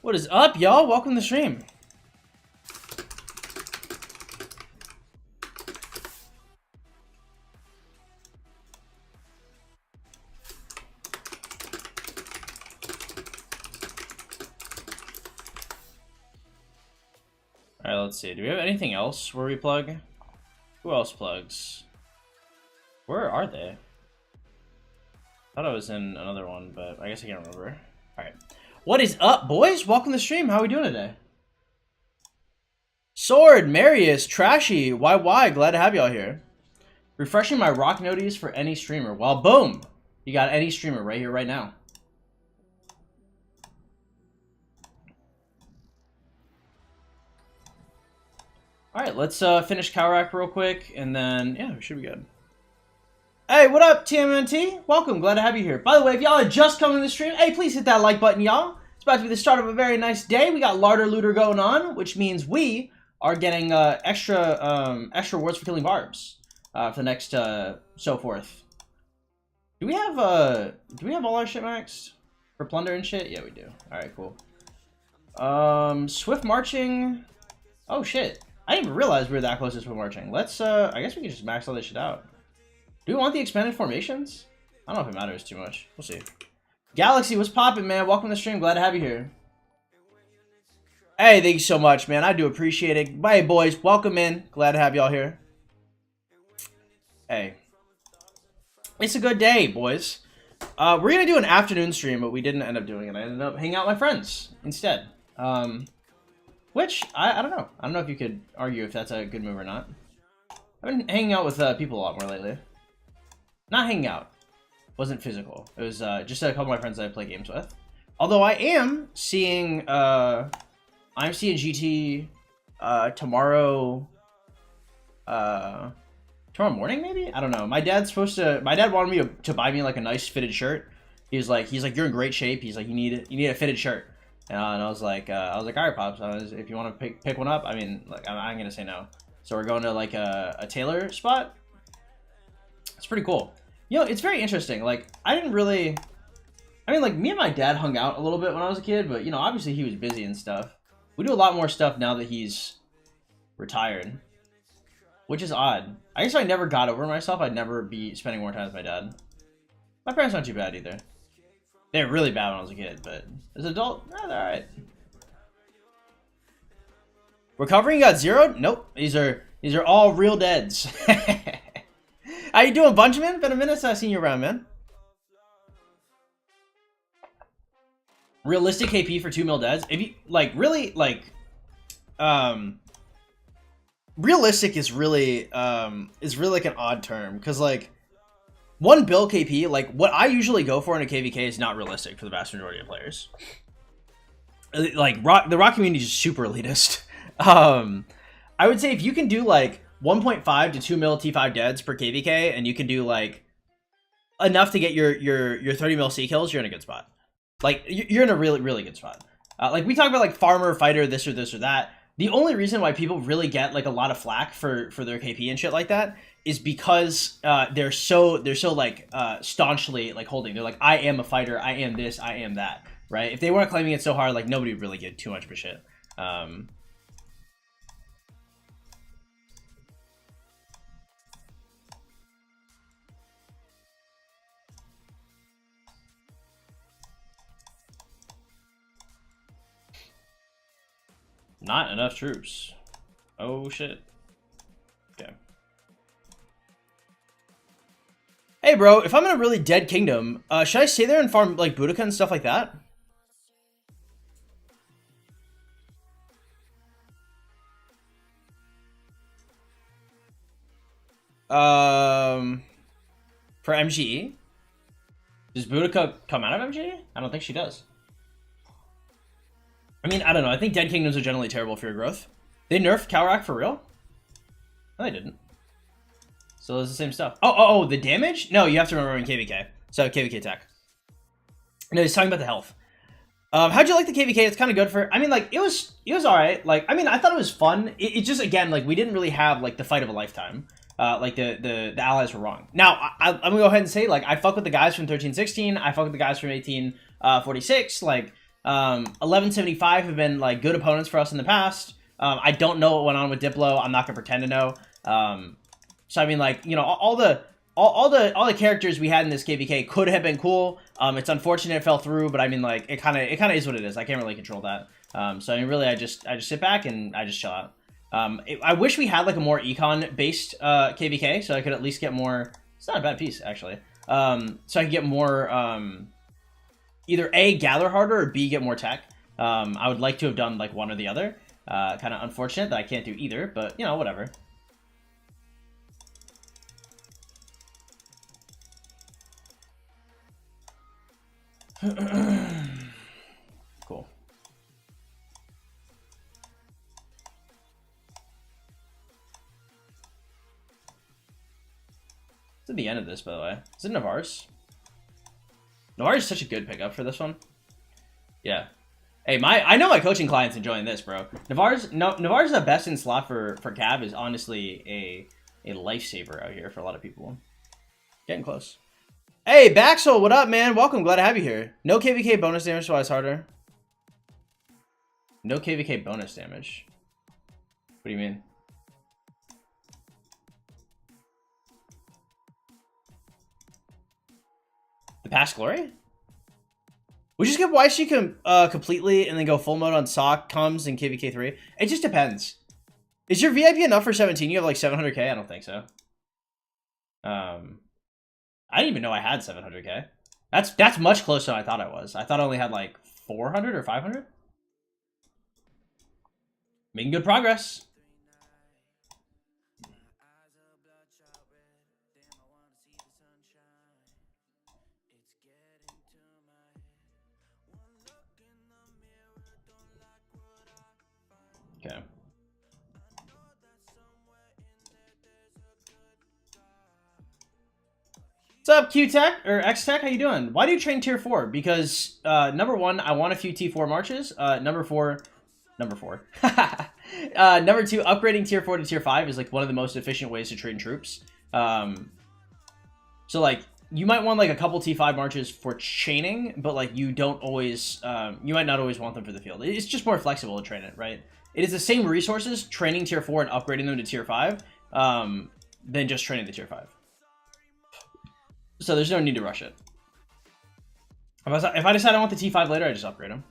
What is up, y'all? Welcome to the stream. Alright, let's see. Do we have anything else where we plug? Who else plugs? Where are they? I thought I was in another one, but I guess I can't remember. Alright. What is up, boys? Welcome to the stream. How are we doing today? Sword, Marius, Trashy, YY, glad to have y'all here. Refreshing my rock noties for any streamer. Well, boom! You got any streamer right here, right now. Alright, let's finish Cowrack real quick, and then, yeah, we should be good. Hey, what up, TMNT? Welcome, glad to have you here. By the way, if y'all are just coming to the stream, hey, please hit that like button, y'all. It's about to be the start of a very nice day. We got Larder Looter going on, which means we are getting extra rewards for killing barbs for the next so forth. Do we have all our shit maxed for plunder and shit? Yeah, we do. All right, cool. Swift marching. Oh shit, I didn't even realize we were that close to swift marching. Let's I guess we can just max all this shit out. Do we want the expanded formations? I don't know if it matters too much. We'll see. Galaxy, what's poppin', man? Welcome to the stream. Glad to have you here. Hey, thank you so much, man. I do appreciate it. Bye, boys. Welcome in. Glad to have y'all here. Hey. It's a good day, boys. We're going to do an afternoon stream, but we didn't end up doing it. I ended up hanging out with my friends instead. Which, I don't know. I don't know if you could argue if that's a good move or not. I've been hanging out with people a lot more lately. Not hanging out. Wasn't physical. It was just a couple of my friends that I play games with. Although I am seeing GT tomorrow. Tomorrow morning, maybe? I don't know. My dad wanted me to buy me like a nice fitted shirt. He's like, you're in great shape. He's like, you need a fitted shirt. And I was like, all right, pops. If you want to pick one up, I mean, like, I'm gonna say no. So we're going to like a tailor spot. It's pretty cool. You know, it's very interesting. Like, I mean, like, me and my dad hung out a little bit when I was a kid, but, you know, obviously he was busy and stuff. We do a lot more stuff now that he's retired, which is odd. I guess if I never got over myself, I'd never be spending more time with my dad. My parents aren't too bad either. They were really bad when I was a kid, but as an adult, they're alright. Recovering got zeroed? Nope. These are all real deads. How you doing, Benjamin? Been a minute since I've seen you around, man. Realistic KP for 2 mil deads? If you like really like realistic is really like an odd term, because like 1 bill KP, like what I usually go for in a KVK is not realistic for the vast majority of players. Like the rock community is super elitist. I would say if you can do like 1.5 to 2 mil T5 deads per KVK, and you can do like enough to get your 30 mil C kills, you're in a good spot. Like you're in a really, really good spot. Like we talk about like farmer, fighter, this or that. The only reason why people really get like a lot of flack for their KP and shit like that is because they're so like staunchly like holding. They're like, I am a fighter, I am this, I am that, right? If they weren't claiming it so hard, like nobody would really give too much of a shit. Not enough troops. Oh shit. Okay. Hey bro, if I'm in a really dead kingdom, should I stay there and farm like Boudica and stuff like that? For MGE? Does Boudica come out of MGE? I don't think she does. I mean, I don't know. I think dead kingdoms are generally terrible for your growth. They nerfed Cowrack for real? No, they didn't. So it's the same stuff. Oh, the damage? No, you have to remember in KVK. So KVK attack. No, he's talking about the health. How'd you like the KVK? It's kind of good for... I mean, like, it was all right. Like, I mean, I thought it was fun. It just, again, like, we didn't really have, like, the fight of a lifetime. Like, the allies were wrong. Now, I'm gonna go ahead and say, like, I fuck with the guys from 1316. I fuck with the guys from 1846. Like, 1175 have been like good opponents for us in the past. I don't know what went on with Diplo. I'm not gonna pretend to know. So I mean, like, you know, all the characters we had in this KVK could have been cool. It's unfortunate it fell through, but I mean, like, it kind of is what it is. I can't really control that. So I mean, really, I just sit back and I just chill out. I wish we had like a more econ based KVK, so I could at least get more. It's not a bad piece actually. So I could get more either A, gather harder, or B, get more tech. I would like to have done like one or the other. Kind of unfortunate that I can't do either, but you know, whatever. Cool. It's at the end of this, by the way. Is it Navarre's? Navarre's such a good pickup for this one. Yeah. Hey, I know my coaching client's enjoying this, bro. Navarre's the best in slot for Cav is honestly a lifesaver out here for a lot of people. Getting close. Hey, Baxel, what up, man? Welcome, glad to have you here. No KVK bonus damage, so it's harder. No KVK bonus damage. What do you mean? The past glory? We just get YC completely and then go full mode on Sock, comes, and KVK3. It just depends. Is your VIP enough for 17? You have like 700k? I don't think so. I didn't even know I had 700k. That's much closer than I thought I was. I thought I only had like 400 or 500. Making good progress. Okay. What's up, Q-Tech, or X-Tech, how you doing? Why do you train tier 4? Because, number 1, I want a few T4 marches. Number 2, upgrading tier 4 to tier 5 is, like, one of the most efficient ways to train troops. So, like, you might want, like, a couple T5 marches for chaining, but, like, you don't always, you might not always want them for the field. It's just more flexible to train it, right? It is the same resources, training tier 4 and upgrading them to tier 5, than just training the tier 5. So there's no need to rush it. If I decide I want the T5 later, I just upgrade them.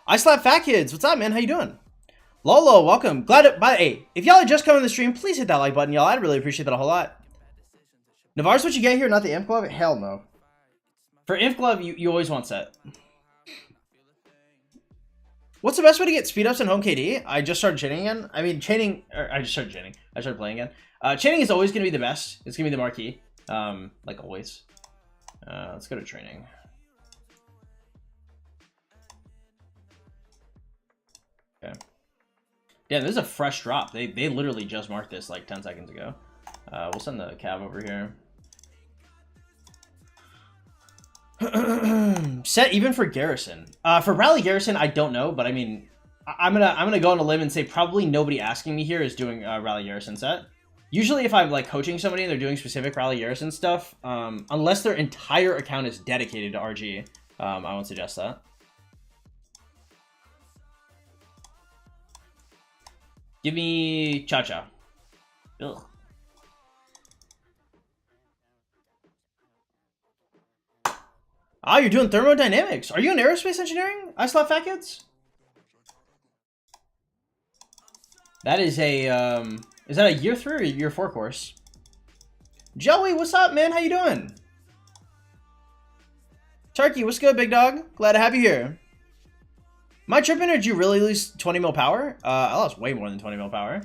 I slap fat kids. What's up, man? How you doing? Lolo, welcome. Glad to, hey, if y'all are just coming to the stream, please hit that like button, y'all. I'd really appreciate that a whole lot. Navarre's what you get here, not the Imp Glove? Hell no. For Imp Glove, you always want set. What's the best way to get speed ups in home KD? I just started chaining again. I mean, chaining, or I just started chaining. I started playing again. Chaining is always going to be the best. It's going to be the marquee. Like always. Let's go to training. Okay. Yeah, this is a fresh drop. They literally just marked this like 10 seconds ago. We'll send the cab over here. Set even for Garrison. For Rally Garrison, I don't know, but I mean, I'm gonna go on a limb and say probably nobody asking me here is doing Rally Garrison set. Usually if I'm like coaching somebody and they're doing specific Rally Garrison stuff, unless their entire account is dedicated to RG, I won't suggest that. Give me Cha-Cha. Ugh. Ah, you're doing thermodynamics. Are you in aerospace engineering? I slap fat kids? That is a, is that a year 3 or year 4 course? Joey, what's up, man? How you doing? Turkey, what's good, big dog? Glad to have you here. Am I tripping or did you really lose 20 mil power? I lost way more than 20 mil power.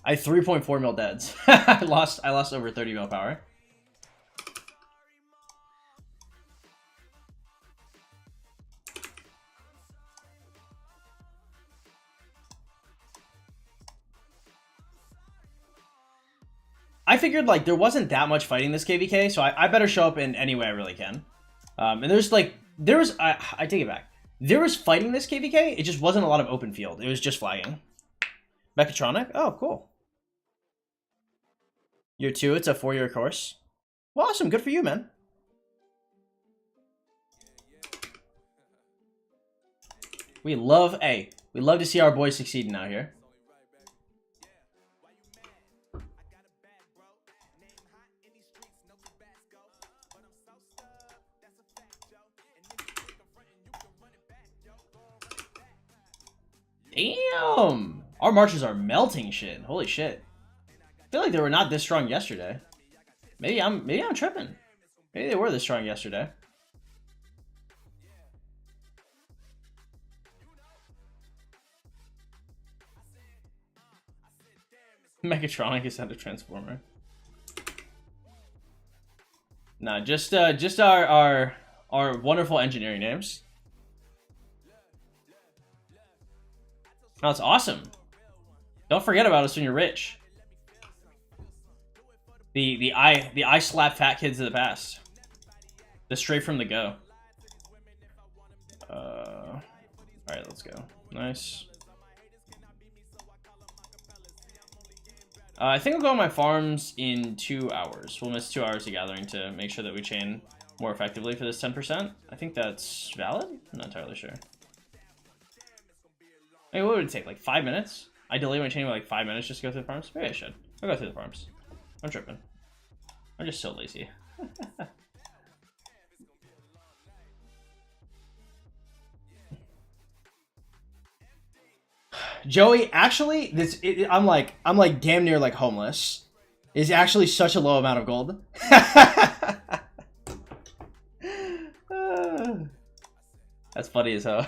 I had 3.4 mil deads. I lost over 30 mil power. I figured like there wasn't that much fighting this KVK, so I better show up in any way I really can. And there's like, I take it back. There was fighting this KVK, it just wasn't a lot of open field. It was just flagging. Mechatronic? Oh, cool. Year 2, it's a 4-year course. Well, awesome, good for you, man. We love to see our boys succeeding out here. Damn! Our marches are melting shit. Holy shit. I feel like they were not this strong yesterday. Maybe I'm tripping. Maybe they were this strong yesterday. Mechatronic is not a transformer. Nah, just our wonderful engineering names. Oh, that's awesome. Don't forget about us when you're rich. The eye slap fat kids of the past. The straight from the go. All right, let's go. Nice. I think I'll go on my farms in 2 hours. We'll miss 2 hours of gathering to make sure that we chain more effectively for this 10%. I think that's valid? I'm not entirely sure. Hey, what would it take? Like 5 minutes? I delay my chain by like 5 minutes just to go through the farms? Maybe I should. I'll go through the farms. I'm tripping. I'm just so lazy. Joey, actually, I'm like damn near like homeless. Is actually such a low amount of gold. That's funny as hell.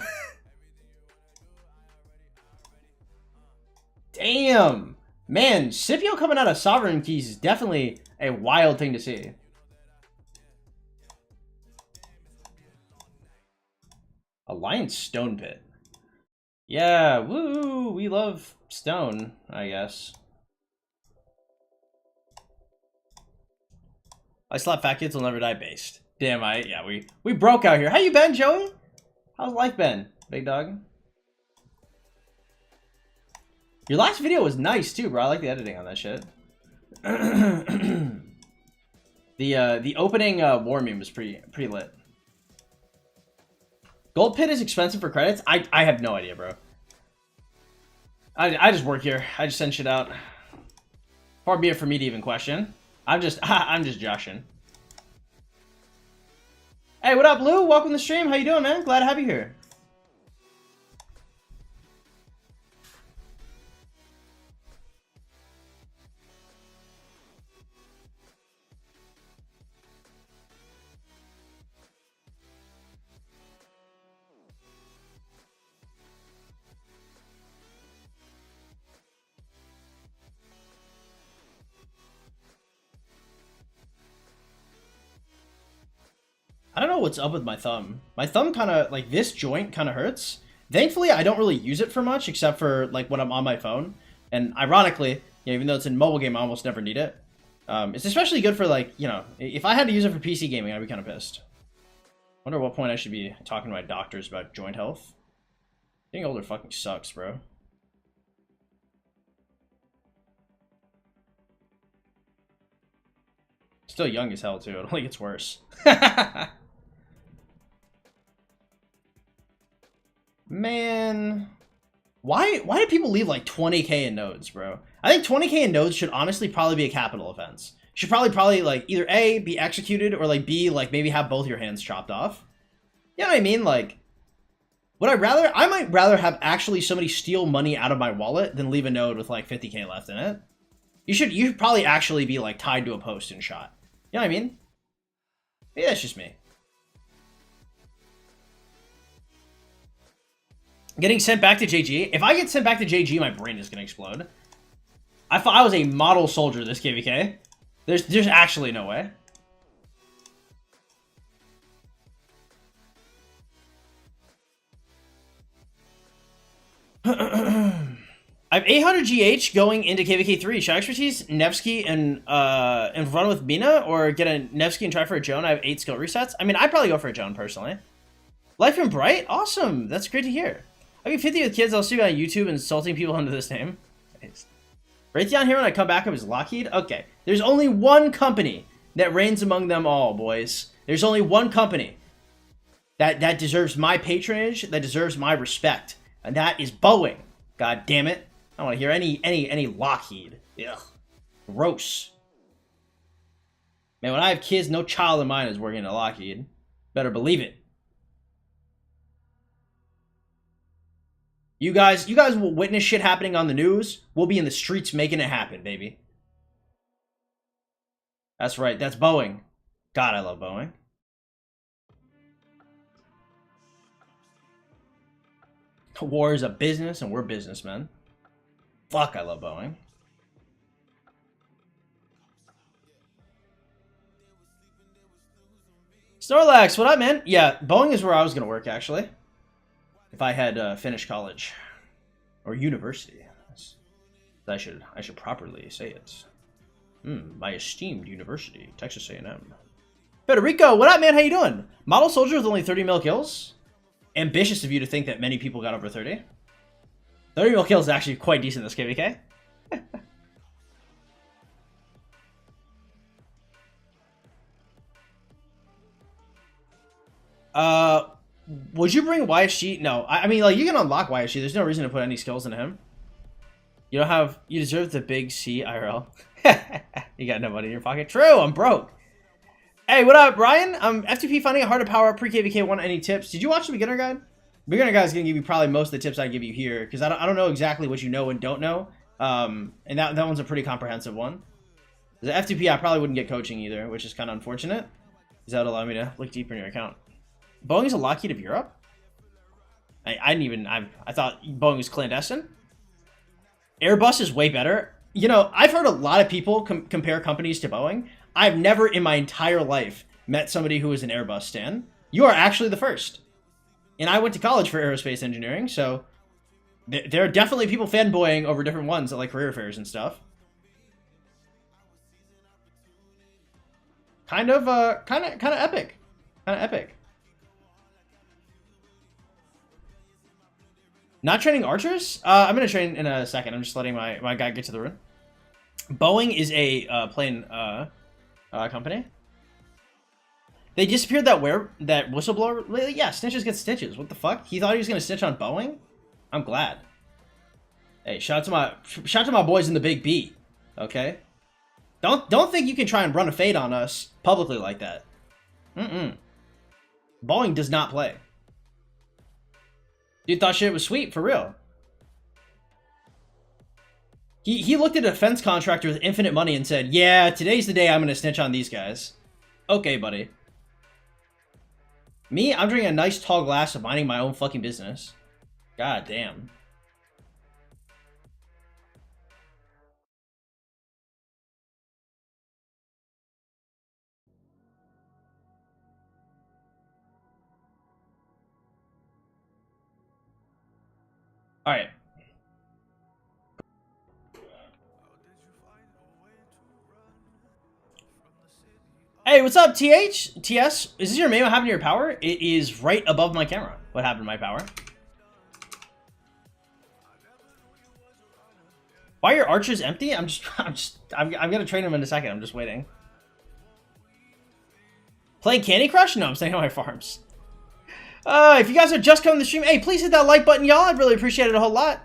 Damn, man, Scipio coming out of Sovereign Keys is definitely a wild thing to see. Alliance Stone Pit. Yeah, woo! We love stone, I guess. I slap fat kids will never die based. Damn, we broke out here. How you been, Joey? How's life been, big dog? Your last video was nice too, bro. I like the editing on that shit. The opening war meme was pretty lit. Gold Pit is expensive for credits? I have no idea, bro. I just work here. I just send shit out. Far be it for me to even question. I'm just joshing. Hey, what up, Lou? Welcome to the stream. How you doing, man? Glad to have you here. I don't know what's up with my thumb. My thumb kind of, like, this joint kind of hurts. Thankfully, I don't really use it for much, except for, like, when I'm on my phone. And ironically, you know, even though it's in mobile game, I almost never need it. It's especially good for, like, you know, if I had to use it for PC gaming, I'd be kind of pissed. Wonder what point I should be talking to my doctors about joint health. Getting older fucking sucks, bro. Still young as hell, too. It only gets worse. Man, why do people leave like 20k in nodes, bro? I think 20k in nodes should honestly probably be a capital offense. Should probably like either A, be executed, or like B, like maybe have both your hands chopped off. You know what I mean? Like, I might rather have actually somebody steal money out of my wallet than leave a node with like 50k left in it. You should probably actually be like tied to a post and shot. You know what I mean? Maybe that's just me. Getting sent back to JG. If I get sent back to JG, my brain is gonna explode. I thought I was a model soldier this KVK. There's actually no way. I have 800 GH going into KVK 3. Should I expertise Nevsky and run with Mina, or get a Nevsky and try for a Joan? I have 8 skill resets. I mean, I'd probably go for a Joan personally. Life and Bright, awesome. That's great to hear. I get 50 with kids. I'll see you on YouTube insulting people under this name. Raytheon here when I come back up is Lockheed. Okay, there's only one company that reigns among them all, boys. There's only one company. that deserves my patronage, that deserves my respect, and that is Boeing. God damn it! I don't want to hear any Lockheed. Ugh, gross. Man, when I have kids, no child of mine is working at Lockheed. Better believe it. You guys will witness shit happening on the news. We'll be in the streets making it happen, baby. That's right. That's Boeing. God, I love Boeing. War is a business, and we're businessmen. Fuck, I love Boeing. Snorlax, what up, man? Yeah, Boeing is where I was gonna work, actually. If I had finished college. Or university. I should properly say it. My esteemed university, Texas A&M. Federico, what up, man? How you doing? Model soldier with only 30 mil kills? Ambitious of you to think that many people got over 30. 30 mil kills is actually quite decent in this KVK. Would you bring YSG? No, I mean, like, you can unlock YSG. There's no reason to put any skills into him. You don't have. You deserve the big C IRL. You got no money in your pocket. True, I'm broke. Hey, what up, Ryan? F2P finding it hard to power up pre-KVK 1. Any tips? Did you watch the beginner guide? Beginner guide is gonna give you probably most of the tips I give you here, because I don't know exactly what you know and don't know. And that one's a pretty comprehensive one. The F2P I probably wouldn't get coaching either, which is kind of unfortunate, because that would allow me to look deeper in your account. Boeing is a Lockheed of Europe? I didn't even... I thought Boeing was clandestine? Airbus is way better. You know, I've heard a lot of people compare companies to Boeing. I've never in my entire life met somebody who is an Airbus stan. You are actually the first. And I went to college for aerospace engineering, so... There are definitely people fanboying over different ones at, like, career fairs and stuff. Kind of epic. Kind of epic. Not training archers? I'm going to train in a second. I'm just letting my guy get to the room. Boeing is a plane company. They disappeared that whistleblower lately? Yeah, snitches get stitches. What the fuck? He thought he was going to snitch on Boeing? I'm glad. Hey, shout out to my boys in the Big B. Okay? Don't think you can try and run a fade on us publicly like that. Boeing does not play. Dude thought shit was sweet, for real. He looked at a defense contractor with infinite money and said, yeah, today's the day I'm going to snitch on these guys. Okay, buddy. Me, I'm drinking a nice tall glass of minding my own fucking business. God damn. Alright. Hey, what's up, TH? TS? Is this your name? What happened to your power? It is right above my camera. What happened to my power? Why are your archers empty? I'm gonna train them in a second. I'm just waiting. Playing Candy Crush? No, I'm staying on my farms. If you guys are just coming to the stream, hey, please hit that like button, y'all. I'd really appreciate it a whole lot.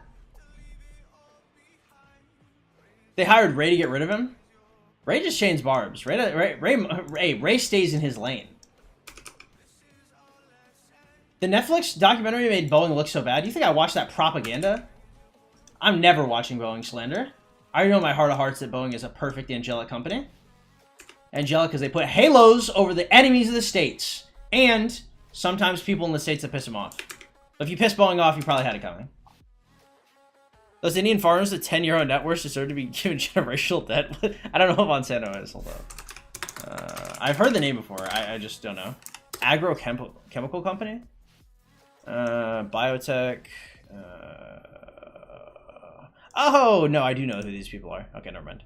They hired Ray to get rid of him. Ray just chains barbs. Ray stays in his lane. The Netflix documentary made Boeing look so bad. Do you think I watched that propaganda? I'm never watching Boeing slander. I already know in my heart of hearts that Boeing is a perfect angelic company. Angelic because they put halos over the enemies of the states. And sometimes people in the states that piss them off. But if you piss Boeing off, you probably had it coming. Those Indian farmers with 10 euro net worth deserve to be given generational debt. I don't know if Monsanto is. Hold up. I've heard the name before. I just don't know. Agrochemical company? Biotech. Oh, no, I do know who these people are. Okay, never mind.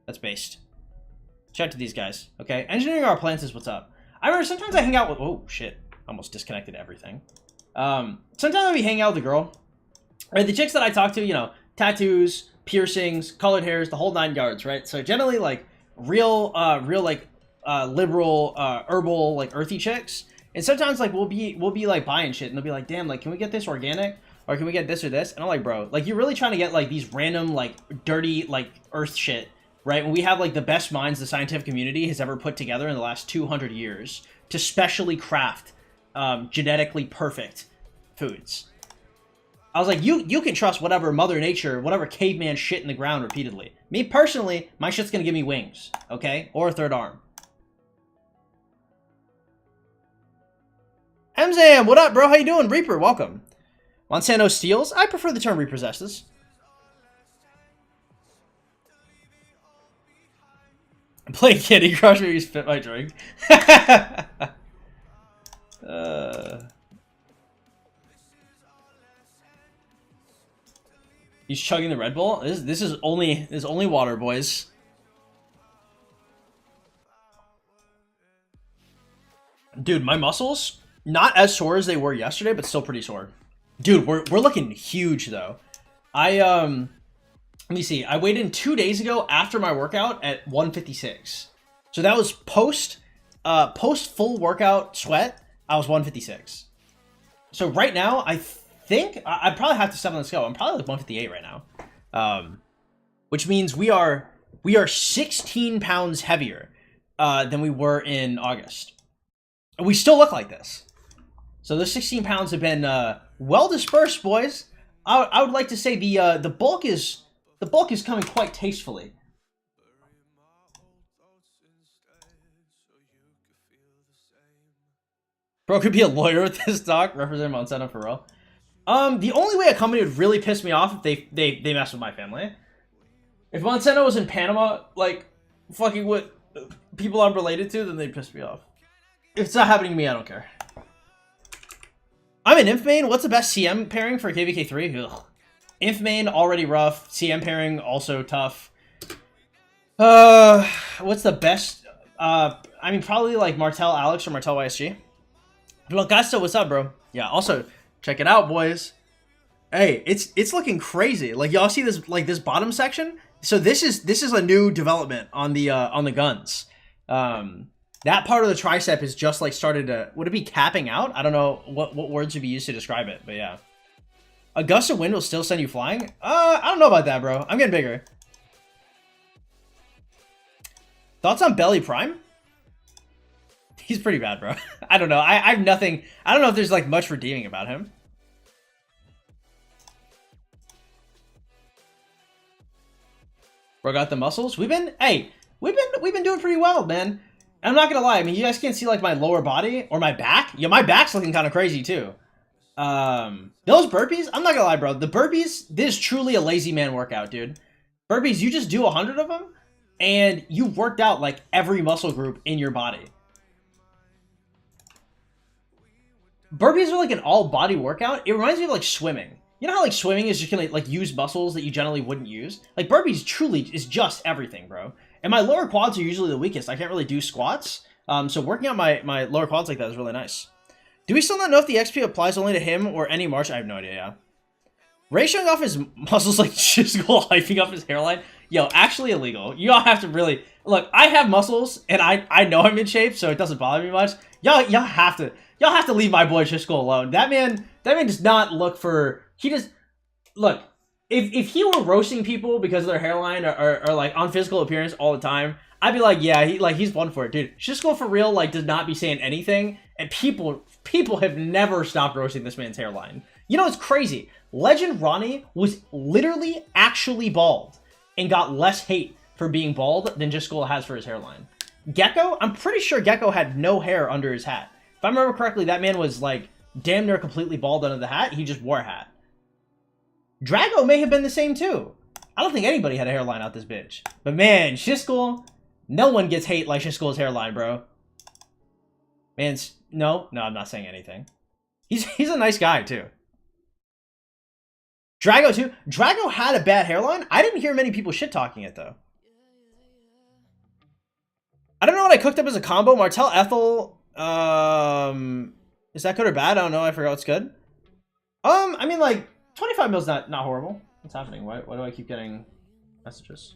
That's based. Shout out to these guys. Okay, engineering our plants is what's up. I remember sometimes I hang out with... Oh, shit. Almost disconnected everything. Sometimes I'll be hanging out with a girl. Right, the chicks that I talk to, you know, tattoos, piercings, colored hairs, the whole 9 yards, right? So generally, like, real, liberal, herbal, like, earthy chicks. And sometimes like we'll be like buying shit and they'll be like, damn, like can we get this organic? Or can we get this or this? And I'm like, bro, like you're really trying to get like these random like dirty like earth shit, right? When we have like the best minds the scientific community has ever put together in the last 200 years to specially craft genetically perfect foods. I was like, you can trust whatever Mother Nature, whatever caveman shit in the ground repeatedly. Me personally, my shit's gonna give me wings, okay? Or a third arm. Mzam, what up, bro? How you doing? Reaper, welcome. Monsanto steals? I prefer the term repossesses. Play Kitty Crush where you spit my drink. He's chugging the Red Bull. This is only water, boys. Dude, my muscles not as sore as they were yesterday, but still pretty sore. Dude, we're looking huge though. Let me see. I weighed in 2 days ago after my workout at 156. So that was post full workout sweat. I was 156. So right now, I think I probably have to step on the scale. I'm probably like 158 right now, which means we are 16 pounds heavier than we were in August. And we still look like this. So those 16 pounds have been well dispersed, boys. I would like to say the bulk is coming quite tastefully. Bro could be a lawyer with this doc, representing Monsanto for real. The only way a company would really piss me off if they mess with my family. If Monsanto was in Panama, like fucking with people I'm related to, then they'd piss me off. If it's not happening to me, I don't care. I'm an Inf main. What's the best CM pairing for KVK3? Ugh. Inf main, already rough. CM pairing, also tough. What's the best? I mean, probably like Martel Alex or Martel YSG. Blancasto, what's up, bro? Yeah, also, check it out, boys. Hey, it's looking crazy. Like, y'all see this, like, this bottom section? So this is a new development on the guns. That part of the tricep is just like started to, would it be capping out? I don't know what words would be used to describe it, but yeah. A gust of wind will still send you flying? I don't know about that, bro. I'm getting bigger. Thoughts on Belly Prime? He's pretty bad, bro. I don't know. I have nothing. I don't know if there's like much redeeming about him. Bro got the muscles. We've been doing pretty well, man. I'm not gonna lie. I mean, you guys can't see like my lower body or my back. Yeah, my back's looking kind of crazy too. Those burpees, I'm not gonna lie, bro. The burpees, this is truly a lazy man workout, dude. Burpees, you just do 100 of them, and you worked out like every muscle group in your body. Burpees are like an all-body workout. It reminds me of like swimming. You know how like swimming is just gonna like use muscles that you generally wouldn't use? Like burpees truly is just everything, bro. And my lower quads are usually the weakest. I can't really do squats. So working out my lower quads like that is really nice. Do we still not know if the XP applies only to him or any march? I have no idea, yeah. Ray showing off his muscles like Chisgul hyping up his hairline. Yo, actually illegal. You all have to really... Look, I have muscles, and I know I'm in shape, so it doesn't bother me much. Y'all have to leave my boy Chisgul alone. That man does not look for... He just... Look, if he were roasting people because of their hairline or like on physical appearance all the time, I'd be like, yeah, he's one for it, dude. Chisgul for real, like, does not be saying anything, and people have never stopped roasting this man's hairline. You know, it's crazy. Legend Ronnie was literally actually bald and got less hate for being bald than Chisgul has for his hairline. Gecko, I'm pretty sure Gecko had no hair under his hat. If I remember correctly, that man was like damn near completely bald under the hat. He just wore a hat. Drago may have been the same too. I don't think anybody had a hairline out this bitch. But man, Chisgul, no one gets hate like Chisgul's hairline, bro. Man, no, I'm not saying anything. He's a nice guy too. Drago too. Drago had a bad hairline. I didn't hear many people shit talking it though. I don't know what I cooked up as a combo. Martel Ethel. Is that good or bad? I don't know. I forgot what's good. I mean, like 25 mil's not horrible. What's happening? Why do I keep getting messages?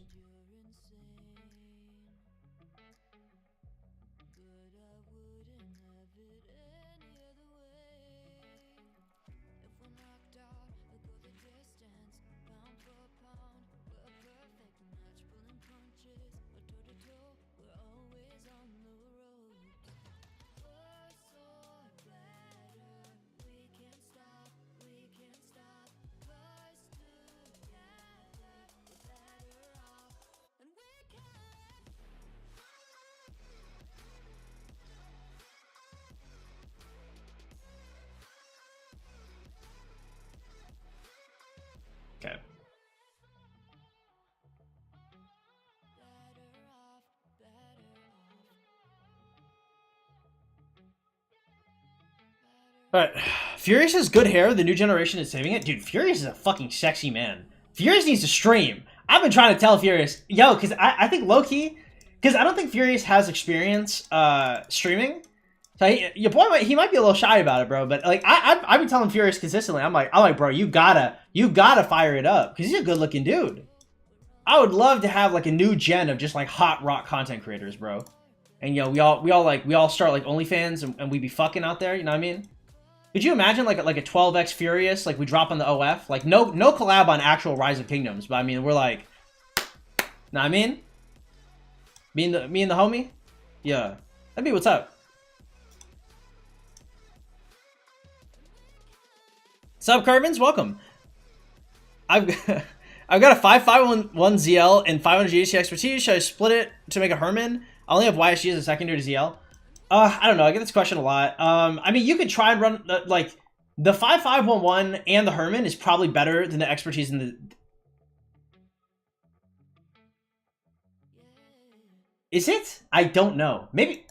Alright. Furious has good hair. The new generation is saving it. Dude, Furious is a fucking sexy man. Furious needs to stream. I've been trying to tell Furious, yo, because I think low-key, because I don't think Furious has experience streaming. So your boy he might be a little shy about it, bro. But like I've been telling Furious consistently. I'm like, bro, you gotta fire it up because he's a good looking dude. I would love to have like a new gen of just like hot rock content creators, bro. And you know, we all start like OnlyFans and we be fucking out there. You know what I mean? Could you imagine like a 12x Furious, like we drop on the OF, like no collab on actual Rise of Kingdoms, but I mean we're like, know what I mean? Me and the homie, yeah, that'd be what's up. What's up, Carvins? Welcome. I've got a 551 ZL and 500 GHC expertise. Should I split it to make a Herman? I only have YSG as a secondary to ZL. I don't know. I get this question a lot. I mean, you could try and run like the 5511 and the Herman is probably better than the expertise in the. Is it? I don't know. Maybe.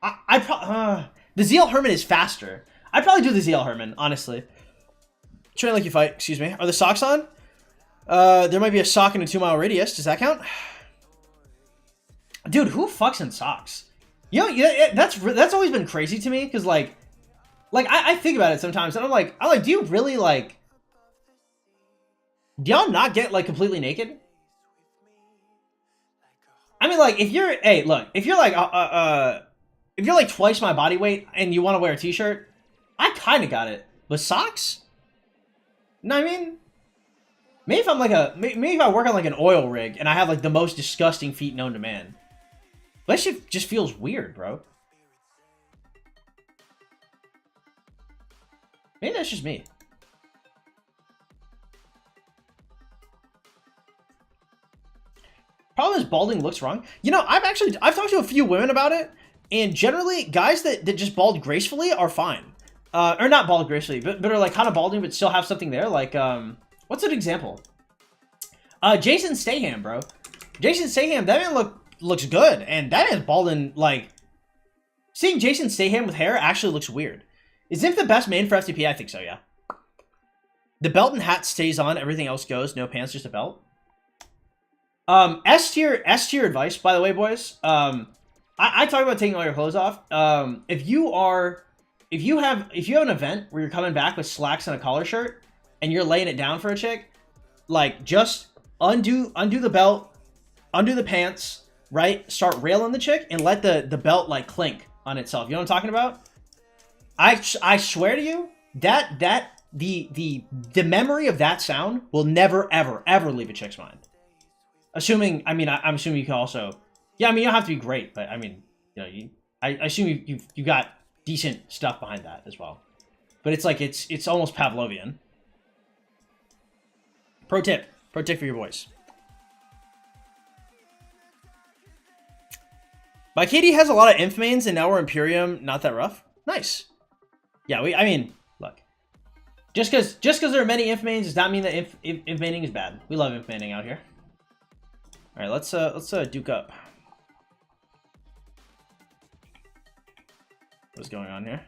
The ZL Herman is faster. I'd probably do the ZL Herman, honestly. Train like you fight. Excuse me. Are the socks on? There might be a sock in a 2-mile radius. Does that count? Dude, who fucks in socks? You know, yeah, that's always been crazy to me because like I think about it sometimes and I'm like, do you really like? Do y'all not get like completely naked? I mean, like if you're, hey, look, if you're like twice my body weight and you want to wear a t-shirt, I kind of got it. But socks? No, I mean. Maybe if I'm like maybe if I work on like an oil rig and I have like the most disgusting feet known to man. That shit just feels weird, bro. Maybe that's just me. Problem is balding looks wrong. You know, I've talked to a few women about it, and generally guys that just bald gracefully are fine. Or not bald gracefully, but are like kind of balding but still have something there. Like what's an example? Jason Statham, bro. Jason Statham, that man looks good, and that man's balding. Like, seeing Jason Statham with hair actually looks weird. Is Nymph the best main for F2P? I think so, yeah. The belt and hat stays on, everything else goes. No pants, just a belt. S tier advice, by the way, boys. I talk about taking all your clothes off. If you have an event where you're coming back with slacks and a collar shirt, and you're laying it down for a chick, like just undo the belt, undo the pants, right? Start railing the chick and let the belt like clink on itself. You know what I'm talking about? I swear to you that the memory of that sound will never ever leave a chick's mind. Assuming, I mean, I'm assuming you can also, yeah, I mean, you don't have to be great, but I mean, you know, I assume you got decent stuff behind that as well. But it's like it's almost Pavlovian. Pro tip for your boys. My KD has a lot of inf mains, and now we're Imperium. Not that rough. Nice. Yeah, I mean, look. Just because there are many inf mains does not mean that inf maining is bad. We love inf maining out here. All right, let's duke up. What's going on here?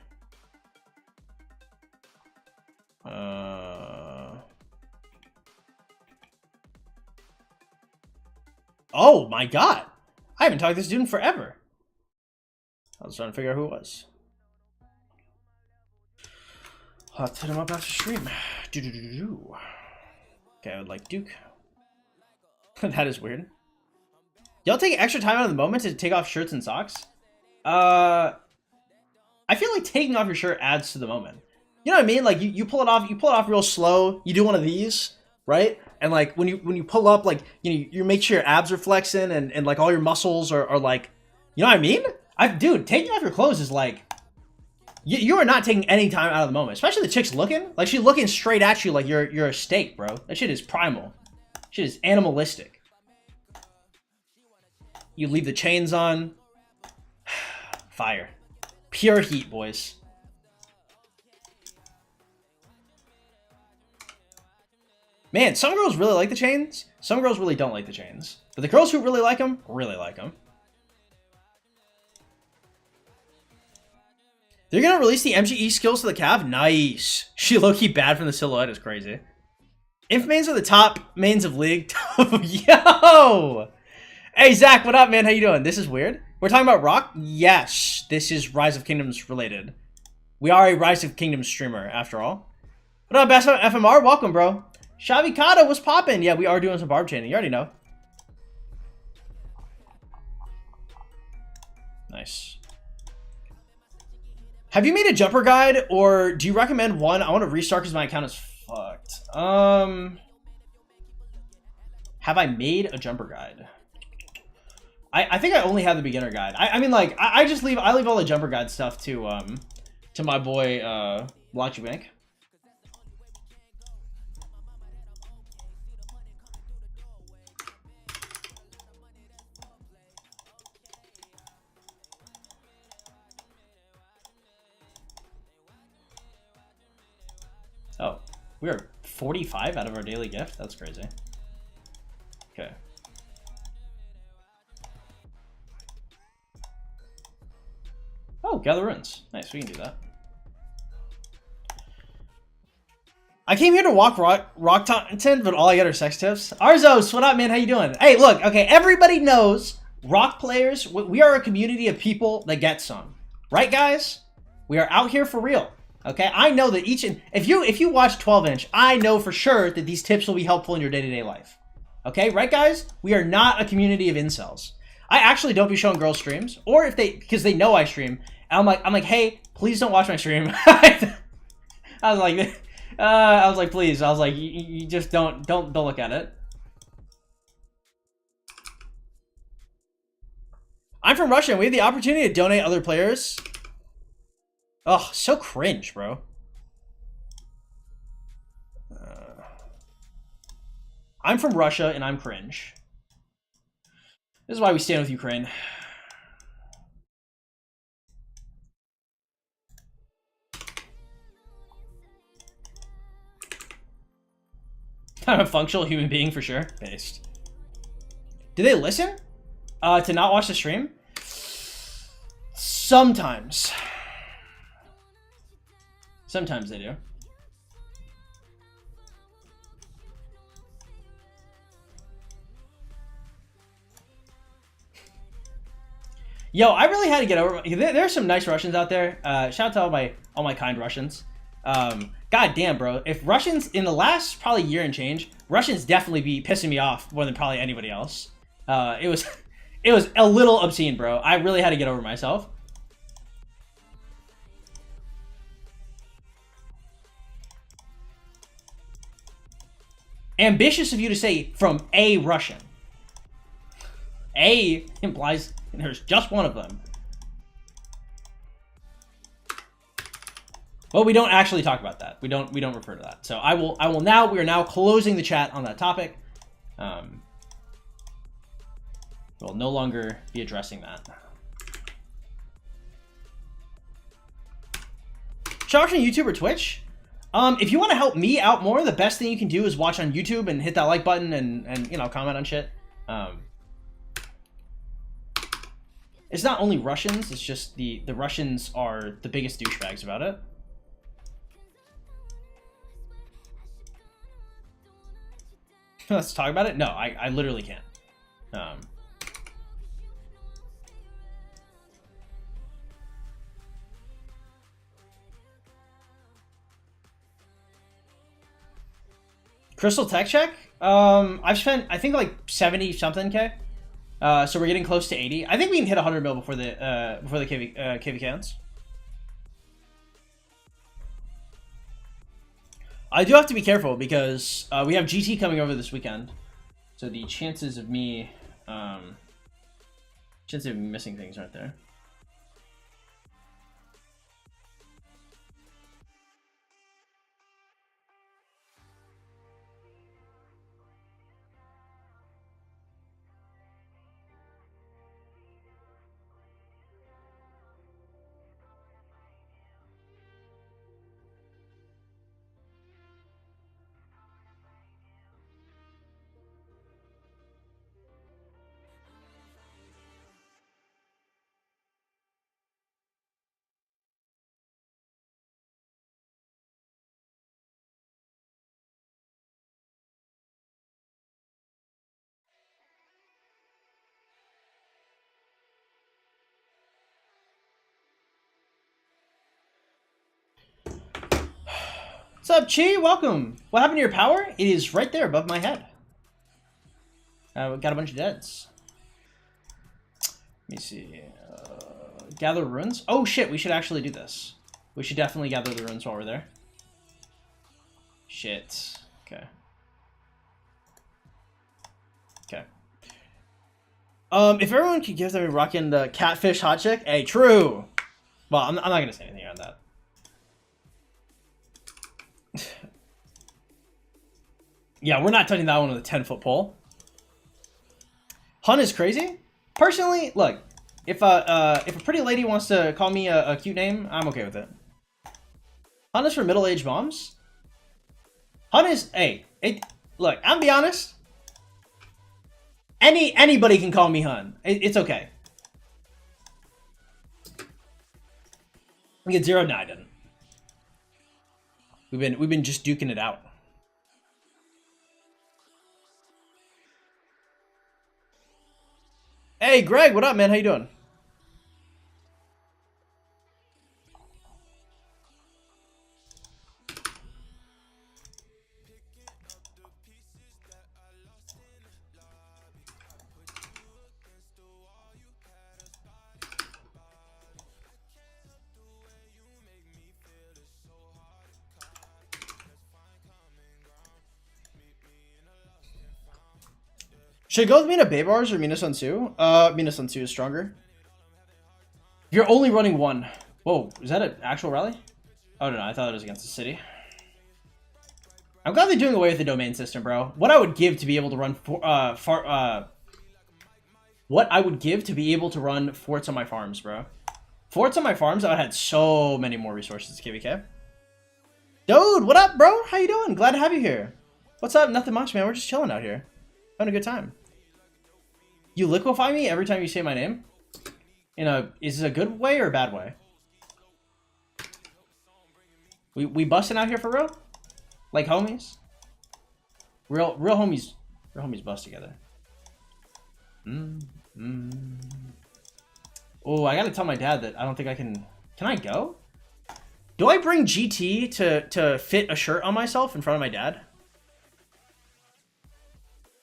Oh my god! I haven't talked to this dude in forever. I was trying to figure out who it was. I'll have to hit him up after stream. Okay, I would like Duke. That is weird. Y'all take extra time out of the moment to take off shirts and socks? I feel like taking off your shirt adds to the moment. You know what I mean? Like you pull it off real slow. You do one of these, right? And like when you pull up, like you make sure your abs are flexing and like all your muscles are like, you know what I mean? Dude, taking off your clothes is like, you are not taking any time out of the moment. Especially the chick's looking, like she's looking straight at you like you're a steak, bro. That shit is primal. Shit is animalistic. You leave the chains on. Fire. Pure heat, boys. Man, some girls really like the chains. Some girls really don't like the chains. But the girls who really like them, really like them. They're gonna release the MGE skills to the Cav? Nice. She low-key bad from the silhouette is crazy. Inf mains are the top mains of League. Yo! Hey, Zach, what up, man? How you doing? This is weird. We're talking about Rock? Yes, this is Rise of Kingdoms related. We are a Rise of Kingdoms streamer, after all. What up, Best FMR? Welcome, bro. Shavi Kata, what's poppin'? Yeah, we are doing some barb chaining. You already know. Nice. Have you made a jumper guide, or do you recommend one? I want to restart because my account is fucked. Have I made a jumper guide? I think I only have the beginner guide. I mean, like, I leave all the jumper guide stuff to my boy Lachi Bank. Oh, we are 45 out of our daily gift? That's crazy. Okay. Oh, gather runes. Nice, we can do that. I came here to walk rock content, but all I get are sex tips. Arzos, what up, man? How you doing? Hey, look, okay, everybody knows rock players, we are a community of people that get some. Right, guys? We are out here for real. Okay, I know that if you watch 12-inch, I know for sure that these tips will be helpful in your day-to-day life. Okay, right, guys? We are not a community of incels. I actually don't be showing girls streams, or because they know I stream, and I'm like, hey, please don't watch my stream. I was like, please. I was like, you just don't look at it. I'm from Russia, and we have the opportunity to donate other players. Oh, so cringe, bro. I'm from Russia, and I'm cringe. This is why we stand with Ukraine. I'm a functional human being for sure. Based. Do they listen? To not watch the stream? Sometimes. Sometimes they do. Yo, I really had to get over. There are some nice Russians out there. Shout out to all my kind Russians. God damn, bro. If Russians in the last probably year and change, Russians definitely be pissing me off more than probably anybody else. It was a little obscene, bro. I really had to get over myself. Ambitious of you to say from a Russian. A implies there's just one of them. But we don't actually talk about that. We don't refer to that. So we are now closing the chat on that topic. We'll no longer be addressing that. Should I watch on YouTube or Twitch? If you want to help me out more, the best thing you can do is watch on YouTube and hit that like button and you know, comment on shit. It's not only Russians, it's just the Russians are the biggest douchebags about it. Let's talk about it? No, I literally can't. Crystal Tech Check? I've spent, I think, like 70 something K. So we're getting close to 80. I think we can hit 100 mil before the KV counts. I do have to be careful because we have GT coming over this weekend, so the chances of me missing things aren't there. What's up, Chi? Welcome. What happened to your power? It is right there above my head. We got a bunch of deads. Let me see. Gather runes. Oh shit, we should actually do this. We should definitely gather the runes while we're there. Shit. Okay. Okay. If everyone could give them a rockin' the catfish hot chick, hey, true. Well, I'm not gonna say anything on that. Yeah, we're not touching that one with a 10-foot pole. Hun is crazy. Personally, look, if a pretty lady wants to call me a cute name, I'm okay with it. Hun is for middle-aged moms. Hun is, hey, look, I'm be honest. Anybody can call me Hun. It's okay. We get 0. No, I didn't. We've been just duking it out. Hey, Greg, what up, man? How you doing? Should I go with Mina Baybars or Mina Sun Tzu? Mina Sun Tzu is stronger. You're only running one. Whoa, is that an actual rally? Oh, no, I thought it was against the city. I'm glad they're doing away with the domain system, bro. What I would give to be able to run what I would give to be able to run forts on my farms, bro. Forts on my farms, I would have had so many more resources, KVK. Dude, what up, bro? How you doing? Glad to have you here. What's up? Nothing much, man. We're just chilling out here. Having a good time. You liquefy me every time you say my name? Is this a good way or a bad way? We busting out here for real? Like homies? Real homies bust together. Oh, I gotta tell my dad that I don't think I can. Can I go? Do I bring GT to fit a shirt on myself in front of my dad?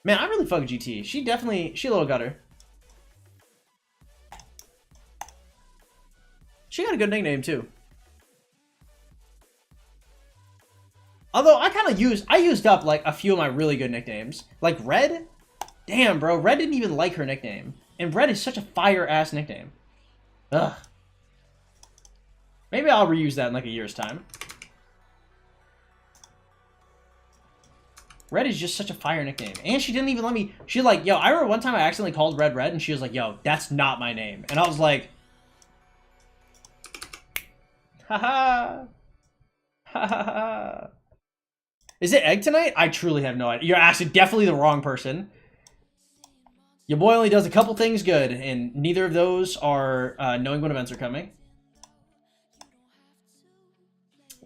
Man, I really fuck GT. She a little gutter. She got a good nickname too. Although I used up like a few of my really good nicknames. Like Red? Damn, bro. Red didn't even like her nickname. And Red is such a fire-ass nickname. Ugh. Maybe I'll reuse that in like a year's time. Red is just such a fire nickname. And she didn't even let me... She's like, yo, I remember one time I accidentally called Red Red, and she was like, yo, that's not my name. And I was like... Haha. Haha. Is it Egg tonight? I truly have no idea. You're actually definitely the wrong person. Your boy only does a couple things good, and neither of those are knowing when events are coming.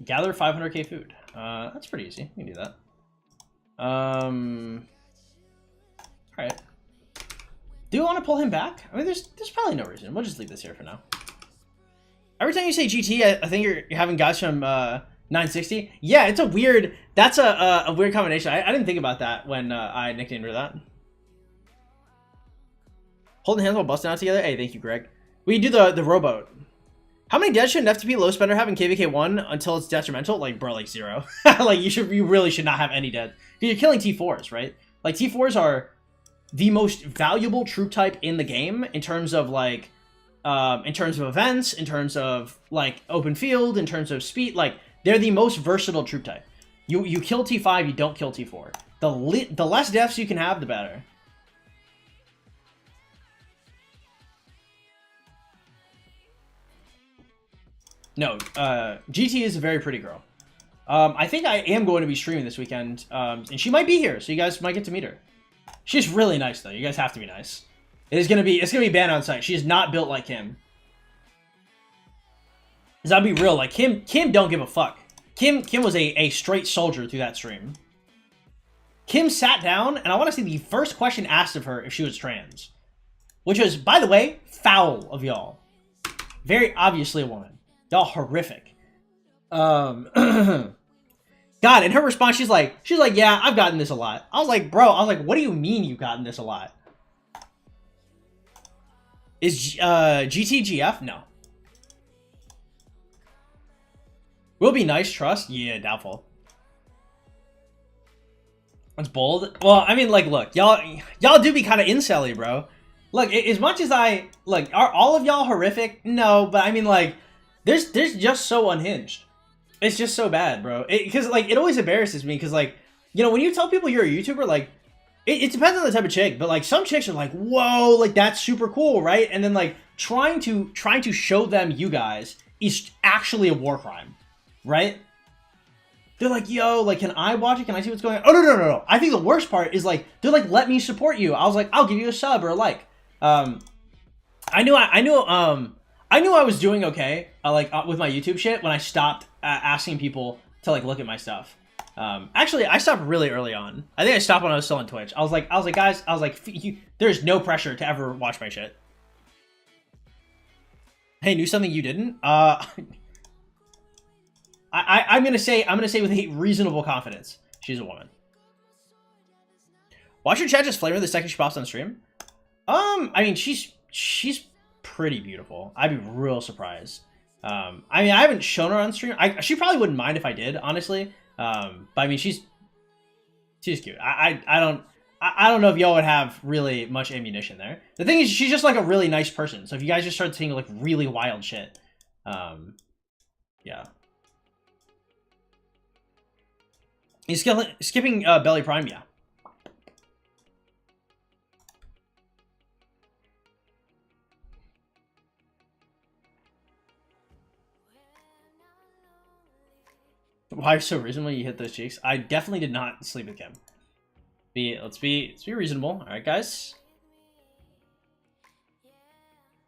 Gather 500k food. That's pretty easy. We can do that. Alright. Do you want to pull him back? I mean, there's probably no reason. We'll just leave this here for now. Every time you say GT, I think you're having guys from 960. Yeah, it's a weird... That's a weird combination. I didn't think about that when I nicknamed her that. Holding hands while busting out together? Hey, thank you, Greg. We do the rowboat. How many deaths should an F2P low spender have in KVK1 until it's detrimental? Like, bro, like 0. Like, you really should not have any deaths. You're killing T4s, right? Like, T4s are the most valuable troop type in the game in terms of, like, in terms of events, in terms of, like, open field, in terms of speed. Like, they're the most versatile troop type. You kill T5, you don't kill T4. The less deaths you can have, the better. No, GT is a very pretty girl. I think I am going to be streaming this weekend, and she might be here, so you guys might get to meet her. She's really nice, though. You guys have to be nice. It's gonna be banned on site. She is not built like Kim. Cause I'll be real, like Kim don't give a fuck. Kim was a straight soldier through that stream. Kim sat down, and I want to see the first question asked of her if she was trans, which was, by the way, foul of y'all. Very obviously a woman. Y'all horrific. God, in her response, she's like, yeah, I've gotten this a lot. I was like, bro, what do you mean you've gotten this a lot? Is GTGF? No. Will be nice, trust? Yeah, doubtful. That's bold. Well, I mean, like, look, y'all do be kind of incel-y, bro. Look, as much as I, like, are all of y'all horrific? No, but I mean, like, there's just so unhinged. It's just so bad, bro. Because, like, it always embarrasses me, because, like, you know, when you tell people you're a YouTuber, like, it depends on the type of chick, but, like, some chicks are like, whoa, like, that's super cool, right? And then, like, trying to show them you guys is actually a war crime, right? They're like, yo, like, can I watch it? Can I see what's going on? Oh, no. I think the worst part is, like, they're like, let me support you. I was like, I'll give you a sub or a like. I knew I was doing okay, with my YouTube shit when I stopped asking people to, like, look at my stuff. Actually, I stopped really early on. I think I stopped when I was still on Twitch. I was like, guys, there's no pressure to ever watch my shit. Hey, knew something you didn't? I'm gonna say with a reasonable confidence, she's a woman. Watch your chat just flavor the second she pops on stream. I mean, she's pretty beautiful. I'd be real surprised. I mean, I haven't shown her on stream. She probably wouldn't mind if I did, honestly. But I mean, she's cute. I don't know if y'all would have really much ammunition there. The thing is, she's just like a really nice person. So if you guys just start seeing like really wild shit, yeah. He's skipping Belly Prime, yeah. Why so reasonable you hit those cheeks? I definitely did not sleep with Kim. Let's be reasonable. All right, guys.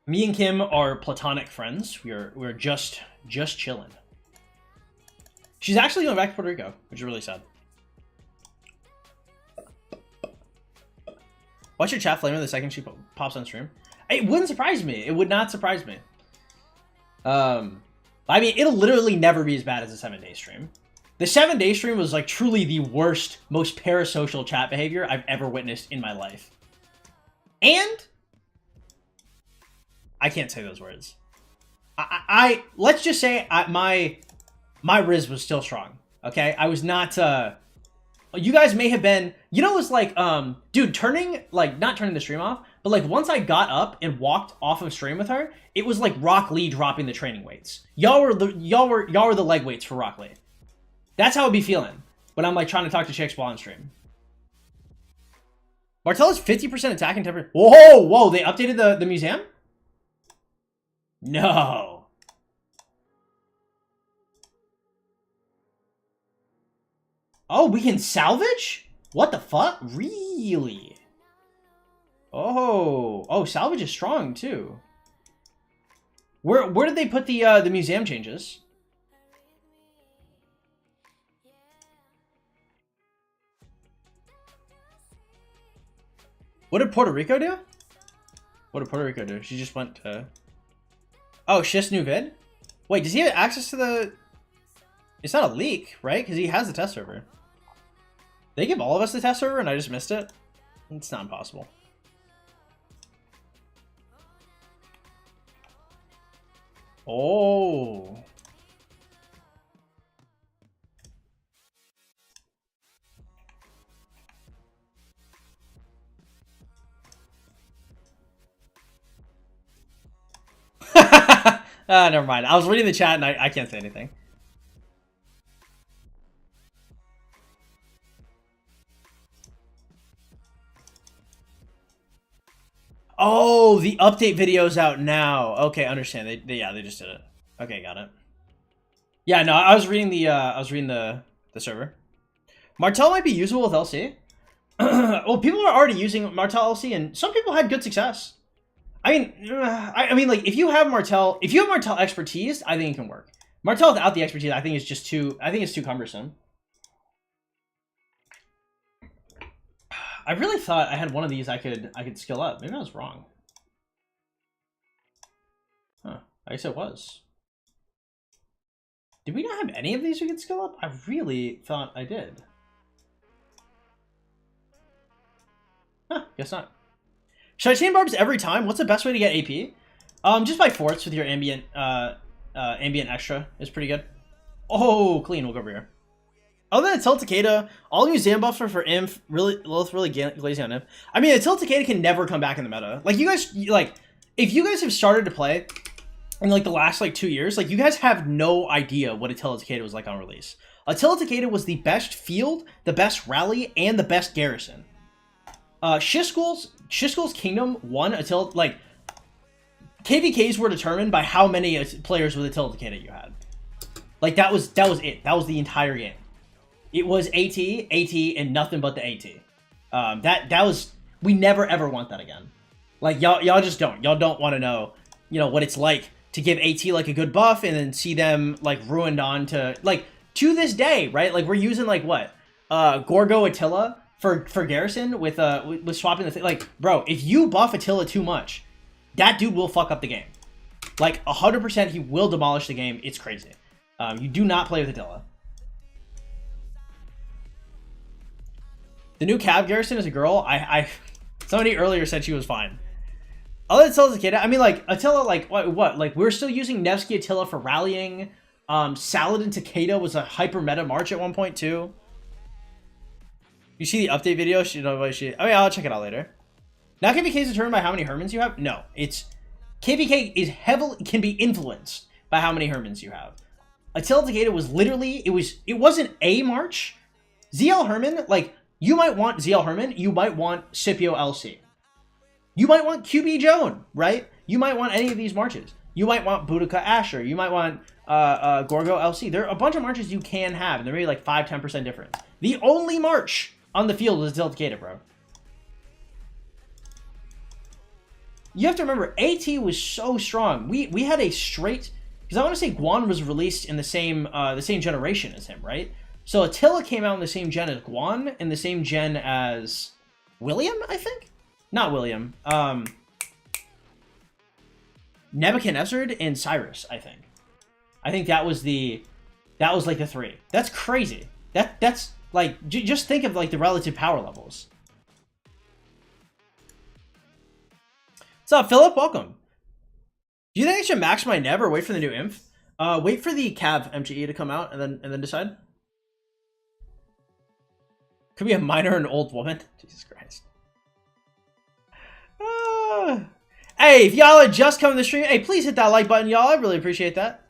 Me and Kim are platonic friends. We're just chilling. She's actually going back to Puerto Rico, which is really sad. Watch your chat flamer the second she pops on stream. It wouldn't surprise me. It would not surprise me. I mean, it'll literally never be as bad as a 7-day stream. The 7-day stream was like truly the worst, most parasocial chat behavior I've ever witnessed in my life. And I can't say those words. Let's just say my Riz was still strong. Okay, I was not. You guys may have been. You know, it was like, dude, not turning the stream off, but like once I got up and walked off of stream with her, it was like Rock Lee dropping the training weights. Y'all were the leg weights for Rock Lee. That's how I'd be feeling when I'm like trying to talk to chicks while on stream. Martella's 50% attack and 10%. Whoa! They updated the museum? No. Oh, we can salvage? What the fuck? Really? Oh, salvage is strong too. Where did they put the museum changes? What did Puerto Rico do? What did Puerto Rico do? She just went to... Oh, Shis new vid? Wait, does he have access to the... It's not a leak, right? Because he has the test server. They give all of us the test server and I just missed it? It's not impossible. Oh. Never mind. I was reading the chat and I can't say anything. Oh, the update video's out now. Okay, understand. They just did it. Okay, got it. Yeah, no, I was reading the server. Martell might be usable with LC. Well, people are already using Martell LC, and some people had good success. I mean, like if you have Martell expertise, I think it can work. Martell without the expertise, I think it's just too. I think it's too cumbersome. I really thought I had one of these I could skill up. Maybe I was wrong. Huh. I guess it was. Did we not have any of these we could skill up? I really thought I did. Huh, guess not. Should I chain barbs every time? What's the best way to get AP? Just by forts with your ambient ambient extra is pretty good. Oh, clean. We'll go over here. Other than Tilt Takeda, all museum buffs are for Inf. Really, Lilith really glazing on Inf. I mean, a Tilt Takeda can never come back in the meta. Like, you guys, like, if you guys have started to play in, like, the last, like, 2 years, like, you guys have no idea what a Tilt Takeda was like on release. A Tilt Takeda was the best field, the best rally, and the best garrison. Shiskul's Kingdom won a Tilt, like, KVKs were determined by how many players with a Tilt Takeda you had. Like, that was it. That was the entire game. It was AT, and nothing but the AT. That was, we never ever want that again. Like, y'all just don't. Y'all don't want to know, you know, what it's like to give AT, like, a good buff and then see them, like, ruined on to, like, to this day, right? Like, we're using, like, what? Gorgo Attila for Garrison with swapping the thing. Like, bro, if you buff Attila too much, that dude will fuck up the game. Like, 100% he will demolish the game. It's crazy. You do not play with Attila. The new Cav Garrison is a girl. Somebody earlier said she was fine. Other than Attila's a kid, I mean, like, Attila, like, what? Like, we're still using Nevsky Attila for rallying. Saladin Takeda was a hyper meta March at one point, too. You see the update video? I mean, I'll check it out later. Now KVK is determined by how many Hermans you have? No, it's... KVK is can be influenced by how many Hermans you have. Attila Takeda was literally... It wasn't a March. ZL Herman, like... You might want ZL Herman. You might want Scipio LC. You might want QB Joan, right? You might want any of these marches. You might want Boudica Asher. You might want Gorgo LC. There are a bunch of marches you can have, and they're maybe like 5-10% difference. The only march on the field is Attila Takeda, bro. You have to remember, AT was so strong. We had a straight... Because I want to say Guan was released in the same generation as him, right? So Attila came out in the same gen as Guan, in the same gen as William, I think? Not William. Nebuchadnezzar and Cyrus, I think. I think that was like the three. That's crazy. That's like, just think of like the relative power levels. What's up, Philip? Welcome. Do you think I should max my Neb or wait for the new Inf? Wait for the Cav MGE to come out and then decide. Could be a minor and old woman. Jesus Christ. Hey, if y'all are just coming to the stream, hey, please hit that like button, y'all. I really appreciate that.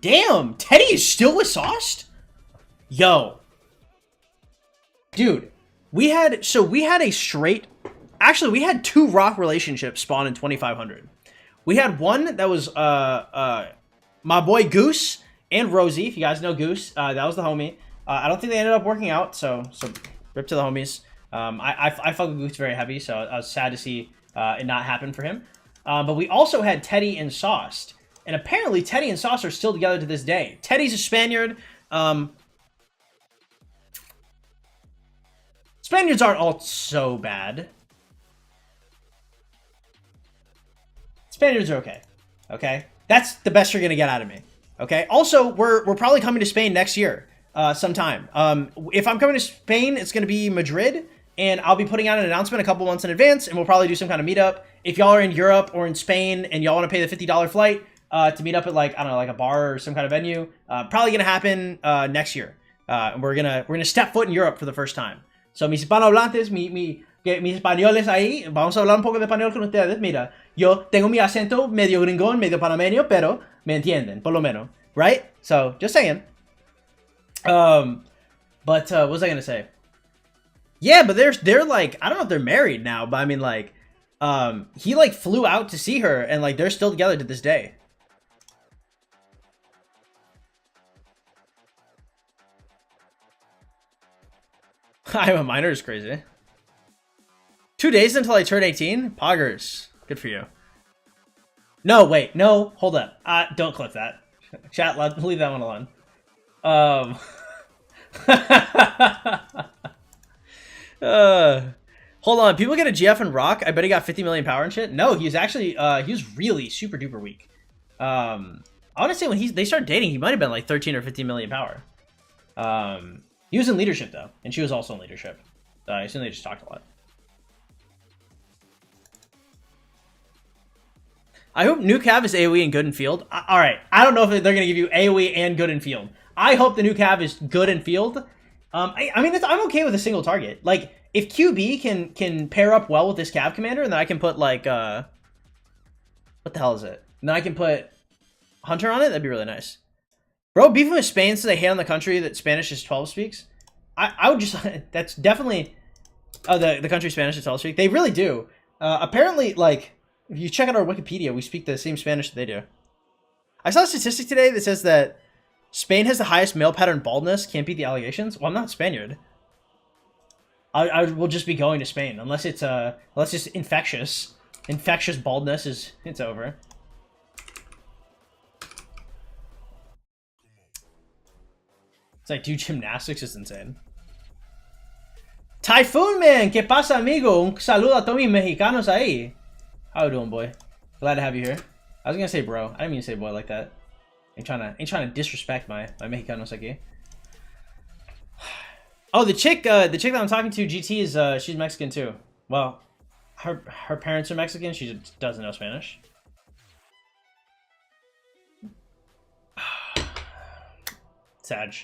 Damn, Teddy is still with Sauced? Yo. Dude, we had a straight... Actually, we had 2 rock relationships spawn in 2500. We had one that was my boy Goose and Rosie. If you guys know Goose, that was the homie. I don't think they ended up working out, so rip to the homies. I fuck with Goose very heavy, so I was sad to see it not happen for him. But we also had Teddy and Sauced, and apparently Teddy and Sauced are still together to this day. Teddy's a Spaniard. Spaniards aren't all so bad. Spaniards are okay. Okay? That's the best you're going to get out of me. Okay? Also, we're probably coming to Spain next year sometime. If I'm coming to Spain, it's going to be Madrid, and I'll be putting out an announcement a couple months in advance, and we'll probably do some kind of meetup. If y'all are in Europe or in Spain and y'all want to pay the $50 flight to meet up at, like, I don't know, like a bar or some kind of venue, probably going to happen next year. And we're gonna step foot in Europe for the first time. So, mis hispanohablantes, mis españoles ahí, vamos a hablar un poco de español con ustedes. Mira, yo tengo mi acento medio gringón, medio panameño, pero me entienden, por lo menos, right? So, just saying. But what was I gonna say? Yeah, but they're like, I don't know if they're married now, but I mean, like, he like flew out to see her, and like they're still together to this day. I'm a minor is crazy. 2 days until I turn 18? Poggers. Good for you. No, wait. No, hold up. Don't clip that. Chat, leave that one alone. Hold on. People get a GF and Rock. I bet he got 50 million power and shit. No, he was actually he was really super duper weak. I want to say when they started dating, he might have been like 13 or 15 million power. He was in leadership though, and she was also in leadership. I assume they just talked a lot. I hope new Cav is AoE and good in field. All right, I don't know if they're gonna give you AoE and good in field. I hope the new Cav is good in field. I mean, I'm okay with a single target. Like, if QB can pair up well with this Cav commander, and then I can put like what the hell is it? And then I can put Hunter on it. That'd be really nice. Bro, beefing with Spain so they hate on the country that Spanish is 12 speaks. I would just that's definitely the country Spanish is 12 speak. They really do. Apparently, like, if you check out our Wikipedia, we speak the same Spanish that they do. I saw a statistic today that says that Spain has the highest male pattern baldness. Can't beat the allegations. Well, I'm not Spaniard. I will just be going to Spain unless it's infectious. Infectious baldness it's over. It's like, do gymnastics is insane. Typhoon Man, ¿qué pasa, amigo? Un saludo a todos mis mexicanos ahí. How you doing, boy? Glad to have you here. I was gonna say bro. I didn't mean to say boy like that. Ain't trying to disrespect my mexicanos aquí. Oh, the chick that I'm talking to, GT, is she's Mexican too. Well, her parents are Mexican. She just doesn't know Spanish. Sag.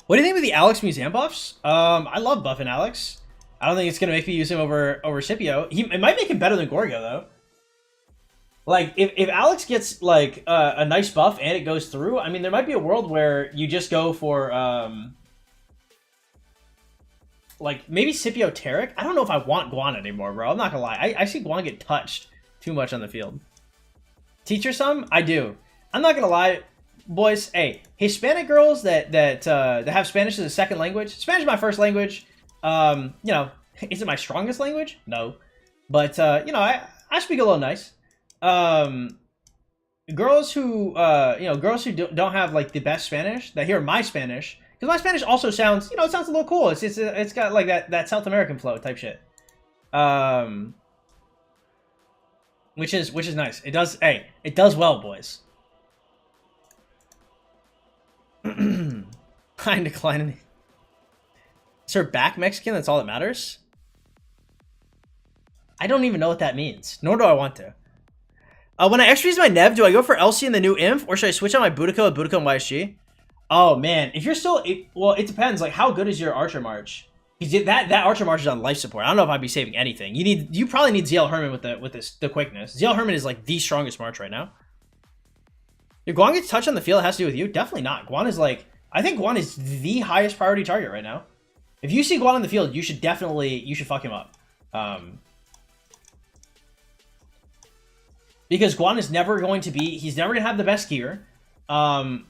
What do you think of the Alex Museum buffs? I love buffing Alex. I don't think it's gonna make me use him over Scipio. It might make him better than Gorgo though. Like, if Alex gets like a nice buff and it goes through, I mean, there might be a world where you just go for like maybe Scipio Tarek. I don't know if I want Guan anymore, bro. I'm not gonna lie. I see Guan get touched too much on the field. Teach her some? I do. I'm not gonna lie. Boys, hey, Hispanic girls that have Spanish as a second language. Spanish is my first language. You know, is it my strongest language? No, but you know, I speak a little nice. Girls who don't have like the best Spanish that hear my Spanish, because my Spanish also sounds, you know, it sounds a little cool. It's got like that South American flow type shit. Which is nice. It does. Hey, it does well, boys. I'm declining. Is her back Mexican? That's all that matters? I don't even know what that means, nor do I want to. When I extra use my Nev, do I go for LC in the new Inf, or should I switch out my Boudica and YSG? Oh man, if you're still, well, it depends. Like, how good is your Archer March? That Archer March is on life support. I don't know if I'd be saving anything. You probably need ZL Herman with the quickness. ZL Herman is like the strongest March right now. If Guan gets touched on the field, it has to do with you? Definitely not. Guan is like, I think Guan is the highest priority target right now. If you see Guan on the field, you should fuck him up. Because Guan is never going to be, he's never going to have the best gear. And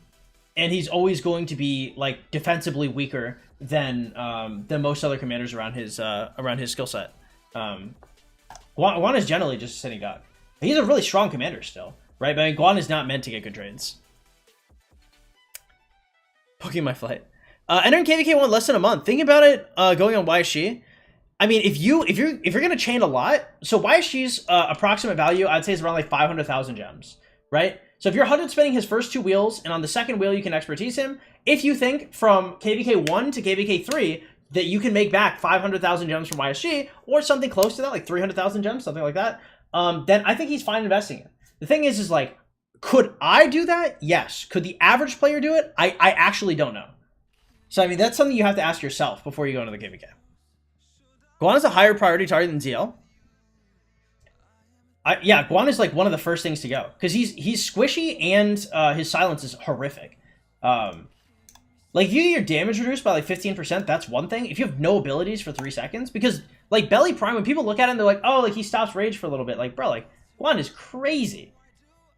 he's always going to be like defensively weaker than most other commanders around his skill set. Guan is generally just a sitting duck. He's a really strong commander still, right? But I mean, Guan is not meant to get good trades. Poking my flight. Entering KVK 1 less than a month. Think about it going on YSG. I mean, if you're gonna chain a lot, so YSG's approximate value, I'd say, is around like 500,000 gems, right? So if you're 100 spinning his first 2 wheels, and on the second wheel you can expertise him, if you think from KVK 1 to KVK 3 that you can make back 500,000 gems from YSG, or something close to that, like 300,000 gems, something like that, then I think he's fine investing in. The thing is like, could I do that? Yes. Could the average player do it? I actually don't know. So I mean, that's something you have to ask yourself before you go into the KVK. Guan is a higher priority target than ZL. Yeah, Guan is like one of the first things to go because he's squishy and his silence is horrific. Like if you get your damage reduced by like 15%, that's one thing. If you have no abilities for 3 seconds, because like Belly Prime, when people look at him, they're like, oh, like he stops rage for a little bit. Like, bro, like Guan is crazy.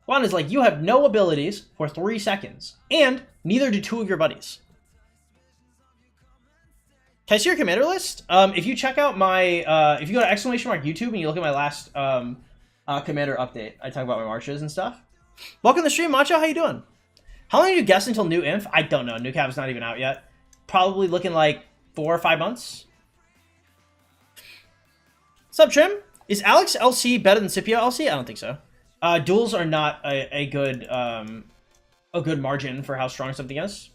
Guan is like, you have no abilities for 3 seconds, and neither do 2 of your buddies. Can I see your commander list? If you check out my, if you go to !YouTube and you look at my last commander update, I talk about my marches and stuff. Welcome to the stream, Macho. How you doing? How long do you guess until new inf? I don't know. New Cav's not even out yet. Probably looking like 4 or 5 months. What's up, Trim? Is Alex LC better than Scipio LC? I don't think so. Duels are not a good margin for how strong something is.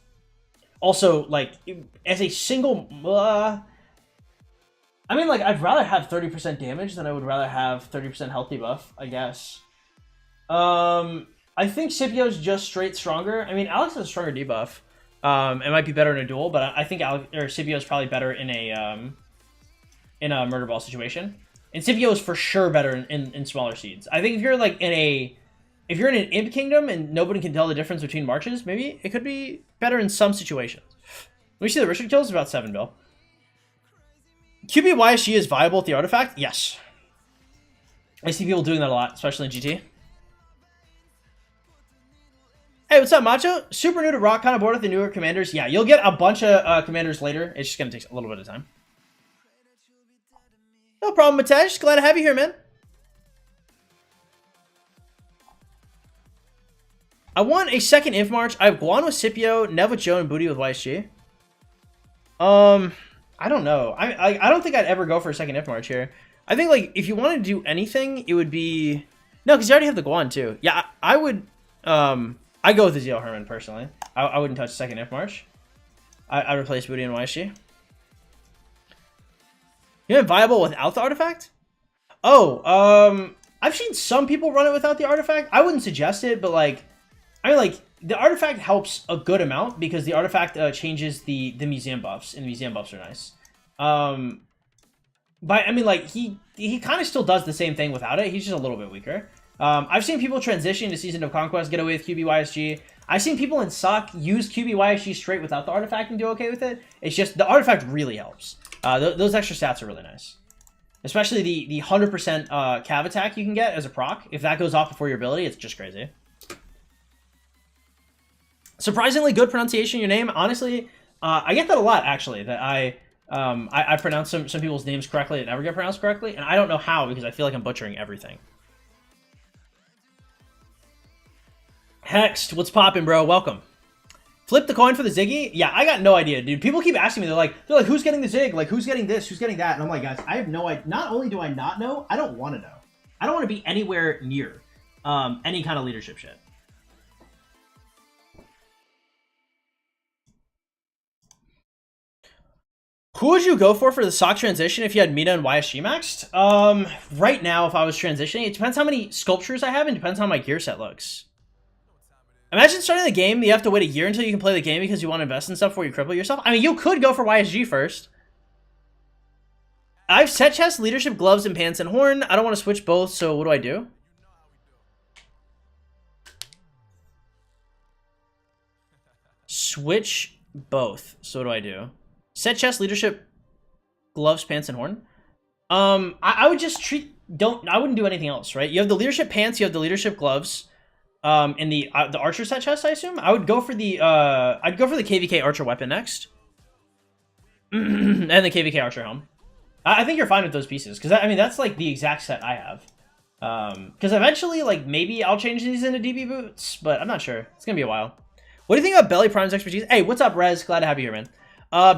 Also, like, as a single... I mean, like, I'd rather have 30% damage than I would rather have 30% health debuff, I guess. I think Scipio's just straight stronger. I mean, Alex has a stronger debuff. It might be better in a duel, but I think Scipio's probably better in a murder ball situation. And Scipio is for sure better in smaller seeds. I think if you're like if you're in an Imp Kingdom and nobody can tell the difference between marches, maybe it could be better in some situations. Let me see the restrict kills, about 7 bill. QB YSG is viable with the artifact? Yes. I see people doing that a lot, especially in GT. Hey, what's up, Macho? Super new to Rock, kind of bored with the newer commanders. Yeah, you'll get a bunch of commanders later. It's just going to take a little bit of time. No problem, Matesh. Glad to have you here, man. I want a second Inf March. I have Guan with Scipio, Nev with Joe, and Booty with YSG. I don't know. I don't think I'd ever go for a second Inf March here. I think, like, if you wanted to do anything, it would be... No, because you already have the Guan, too. Yeah, I would... I'd go with the ZL Herman, personally. I wouldn't touch second Inf March. I'd replace Booty and YSG. You know, viable without the artifact? Oh, I've seen some people run it without the artifact. I wouldn't suggest it, but, like... I mean, like, the artifact helps a good amount because the artifact changes the museum buffs, and the museum buffs are nice. But, I mean, like, he kind of still does the same thing without it. He's just a little bit weaker. I've seen people transition to Season of Conquest, get away with QBYSG. I've seen people in Suck use QBYSG straight without the artifact and do okay with it. It's just, the artifact really helps. Those extra stats are really nice. Especially the 100% cav attack you can get as a proc. If that goes off before your ability, it's just crazy. Surprisingly good pronunciation of your name. Honestly, I get that a lot, actually, that I pronounce some people's names correctly that never get pronounced correctly, and I don't know how because I feel like I'm butchering everything. Hexed, what's poppin', bro? Welcome. Flip the coin for the Ziggy? Yeah, I got no idea, dude. People keep asking me, they're like, who's getting the Zig? Like, who's getting this? Who's getting that? And I'm like, guys, I have no idea. Not only do I not know, I don't want to know. I don't want to be anywhere near any kind of leadership shit. Who would you go for the sock transition if you had Mina and YSG maxed? Right now, if I was transitioning, it depends how many sculptures I have and depends how my gear set looks. Imagine starting the game, you have to wait a year until you can play the game because you want to invest in stuff before you cripple yourself. I mean, you could go for YSG first. I have set chest, leadership, gloves, and pants and horn. I don't want to switch both, so what do I do? Switch both. So what do I do? Set chest, leadership, gloves, pants, and horn. I would just treat... I wouldn't do anything else, right? You have the leadership pants, you have the leadership gloves, and the archer set chest, I assume. I would go for the I'd go for the KVK archer weapon next, and the KVK archer helm. I think you're fine with those pieces because I mean that's like the exact set I have. Because eventually, like maybe I'll change these into DB boots, but I'm not sure. It's gonna be a while. What do you think about Belly Prime's expertise? Hey, what's up, Rez? Glad to have you here, man.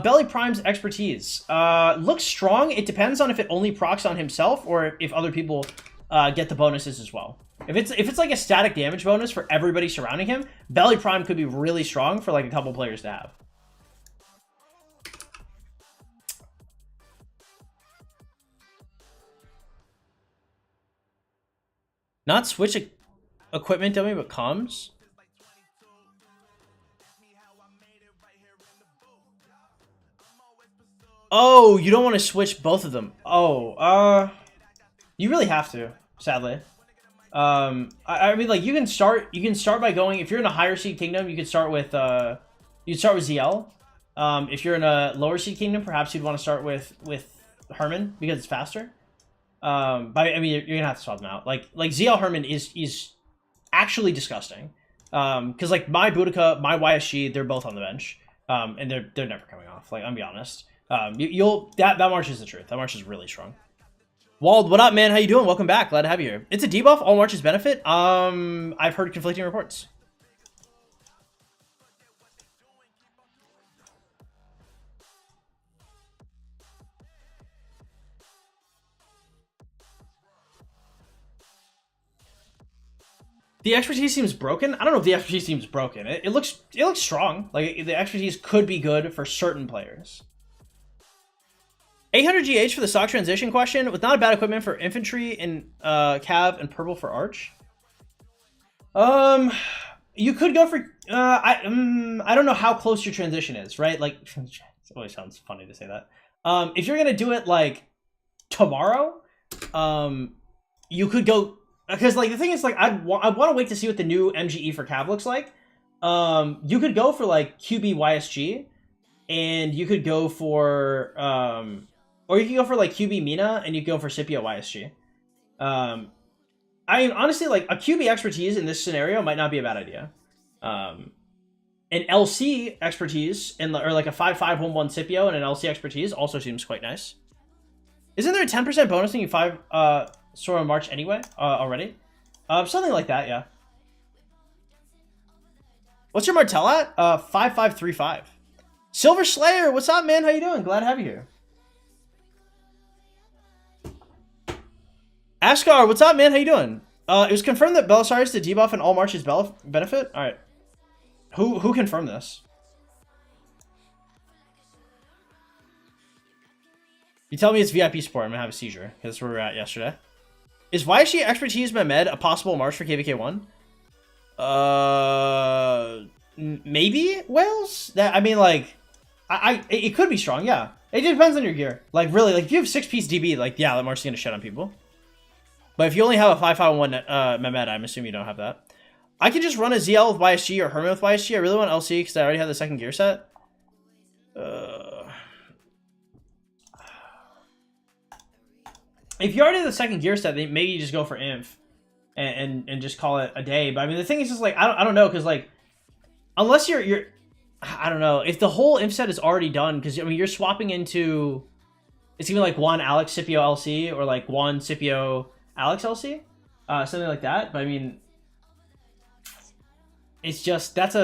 Belly Prime's expertise looks strong. It depends on if it only procs on himself or if other people get the bonuses as well. If it's like a static damage bonus for everybody surrounding him, Belly Prime could be really strong for like a couple players to have. Not switch equipment dummy, but comms. Oh, you don't want to switch both of them. Oh, you really have to, sadly. I mean, like you can start by going, if you're in a higher seed kingdom, you could start with ZL. If you're in a lower seed kingdom, perhaps you'd want to start with Herman because it's faster. But I mean, you're gonna have to swap them out. Like ZL Herman is actually disgusting. Because like my Boudica, my YSG, they're both on the bench. And they're never coming off. Like, I'm gonna be honest. That march is the truth. That march is really strong. Wald, what up, man? How you doing? Welcome back. Glad to have you here. It's a debuff. All marches benefit. I've heard conflicting reports. The expertise seems broken. I don't know if the expertise seems broken. It looks strong. Like the expertise could be good for certain players. 800 GH for the stock transition question with not a bad equipment for infantry in cav and purple for arch. You could go for I don't know how close your transition is, right? Like it always sounds funny to say that. If you're gonna do it like tomorrow, you could go. Because, like, the thing is, like, I want to wait to see what the new MGE for Cav looks like. You could go for, like, QB YSG. And you could go for, or you could go for, like, QB Mina. And you could go for Scipio YSG. I mean, honestly, like, a QB expertise in this scenario might not be a bad idea. An LC expertise, or, like, a 5-5-1-1 Scipio and an LC expertise also seems quite nice. Isn't there a 10% bonus thing you 5... Sora March anyway, already. Something like that, yeah. What's your Martell at? 5535. Silver Slayer, what's up, man? How you doing? Glad to have you here. Ashgar, what's up, man? How you doing? It was confirmed that Belisarius did debuff and all March's benefit. All right. Who confirmed this? You tell me it's VIP support, I'm gonna have a seizure. That's where we were at yesterday. Is YSG Expertise Mehmed a possible March for KVK1? Maybe, Wales? That, I mean, like, it could be strong, yeah. It depends on your gear. Like, really, like, if you have 6-piece DB, like, yeah, that March is gonna shit on people. But if you only have a 5-5-1 Mehmed, I'm assuming you don't have that. I could just run a ZL with YSG or Herman with YSG. I really want LC because I already have the second gear set. If you already have the second gear set, then maybe you just go for Inf and just call it a day. But I mean, the thing is just like, I don't know, because like, unless you're I don't know, if the whole Inf set is already done, because I mean, you're swapping into, it's even like one Alex Scipio LC or like one Scipio Alex LC, something like that. But I mean, it's just, it's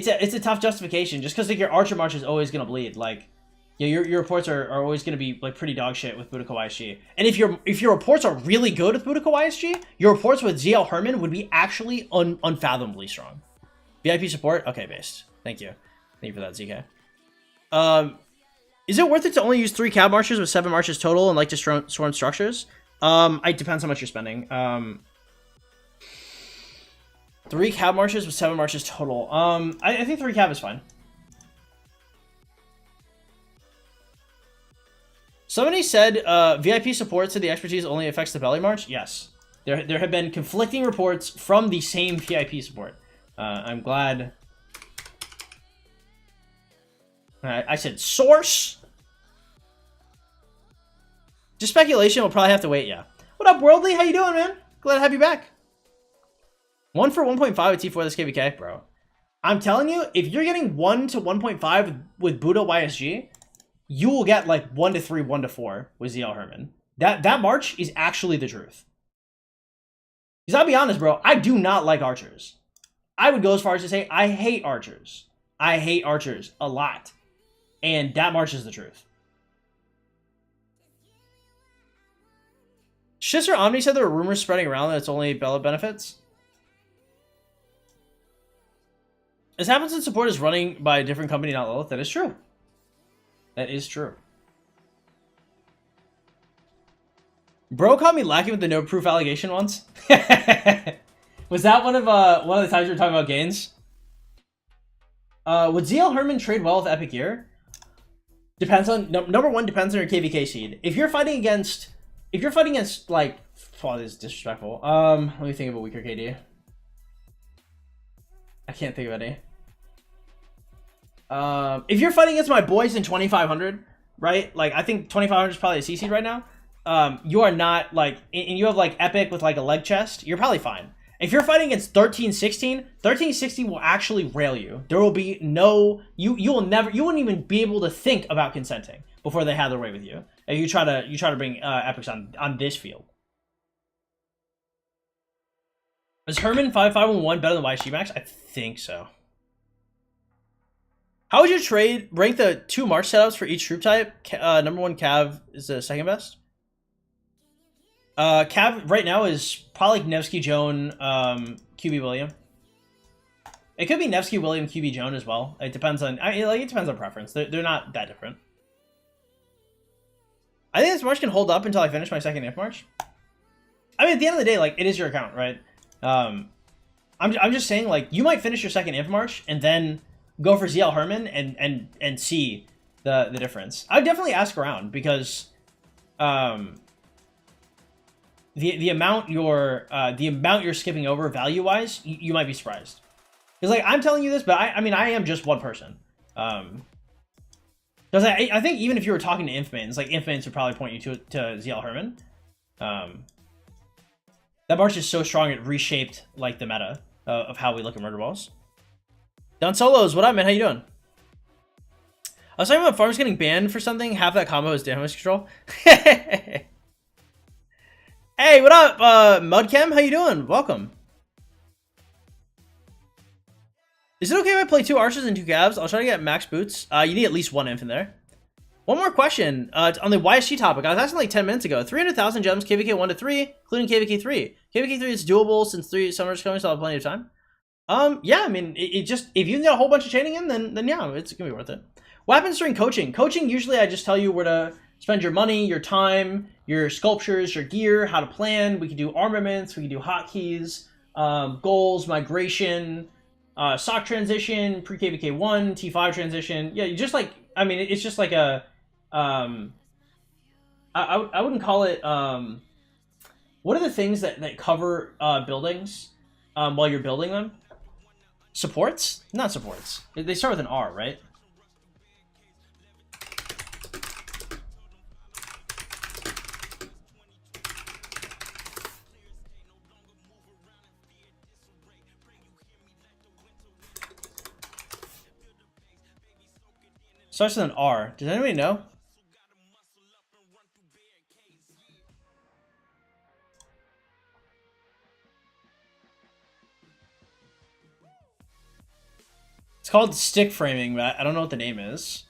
a tough justification just because like your Archer March is always gonna bleed. Like, yeah, your reports are always going to be like pretty dog shit with Boudica YSG. And if your reports are really good with Boudica YSG, your reports with ZL Herman would be actually unfathomably strong. VIP support? Okay, based. Thank you. Thank you for that, ZK. Is it worth it to only use 3 cab marches with 7 marches total and like to swarm structures? It depends how much you're spending. 3 cab marches with 7 marches total. I think 3 cab is fine. Somebody said VIP support said the expertise only affects the belly march. Yes. There have been conflicting reports from the same VIP support. I'm glad. I said source. Just speculation. We'll probably have to wait, yeah. What up, Worldly? How you doing, man? Glad to have you back. 1 for 1.5 with T4 this KVK, bro. I'm telling you, if you're getting 1 to 1.5 with Buddha YSG, you will get like 1 to 3, 1 to 4 with ZL Herman. That March is actually the truth. Because I'll be honest, bro, I do not like archers. I would go as far as to say I hate archers. I hate archers a lot. And that March is the truth. Shisser Omni said there were rumors spreading around that it's only Bella benefits. As happens in support is running by a different company, not Lilith. That is true. That is true. Bro caught me lacking with the no proof allegation once. Was that one of the times we were talking about gains? Would ZL Herman trade well with Epic Gear? Depends on number one. Depends on your KVK seed. If you're fighting against like, oh, this is disrespectful. Let me think of a weaker KD. I can't think of any. If you're fighting against my boys in 2500, right? Like, I think 2500 is probably a C seed right now. You are not like, and you have like Epic with like a leg chest, you're probably fine. If you're fighting against 1316, 1316 will actually rail you. There will be no, you wouldn't even be able to think about consenting before they have their way with you. If you try to bring Epics on this field. Is Herman 5511 better than YSG Max? I think so. How would you rank the 2 March setups for each troop type? Number 1 Cav is the second best. Cav right now is probably Nevsky Joan, QB William. It could be Nevsky William, QB Joan as well. It depends on it depends on preference. They're not that different. I think this march can hold up until I finish my second Inf march. I mean, at the end of the day, like, it is your account, right? I'm just saying, like, you might finish your second Inf march and then go for ZL Herman and see the difference. I would definitely ask around because the amount you're skipping over value wise, you might be surprised. Because like I'm telling you this, but I mean I am just one person. Because I think even if you were talking to Infmans, like Infmans would probably point you to ZL Herman. That march is so strong it reshaped like the meta of how we look at murder balls. Don Solos, what up, man? How you doing? I was talking about farms getting banned for something. Half that combo is damage control. Hey, what up, Mudchem? How you doing? Welcome. Is it okay if I play 2 archers and 2 cavs? I'll try to get max boots. You need at least 1 inf in there. One more question on the YSG topic. I was asking like 10 minutes ago. 300,000 gems, KVK 1 to 3, including KVK 3. KVK 3 is doable since 3 summers coming, so I'll have plenty of time. Yeah, I mean, it just, if you can get a whole bunch of chaining in, then yeah, it's gonna be worth it. What happens during coaching? Coaching, usually I just tell you where to spend your money, your time, your sculptures, your gear, how to plan. We can do armaments, we can do hotkeys, goals, migration, SOC transition, pre-KVK 1, T5 transition. Yeah, you just like, I mean, it's just like a, I wouldn't call it, what are the things that cover buildings while you're building them? Supports? Not supports. They start with an R, right? Starts with an R. Does anybody know? It's called stick framing, but I don't know what the name is.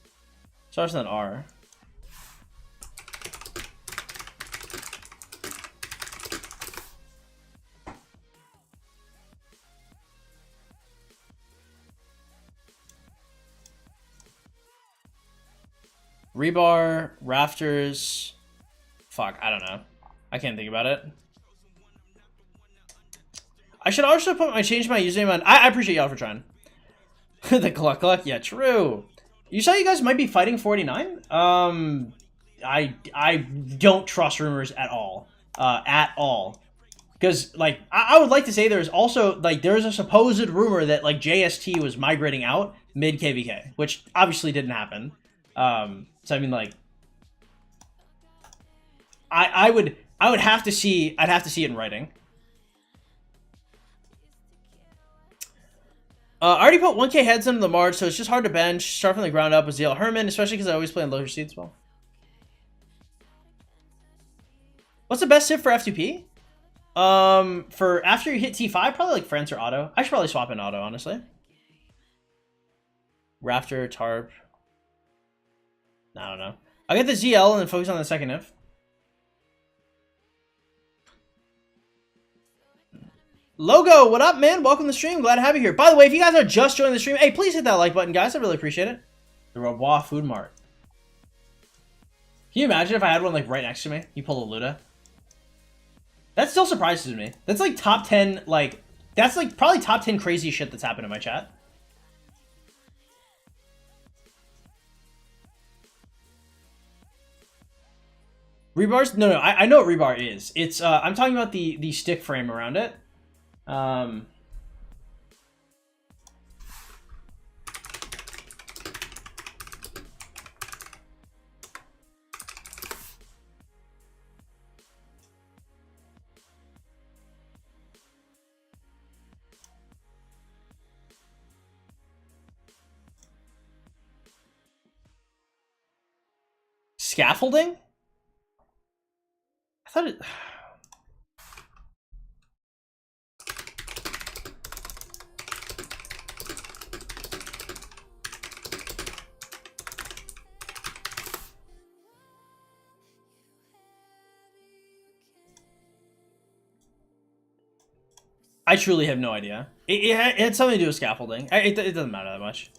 Starts with an R. Rebar, rafters. Fuck, I don't know. I can't think about it. I should also change my username on. I appreciate y'all for trying. The cluck. Yeah, true. You saw you guys might be fighting 49? I don't trust rumors at all. At all. Because, like, I would like to say there's also, like, there's a supposed rumor that, like, JST was migrating out mid-KVK, which obviously didn't happen. So, I mean, like, I would have to see, I'd have to see it in writing. I already put 1k heads into the March, so it's just hard to bench. Start from the ground up with ZL Herman, especially because I always play in lower seeds well. What's the best tip for F2P? For after you hit T5, probably like France or Auto. I should probably swap in Auto, honestly. Rafter, Tarp. I don't know. I'll get the ZL and then focus on the second if. Logo, what up, man? Welcome to the stream. Glad to have you here. By the way, if you guys are just joining the stream, hey, please hit that like button, guys. I really appreciate it. The Robois Food Mart. Can you imagine if I had one like right next to me? You pull a Luda. That still surprises me. That's like top 10, like, that's like probably top 10 crazy shit that's happened in my chat. Rebars? No, I know what rebar is. It's, I'm talking about the stick frame around it. Scaffolding? I thought it... I truly have no idea. It had something to do with scaffolding. It doesn't matter that much.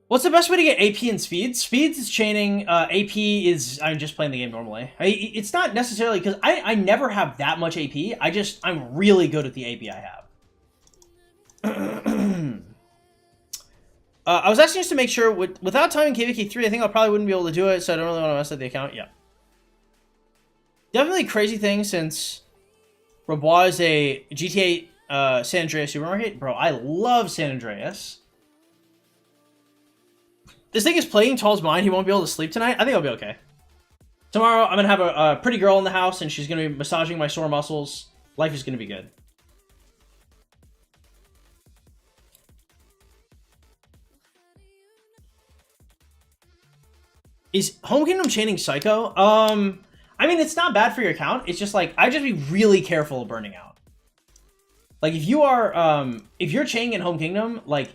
What's the best way to get AP and speeds? Speeds is chaining. AP is I'm just playing the game normally. It's not necessarily because I never have that much AP. I'm really good at the AP I have. I was asking just to make sure without timing KVK 3, I think I probably wouldn't be able to do it, so I don't really want to mess up the account. Yeah. Definitely crazy thing since Rabois is a GTA San Andreas supermarket. Bro, I love San Andreas. This thing is playing Tall's mind. He won't be able to sleep tonight. I think I'll be okay. Tomorrow, I'm going to have a pretty girl in the house, and she's going to be massaging my sore muscles. Life is going to be good. Is Home Kingdom chaining Psycho? I mean, it's not bad for your account. It's just like, I'd just be really careful of burning out. Like, if you are, if you're chaining in Home Kingdom, like,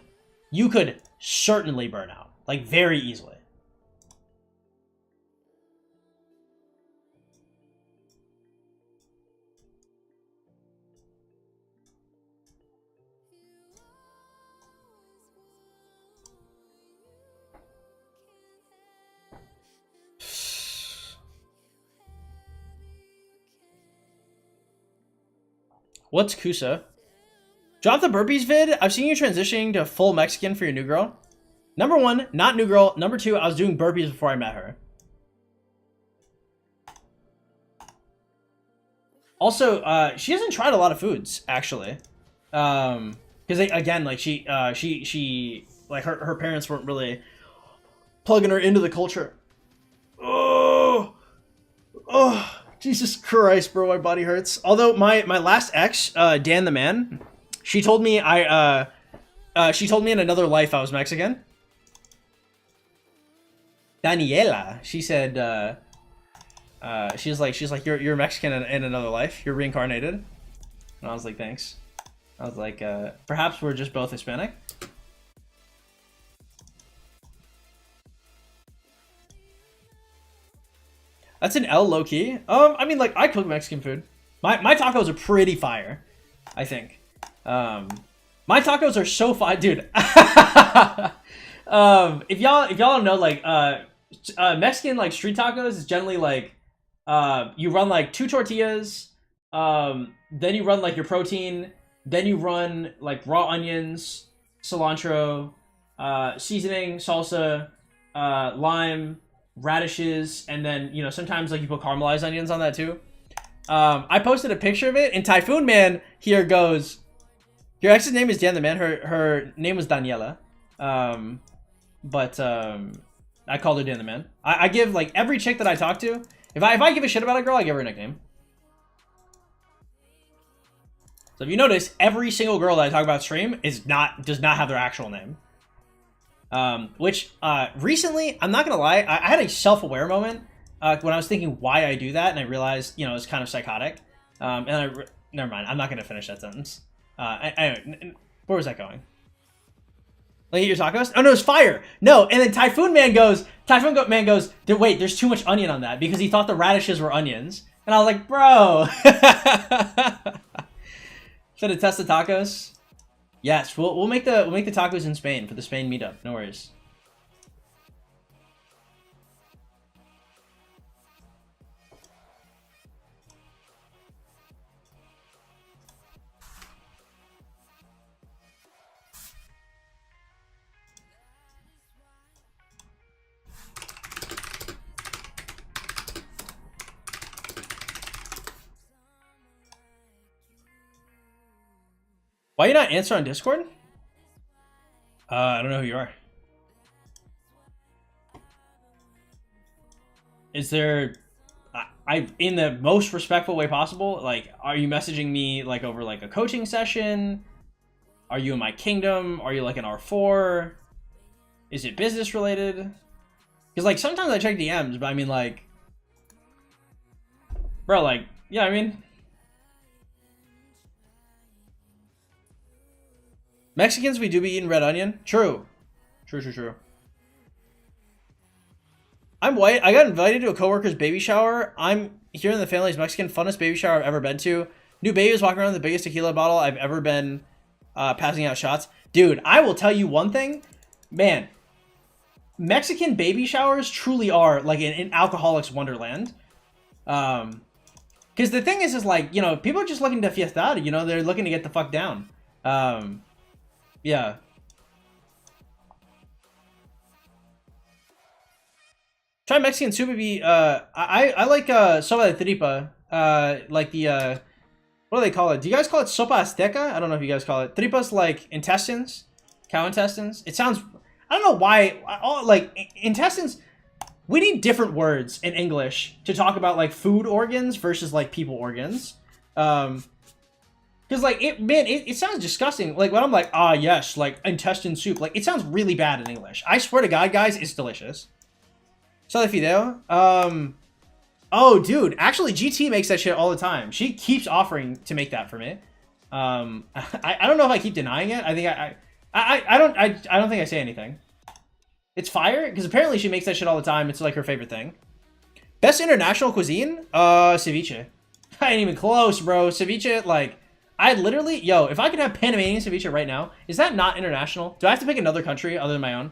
you could certainly burn out. Like, very easily. What's Kusa? Drop the burpees vid. I've seen you transitioning to full Mexican for your new girl. Number one, not new girl. Number two, I was doing burpees before I met her. Also, she hasn't tried a lot of foods, actually. Because, again, like, she like, her parents weren't really plugging her into the culture. Oh! Oh! Jesus Christ, bro, my body hurts. Although, my last ex, Dan the Man, she told me she told me in another life I was Mexican. Daniela, she said, she's like, you're Mexican in another life. You're reincarnated. And I was like, thanks. I was like, perhaps we're just both Hispanic. That's an L low key. I mean, like, I cook Mexican food. My tacos are pretty fire, I think. My tacos are so fire, dude. If y'all don't know, like, Mexican, like, street tacos is generally like, you run like 2 tortillas, then you run like your protein, then you run like raw onions, cilantro, seasoning, salsa, lime, radishes, and then, you know, sometimes like you put caramelized onions on that too. I posted a picture of it, and Typhoon Man here goes, your ex's name is Dan the Man. Her name was Daniela. But I called her Dan the Man. I give, like, every chick that I talk to, if I give a shit about a girl, I give her a nickname. So if you notice, every single girl that I talk about stream does not have their actual name. Which recently, I'm not gonna lie, I had a self-aware moment when I was thinking why I do that, and I realized, you know, it's kind of psychotic. Never mind, I'm not gonna finish that sentence. Anyway, where was that going? Like, eat your tacos? Oh no, it's fire. No, and then Typhoon Man goes, wait, there's too much onion on that, because he thought the radishes were onions. And I was like, bro. Should have tested tacos. Yes, we'll make the tacos in Spain for the Spain meetup. No worries. Why you not answer on Discord? I don't know who you are. Is there... I in the most respectful way possible, like, are you messaging me, like, over, like, a coaching session? Are you in my kingdom? Are you, like, an R4? Is it business related? Because, like, sometimes I check DMs, but I mean, like... Bro, like, yeah, I mean... Mexicans, we do be eating red onion. True. True. I'm white. I got invited to a coworker's baby shower. I'm here in the family's Mexican, funnest baby shower I've ever been to. New baby was walking around with the biggest tequila bottle I've ever been passing out shots. Dude, I will tell you one thing. Man, Mexican baby showers truly are like an alcoholic's wonderland. Because the thing is like, you know, people are just looking to fiestar, you know, they're looking to get the fuck down. Yeah. Try Mexican soup. I like sopa de tripa. Like the what do they call it? Do you guys call it sopa azteca? I don't know if you guys call it. Tripas like intestines, cow intestines. It sounds. I don't know why. Like intestines. We need different words in English to talk about like food organs versus like people organs. Because like it sounds disgusting. Like when I'm like, ah yes, like intestine soup. Like it sounds really bad in English. I swear to God, guys, it's delicious. Sale Fideo. Oh, dude. Actually, GT makes that shit all the time. She keeps offering to make that for me. I don't know if I keep denying it. I think I don't think I say anything. It's fire because apparently she makes that shit all the time. It's like her favorite thing. Best international cuisine? Ceviche. I ain't even close, bro. Ceviche, like, I literally, yo, if I could have Panamanian ceviche right now, is that not international? Do I have to pick another country other than my own?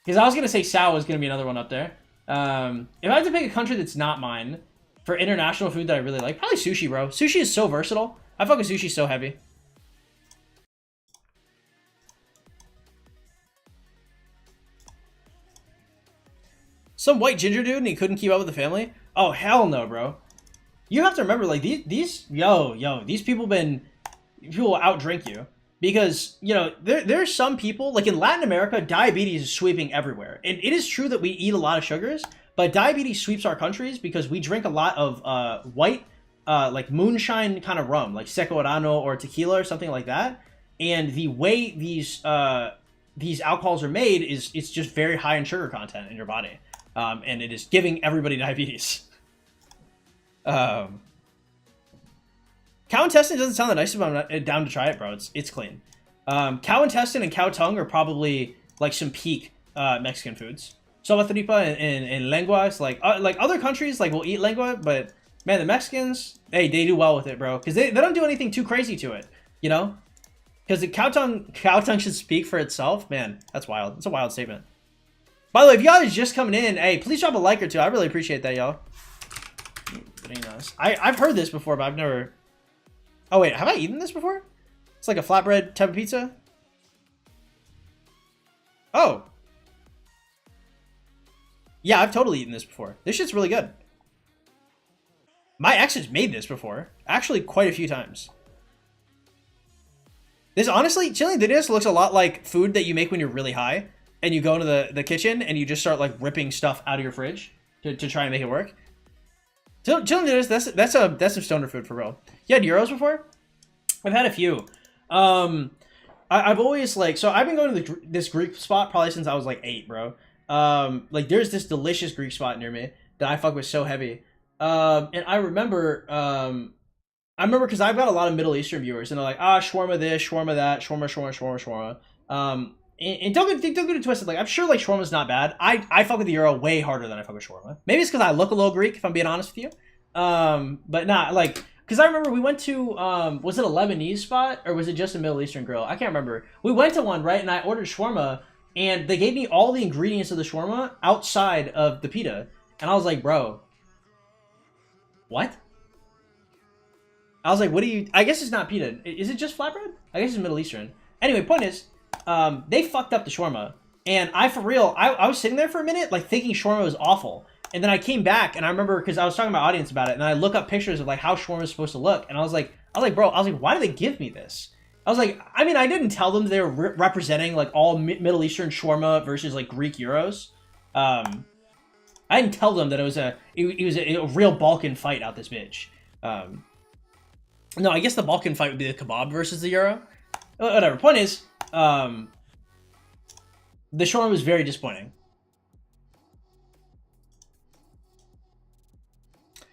Because I was going to say Sao is going to be another one up there. If I had to pick a country that's not mine for international food that I really like, probably sushi, bro. Sushi is so versatile. I fuck with sushi so heavy. Some white ginger dude and he couldn't keep up with the family? Oh, hell no, bro. You have to remember, like, these people will outdrink you. Because, you know, there's some people, like in Latin America, diabetes is sweeping everywhere. And it is true that we eat a lot of sugars, but diabetes sweeps our countries because we drink a lot of white, like moonshine kind of rum, like Seco Arano or tequila or something like that. And the way these alcohols are made is it's just very high in sugar content in your body. And it is giving everybody diabetes. Cow intestine doesn't sound the nicest, but I'm not down to try it, bro. It's clean. Cow intestine and cow tongue are probably like some peak Mexican foods. Sopa tripa and lengua, it's like other countries like will eat lengua, but man, the Mexicans, hey, they do well with it, bro, because they don't do anything too crazy to it, you know? Because the cow tongue should speak for itself, man. That's wild. It's a wild statement. By the way, if y'all is just coming in, hey, please drop a like or two. I really appreciate that, y'all. Very nice. I've heard this before, but I've never. Oh wait, have I eaten this before? It's like a flatbread type of pizza. Oh. Yeah, I've totally eaten this before. This shit's really good. My ex has made this before. Actually, quite a few times. This honestly, chilean looks a lot like food that you make when you're really high. And you go into the kitchen and you just start like ripping stuff out of your fridge to try and make it work. Chilean that's some stoner food for real. You had gyros before? I've had a few. I've always like, so I've been going to this Greek spot probably since I was like 8, bro. Like there's this delicious Greek spot near me that I fuck with so heavy. And I remember because I've got a lot of Middle Eastern viewers and they're like, shawarma this, shawarma that, shawarma. And don't get it twisted. Like I'm sure like shawarma's not bad. I fuck with the gyro way harder than I fuck with shawarma. Maybe it's because I look a little Greek, if I'm being honest with you. But nah, like because I remember we went to was it a Lebanese spot or was it just a Middle Eastern grill? I can't remember. We went to one, right, and I ordered shawarma and they gave me all the ingredients of the shawarma outside of the pita, and I was like, bro, what? I was like, what do you? I guess it's not pita. Is it just flatbread? I guess it's Middle Eastern. Anyway, point is. They fucked up the shawarma, and I was sitting there for a minute like thinking shawarma was awful, and then I came back and I remember because I was talking to my audience about it, and I look up pictures of like how shawarma is supposed to look, and I was like, bro, why did they give me this? I was like, I mean, I didn't tell them they were representing like all Middle Eastern shawarma versus like Greek gyros. I didn't tell them that it was a real Balkan fight out this bitch. No, I guess the Balkan fight would be the kebab versus the gyro. Whatever. Point is. The shawarma was very disappointing.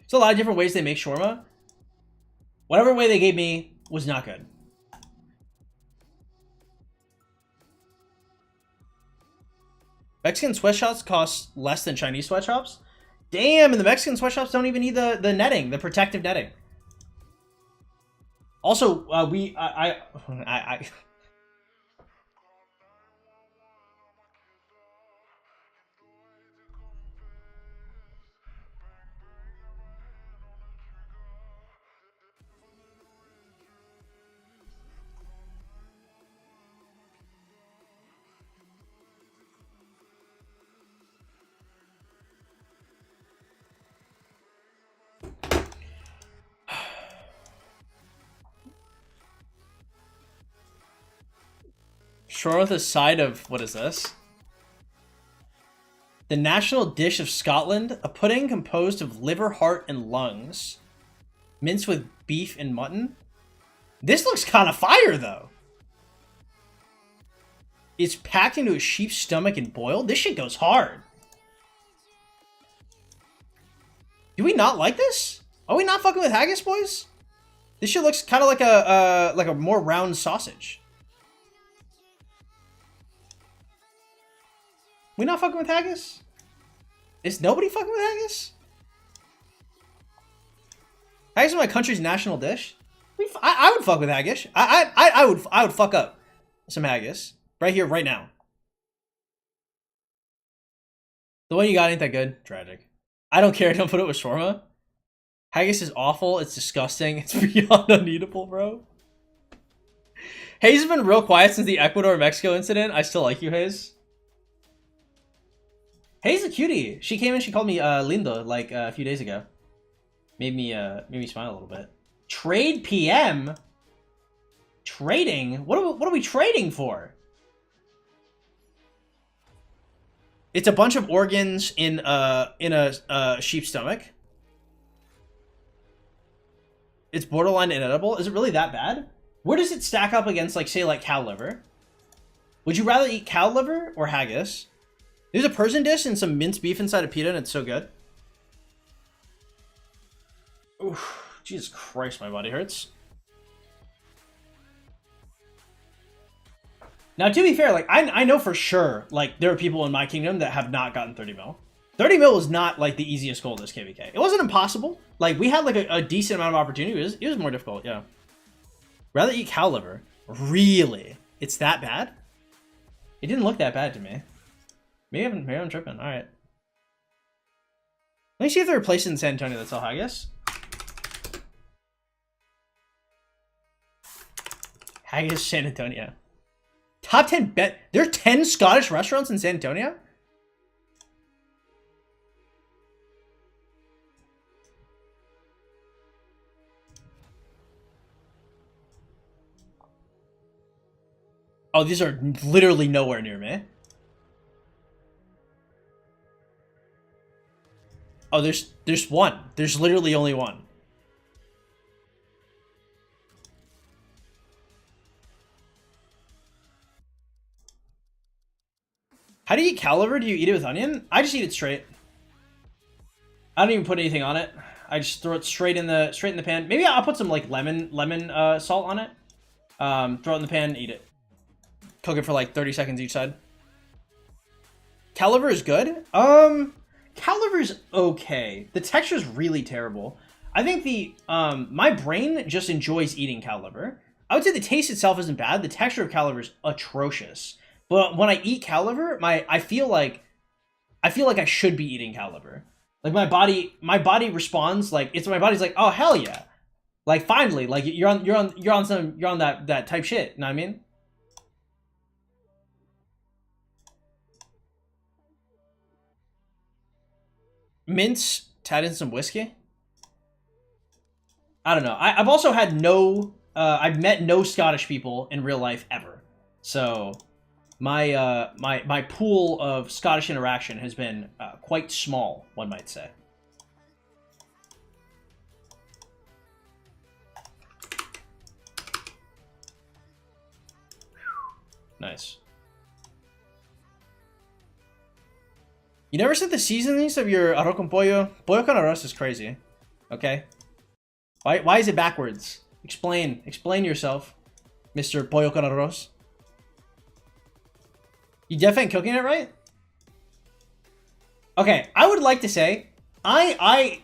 There's a lot of different ways they make shawarma. Whatever way they gave me was not good. Mexican sweatshops cost less than Chinese sweatshops. Damn, and the Mexican sweatshops don't even need the netting, the protective netting. Also, I sure with a side of, what is this? The national dish of Scotland, a pudding composed of liver, heart, and lungs. Minced with beef and mutton. This looks kind of fire, though. It's packed into a sheep's stomach and boiled. This shit goes hard. Do we not like this? Are we not fucking with haggis, boys? This shit looks kind of like a more round sausage. We not fucking with haggis? Is nobody fucking with haggis? Haggis is my country's national dish. I would fuck with haggis. I would fuck up some haggis right here, right now. The one you got ain't that good. Tragic. I don't care. Don't put it with shawarma. Haggis is awful. It's disgusting. It's beyond uneatable, bro. Hayes has been real quiet since the Ecuador-Mexico incident. I still like you, Hayes. Hayes a cutie. She came in. She called me lindo like a few days ago. Made me smile a little bit. Trade PM. Trading. What are we trading for? It's a bunch of organs in a sheep's stomach. It's borderline inedible. Is it really that bad? Where does it stack up against, like, say, like cow liver? Would you rather eat cow liver or haggis? There's a Persian dish and some minced beef inside a pita, and it's so good. Oof, Jesus Christ, my body hurts. Now, to be fair, like, I know for sure, like, there are people in my kingdom that have not gotten 30 mil. 30 mil was not, like, the easiest goal in this KVK. It wasn't impossible. Like, we had, like, a decent amount of opportunity. It was more difficult, yeah. Rather eat cow liver. Really? It's that bad? It didn't look that bad to me. Maybe I'm tripping. All right. Let me see if they're replaced in San Antonio that sell haggis. Haggis San Antonio. Top 10 bet. There are 10 Scottish restaurants in San Antonio? Oh, these are literally nowhere near me. Oh, there's one. There's literally only one. How do you eat cow liver? Do you eat it with onion? I just eat it straight. I don't even put anything on it. I just throw it straight in the pan. Maybe I'll put some like lemon salt on it. Throw it in the pan and eat it. Cook it for like 30 seconds each side. Cow liver is good. Cow liver is okay. The texture is really terrible. I think my brain just enjoys eating cow liver. I would say the taste itself isn't bad. The texture of cow liver is atrocious. But when I eat cow liver, I feel like I should be eating cow liver. Like my body responds like my body's like, oh hell yeah, like finally, like you're on that type shit. You know what I mean? Mince, tad in some whiskey. I don't know. I've also had I've met no Scottish people in real life ever. So my pool of Scottish interaction has been quite small, one might say. Nice. You never said the seasonings of your arroz con pollo? Pollo con arroz is crazy. Okay? Why is it backwards? Explain yourself, Mr. Pollo con arroz. You definitely cooking it right? Okay, I would like to say I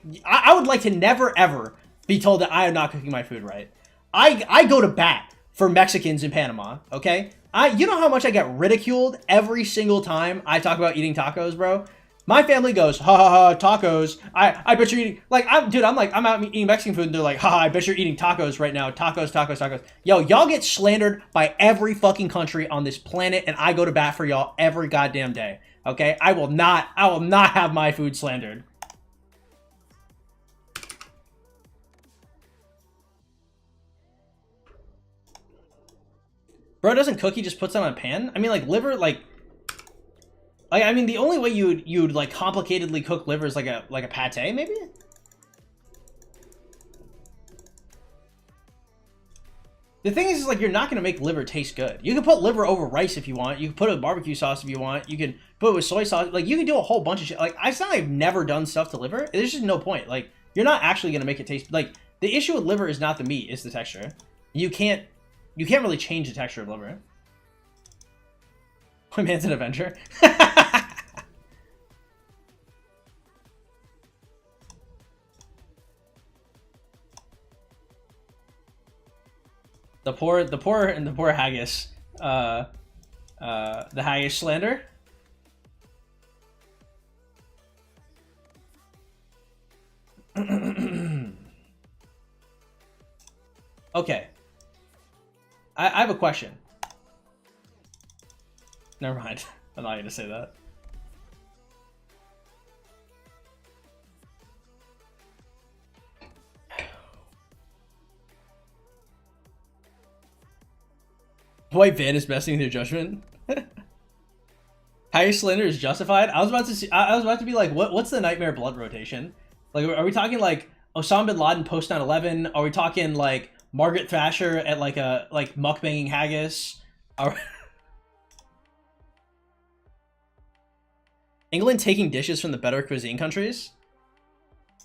would like to never ever be told that I am not cooking my food right. I go to bat for Mexicans in Panama, okay? You know how much I get ridiculed every single time I talk about eating tacos, bro? My family goes, ha ha ha, tacos. I bet you're eating, like, I'm out eating Mexican food and they're like, ha ha, I bet you're eating tacos right now. Tacos, tacos, tacos. Yo, y'all get slandered by every fucking country on this planet and I go to bat for y'all every goddamn day, okay? I will not have my food slandered. Bro doesn't cook, he just puts it on a pan? I mean, like, liver, like I mean, the only way you'd like complicatedly cook liver is like a pate, maybe? The thing is like, you're not gonna make liver taste good. You can put liver over rice if you want. You can put it with barbecue sauce if you want. You can put it with soy sauce. Like, you can do a whole bunch of shit. Like, it's not like I've never done stuff to liver. There's just no point. Like, you're not actually gonna make it taste, like, the issue with liver is not the meat, it's the texture. You can't really change the texture of liver. My man's an Avenger. The poor haggis. The haggis slander. Okay. I have a question. Never mind. I'm not gonna say that. White van is messing with your judgment. Haggis slander is justified. I was about to be like, what's the nightmare blood rotation? Like, are we talking like Osama bin Laden post 9/11? Are we talking like Margaret Thatcher at like a mukbanging haggis? England taking dishes from the better cuisine countries?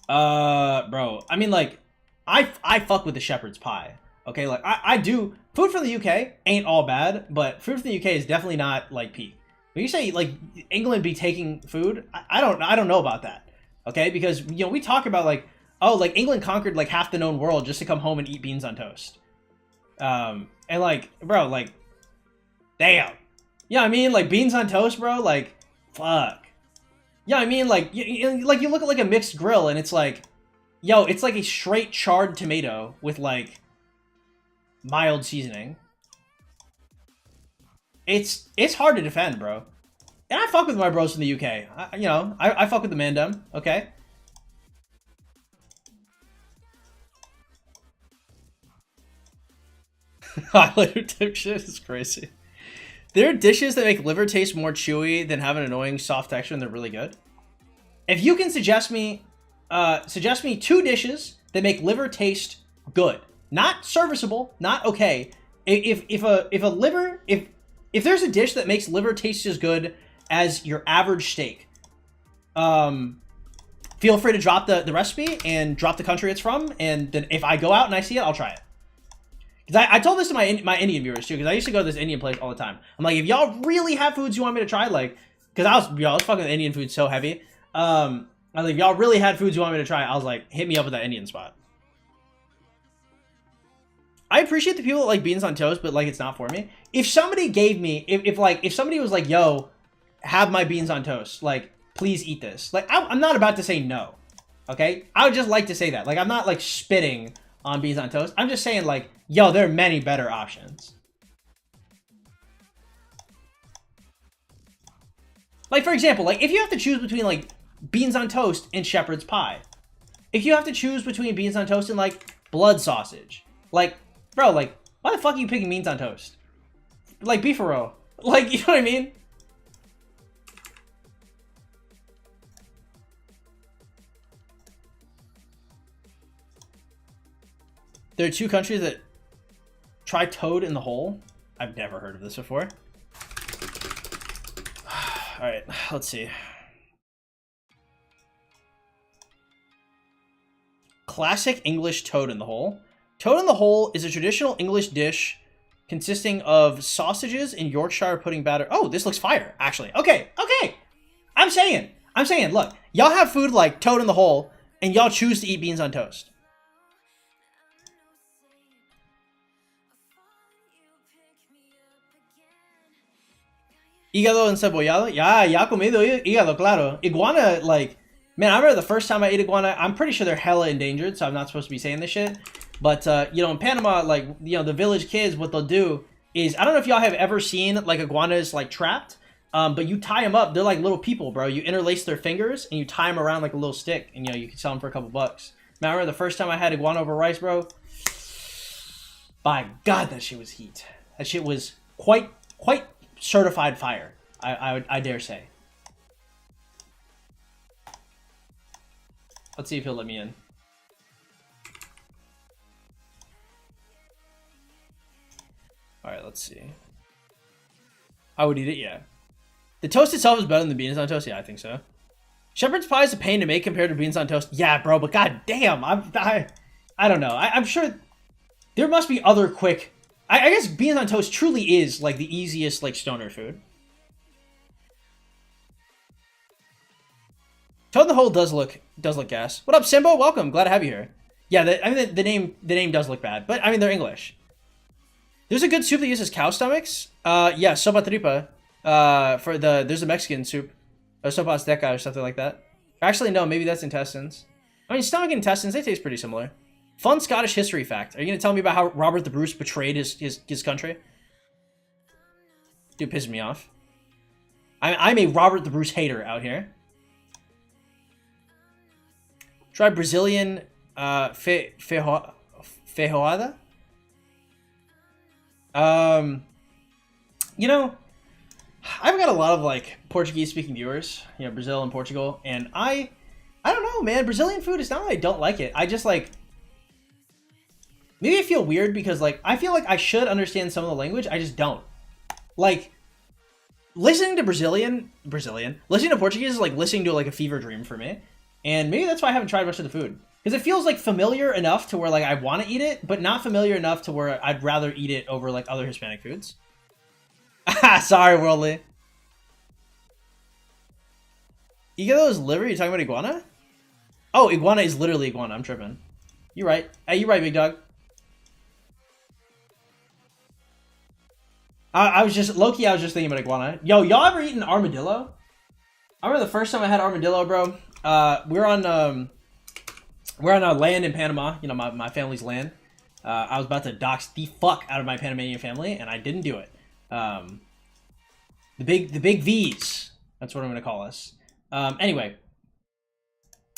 Bro, I mean, like, I fuck with the shepherd's pie. Okay, like, I do. Food from the UK ain't all bad, but food from the UK is definitely not like peak. When you say like England be taking food, I don't know about that. Okay, because, you know, we talk about like, oh, like England conquered like half the known world just to come home and eat beans on toast. And like, bro, like, damn. Yeah, I mean, like, beans on toast, bro, like, fuck. Yeah, I mean, like, you look at like a mixed grill and it's like, yo, it's like a straight charred tomato with like mild seasoning. It's hard to defend, bro. And I fuck with my bros from the UK. I fuck with the Mandem, okay? Highlighter tip shit is crazy. There are dishes that make liver taste more chewy than have an annoying soft texture and they're really good. If you can suggest me 2 dishes that make liver taste good. Not serviceable, not okay. If there's a dish that makes liver taste as good as your average steak, feel free to drop the recipe and drop the country it's from, and then if I go out and I see it, I'll try it. Because I told this to my Indian viewers too, because I used to go to this Indian place all the time. I'm like, if y'all really have foods you want me to try, like, because I was fucking with Indian food so heavy. I was like, if y'all really had foods you want me to try, I was like, hit me up with that Indian spot. I appreciate the people that like beans on toast, but like, it's not for me. If somebody gave me, if somebody was like, yo, have my beans on toast, like, please eat this. Like, I'm not about to say no, okay? I would just like to say that. Like, I'm not like spitting on beans on toast. I'm just saying like, yo, there are many better options. Like, for example, like, if you have to choose between like beans on toast and shepherd's pie, if you have to choose between beans on toast and like blood sausage, like, bro, like, why the fuck are you picking beans on toast? Like, be for real. Like, you know what I mean? There are 2 countries that try toad in the hole. I've never heard of this before. All right, let's see. Classic English toad in the hole. Toad in the hole is a traditional English dish consisting of sausages and Yorkshire pudding batter. Oh, this looks fire, actually. Okay. I'm saying. I'm saying, look, y'all have food like Toad in the Hole, and y'all choose to eat beans on toast. Hígado encebollado? Ya comido hígado, claro. Iguana, like, man, I remember the first time I ate iguana, I'm pretty sure they're hella endangered, so I'm not supposed to be saying this shit. But, you know, in Panama, like, you know, the village kids, what they'll do is, I don't know if y'all have ever seen, like, iguanas, like, trapped, but you tie them up. They're like little people, bro. You interlace their fingers, and you tie them around like a little stick, and, you know, you can sell them for a couple bucks. Man, I remember the first time I had iguana over rice, bro. By God, that shit was heat. That shit was quite certified fire, I dare say. Let's see if he'll let me in. Alright, let's see. I would eat it, yeah. The toast itself is better than the beans on toast? Yeah, I think so. Shepherd's pie is a pain to make compared to beans on toast. Yeah, bro, but god damn, I don't know. I'm sure there must be other quick... I guess beans on toast truly is, like, the easiest, like, stoner food. Toad in the Hole does look gas. What up, Simbo? Welcome. Glad to have you here. Yeah, I mean, the name does look bad, but, I mean, they're English. There's a good soup that uses cow stomachs. Yeah, sopa tripa. There's a Mexican soup. Or sopa azteca or something like that. Actually, no, maybe that's intestines. I mean, stomach and intestines, they taste pretty similar. Fun Scottish history fact. Are you going to tell me about how Robert the Bruce betrayed his country? Dude, pisses me off. I'm a Robert the Bruce hater out here. Try Brazilian feijoada. You know, I've got a lot of like Portuguese speaking viewers, you know, Brazil and Portugal, and I don't know, man. Brazilian food is not that I don't like it. I just like, maybe I feel weird because like I feel like I should understand some of the language. I just don't. Like listening to listening to Portuguese is like listening to like a fever dream for me. And maybe that's why I haven't tried much of the food. Because it feels like familiar enough to where like I want to eat it, but not familiar enough to where I'd rather eat it over like other Hispanic foods. Sorry, Worldly. Hígado is liver? You talking about iguana? Oh, iguana is literally iguana. I'm tripping. You're right. Hey, you're right, big dog. I was just thinking about iguana. Yo, y'all ever eaten armadillo? I remember the first time I had armadillo, bro. We're on a land in Panama. You know, my family's land. I was about to dox the fuck out of my Panamanian family, and I didn't do it. The big V's. That's what I'm gonna call us. Anyway,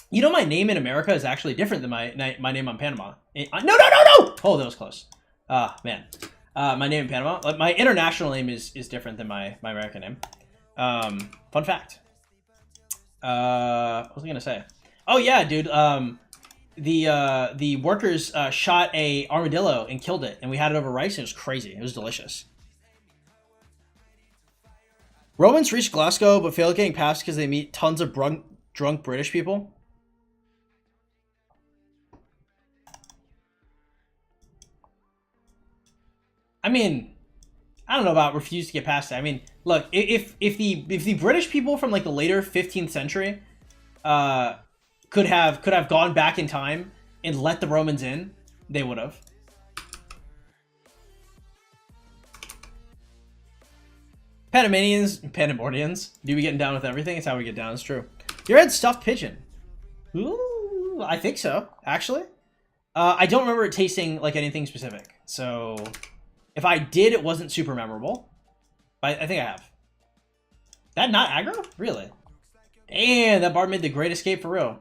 you know, my name in America is actually different than my name on Panama. No! Oh, that was close. Man. My name in Panama, like my international name is different than my American name. Fun fact. What was I gonna say? Oh yeah, dude. The workers shot a armadillo and killed it, and we had it over rice, and it was crazy. It was delicious. Romans reached Glasgow, but failed getting past because they meet tons of drunk British people. I mean, I don't know about refuse to get past it. I mean, look, if the British people from like the later 15th century could have gone back in time and let the Romans in, they would have. Panamordians, do we getting down with everything? It's how we get down. It's true. You had stuffed pigeon. Ooh, I think so, actually. I don't remember it tasting like anything specific, so if I did, it wasn't super memorable. But I think I have. That not aggro? Really? Damn, that bar made the great escape for real.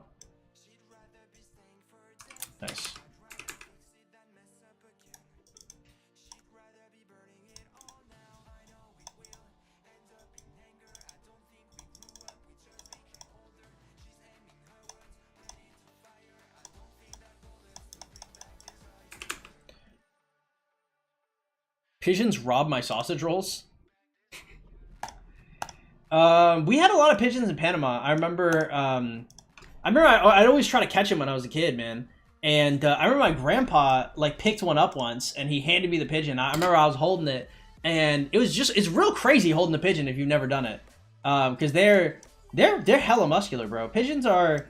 Nice. Pigeons rob my sausage rolls. We had a lot of pigeons in Panama. I remember I'd always try to catch them when I was a kid, man. And I remember my grandpa like picked one up once, and he handed me the pigeon. I remember I was holding it, and it's real crazy holding a pigeon if you've never done it, because they're They're hella muscular, bro. Pigeons are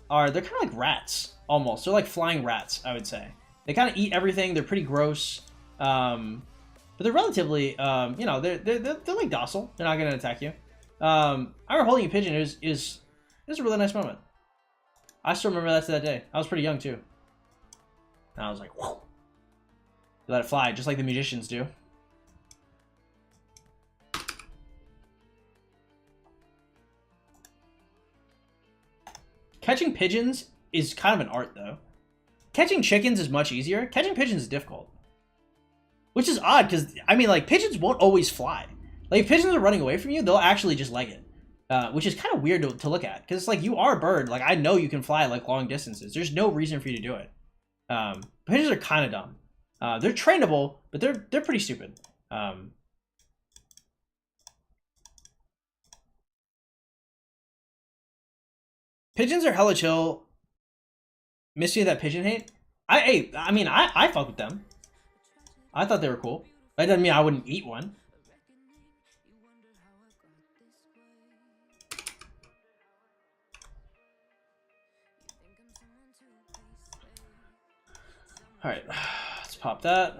they're kind of like rats almost. They're like flying rats, I would say. They kind of eat everything. They're pretty gross, but they're relatively you know, they're like docile. They're not gonna attack you. I remember holding a pigeon. It was a really nice moment. I still remember that to that day. I was pretty young too. And I was like, whoa. Let it fly, just like the musicians do. Catching pigeons is kind of an art, though. Catching chickens is much easier. Catching pigeons is difficult. Which is odd, because, I mean, like, pigeons won't always fly. Like, if pigeons are running away from you, they'll actually just leg it. Which is kind of weird to look at. Because it's like, you are a bird. Like, I know you can fly, like, long distances. There's no reason for you to do it. Pigeons are kind of dumb. They're trainable, but they're pretty stupid. Pigeons are hella chill. Miss you that pigeon hate? I mean, I fuck with them. I thought they were cool. That doesn't mean I wouldn't eat one. Alright, let's pop that.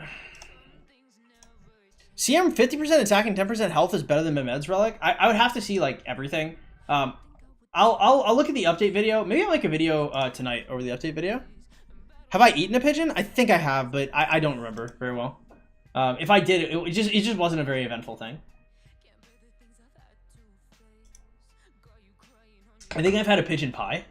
CM 50% attack and 10% health is better than Mehmed's Relic. I would have to see, like, everything. I'll look at the update video. Maybe I'll make a video tonight over the update video. Have I eaten a pigeon? I think I have, but I don't remember very well. If I did, it just wasn't a very eventful thing. I think I've had a pigeon pie.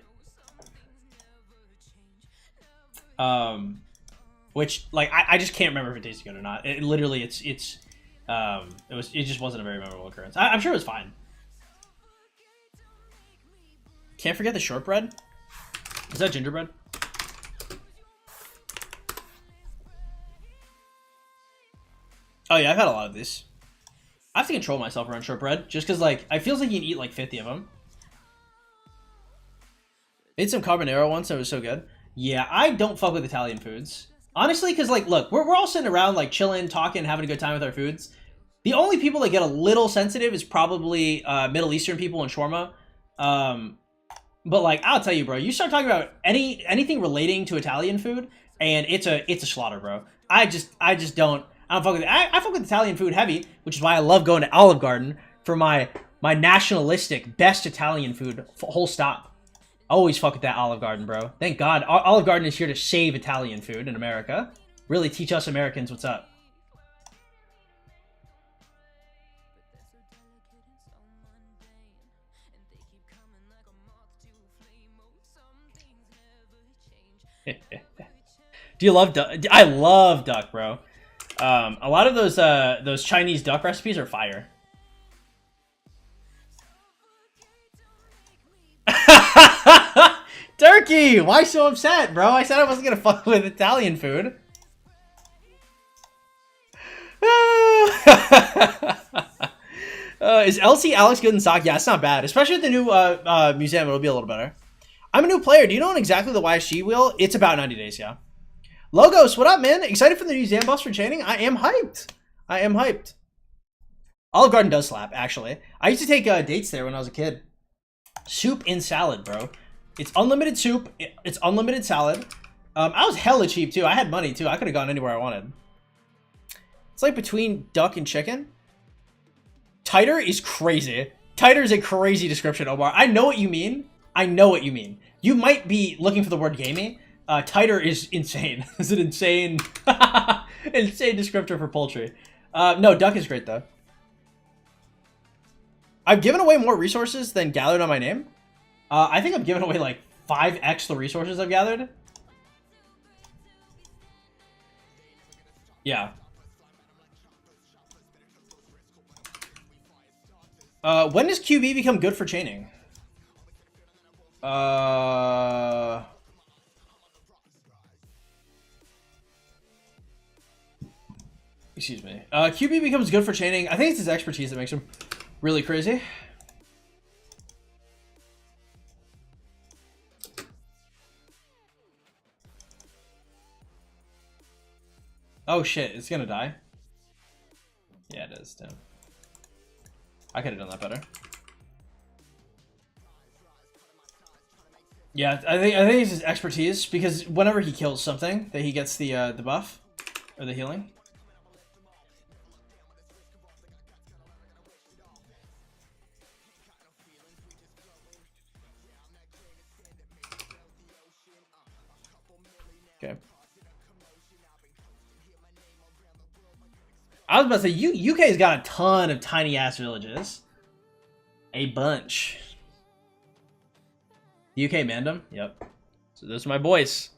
Which, like, I just can't remember if it tasted good or not. It literally, it just wasn't a very memorable occurrence. I'm sure it was fine. Can't forget the shortbread. Is that gingerbread? Oh yeah, I've had a lot of these. I have to control myself around shortbread, just because, like, I feels like you can eat like 50 of them. Ate some carbonara once, and it was so good. Yeah, I don't fuck with Italian foods. Honestly, because, like, look, we're all sitting around, like, chilling, talking, having a good time with our foods. The only people that get a little sensitive is probably Middle Eastern people and shawarma. But, like, I'll tell you, bro, you start talking about anything relating to Italian food, and it's a slaughter, bro. I don't fuck with it. I fuck with Italian food heavy, which is why I love going to Olive Garden for my nationalistic best Italian food. Whole stop. Always fuck with that Olive Garden, bro. Thank God. Olive Garden is here to save Italian food in America. Really teach us Americans what's up. Do you love duck? I love duck, bro. A lot of those Chinese duck recipes are fire. Turkey! Why so upset, bro? I said I wasn't gonna fuck with Italian food. Is LC Alex good in sock? Yeah, it's not bad. Especially with the new museum, it'll be a little better. I'm a new player. Do you know exactly the YSG wheel? It's about 90 days, yeah. Logos, what up, man? Excited for the new Zambos for chaining? I am hyped. I am hyped. Olive Garden does slap, actually. I used to take dates there when I was a kid. Soup in salad, bro. It's unlimited soup. It's unlimited salad. I was hella cheap, too. I had money, too. I could have gone anywhere I wanted. It's like between duck and chicken. Tighter is crazy. Tighter is a crazy description, Omar. I know what you mean. I know what you mean. You might be looking for the word gamey. Tighter is insane. It's an insane, insane descriptor for poultry. No, duck is great, though. I've given away more resources than gathered on my name. I think I've given away like 5x the resources I've gathered. Yeah. When does QB become good for chaining? Excuse me. QB becomes good for chaining. I think it's his expertise that makes him really crazy. Oh shit, it's gonna die. Yeah, it is, damn. I could have done that better. Yeah, I think it's his expertise because whenever he kills something, that he gets the buff or the healing. Okay. I was about to say UK's got a ton of tiny ass villages. A bunch. UK Mandem? Yep. So those are my boys.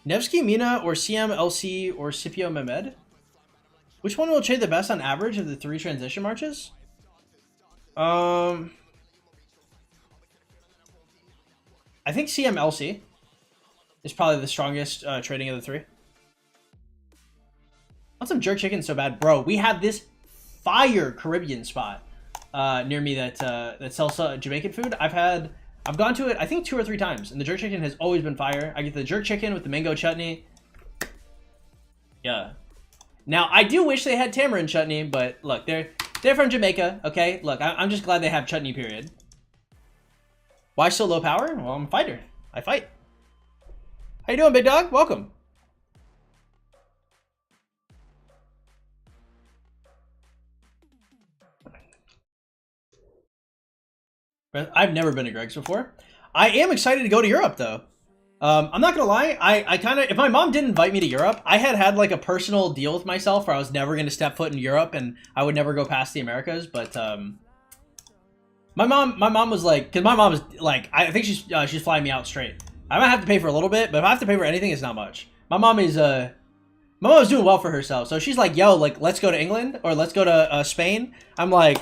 Nevsky Mina or CMLC or Scipio Mehmed? Which one will trade the best on average of the 3 transition marches? I think CMLC is probably the strongest trading of the 3. Want some jerk chicken so bad, bro? We have this fire Caribbean spot near me that sells Jamaican food. I've gone to it I think 2 or 3 times, and the jerk chicken has always been fire. I get the jerk chicken with the mango chutney. Yeah. Now I do wish they had tamarind chutney, but look, they're from Jamaica. Okay, look, I'm just glad they have chutney. Period. Why so low power? Well, I'm a fighter. I fight. How you doing, big dog? Welcome. I've never been to Greg's before. I am excited to go to Europe, though. I'm not gonna lie. I kind of, if my mom didn't invite me to Europe, I had like a personal deal with myself where I was never gonna step foot in Europe and I would never go past the Americas. But my mom was like, because my mom is like, I think she's flying me out straight. I might have to pay for a little bit, but if I have to pay for anything, it's not much. My mom is doing well for herself, so she's like, yo, like, let's go to England or let's go to Spain. I'm like,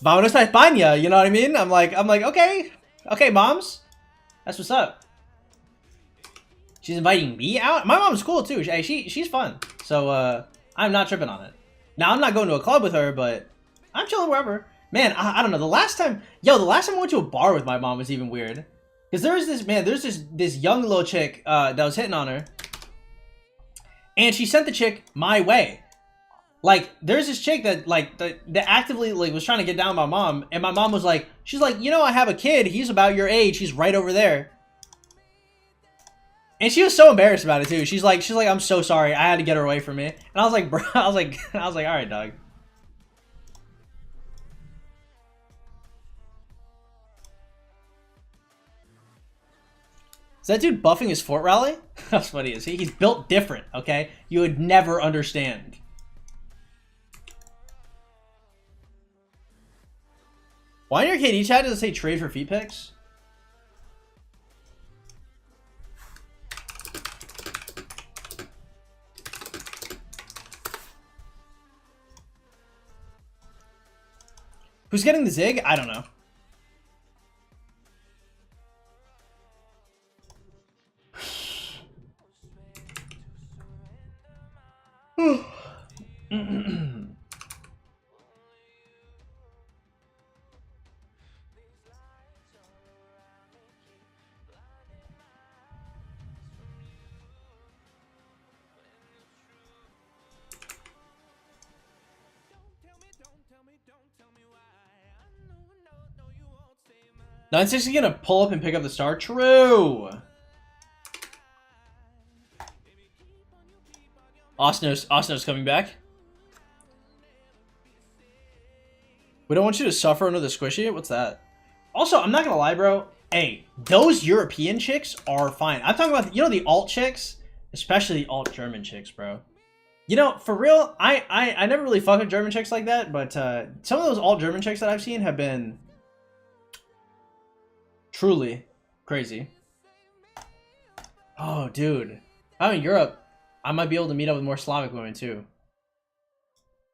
vámonos a España, you know what I mean? I'm like, okay, moms, that's what's up. She's inviting me out. My mom's cool too. She's fun, so I'm not tripping on it. Now I'm not going to a club with her, but I'm chilling wherever. Man, I don't know. The last time I went to a bar with my mom was even weird, because there's this young little chick that was hitting on her, and she sent the chick my way. Like, there's this chick that like that actively like was trying to get down with my mom, and my mom was like, she's like, you know, I have a kid. He's about your age. He's right over there. And she was so embarrassed about it too. She's like, I'm so sorry. I had to get her away from me. And I was like, bro, I was like, all right, dog. Is that dude buffing his fort rally? That's what he is. He's built different, okay? You would never understand. Why in your KD chat does it say trade for feet picks? Who's getting the zig? I don't know. Nine 6 is gonna pull up and pick up the star. True. Osnos coming back. We don't want you to suffer under the squishy. What's that? Also, I'm not gonna lie, bro. Hey, those European chicks are fine. I'm talking about, you know, the alt chicks, especially the alt German chicks, bro. You know, for real, I never really fuck with German chicks like that, but some of those alt German chicks that I've seen have been truly crazy. Oh, dude. If I'm in Europe, I might be able to meet up with more Slavic women too.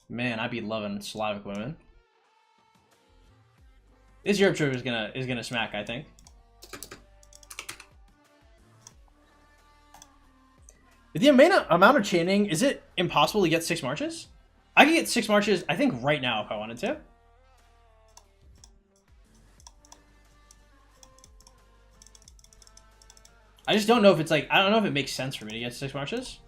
Man, I'd be loving Slavic women. This Europe trip is gonna smack, I think. With the amount of chaining, is it impossible to get 6 marches? I could get 6 marches, I think, right now if I wanted to. I just don't know if it's like, I don't know if it makes sense for me to get 6 marches.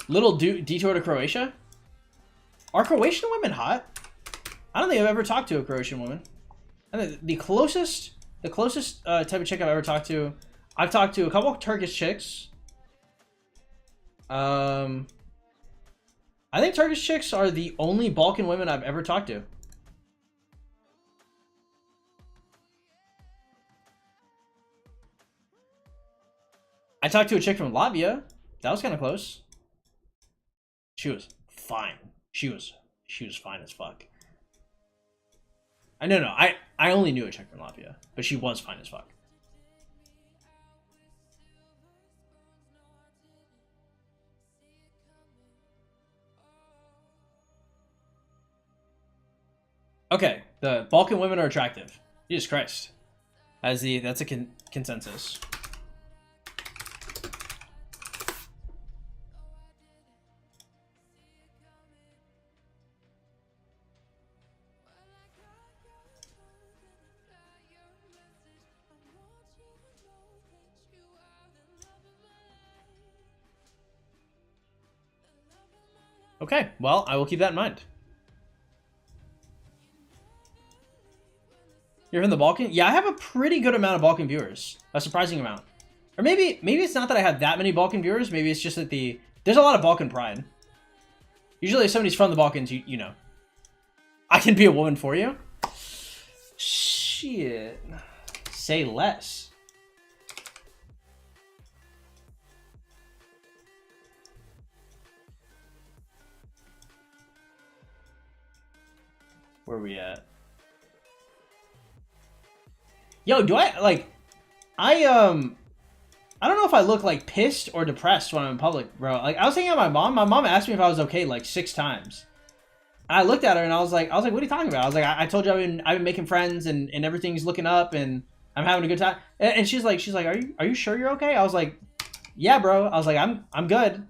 Little detour to Croatia. Are Croatian women hot? I don't think I've ever talked to a Croatian woman. I think the closest type of chick I've ever talked to, I've talked to a couple of Turkish chicks. I think Turkish chicks are the only Balkan women I've ever talked to. I talked to a chick from Latvia. That was kind of close. She was fine. She was fine as fuck. No, I only knew a chick from Latvia, but she was fine as fuck. Okay, the Balkan women are attractive. Jesus Christ. That's a consensus. Okay, well, I will keep that in mind. You're from the Balkan? Yeah, I have a pretty good amount of Balkan viewers. A surprising amount. Or maybe it's not that I have that many Balkan viewers. Maybe it's just that there's a lot of Balkan pride. Usually if somebody's from the Balkans, you know. I can be a woman for you? Shit. Say less. Where are we at? Yo, do I, like, I don't know if I look, like, pissed or depressed when I'm in public, bro. Like, I was thinking about my mom. My mom asked me if I was okay, like, 6 times. And I looked at her and I was like, what are you talking about? I was like, I told you I've been making friends and everything's looking up and I'm having a good time. And she's like, are you sure you're okay? I was like, yeah, bro. I was like, I'm good.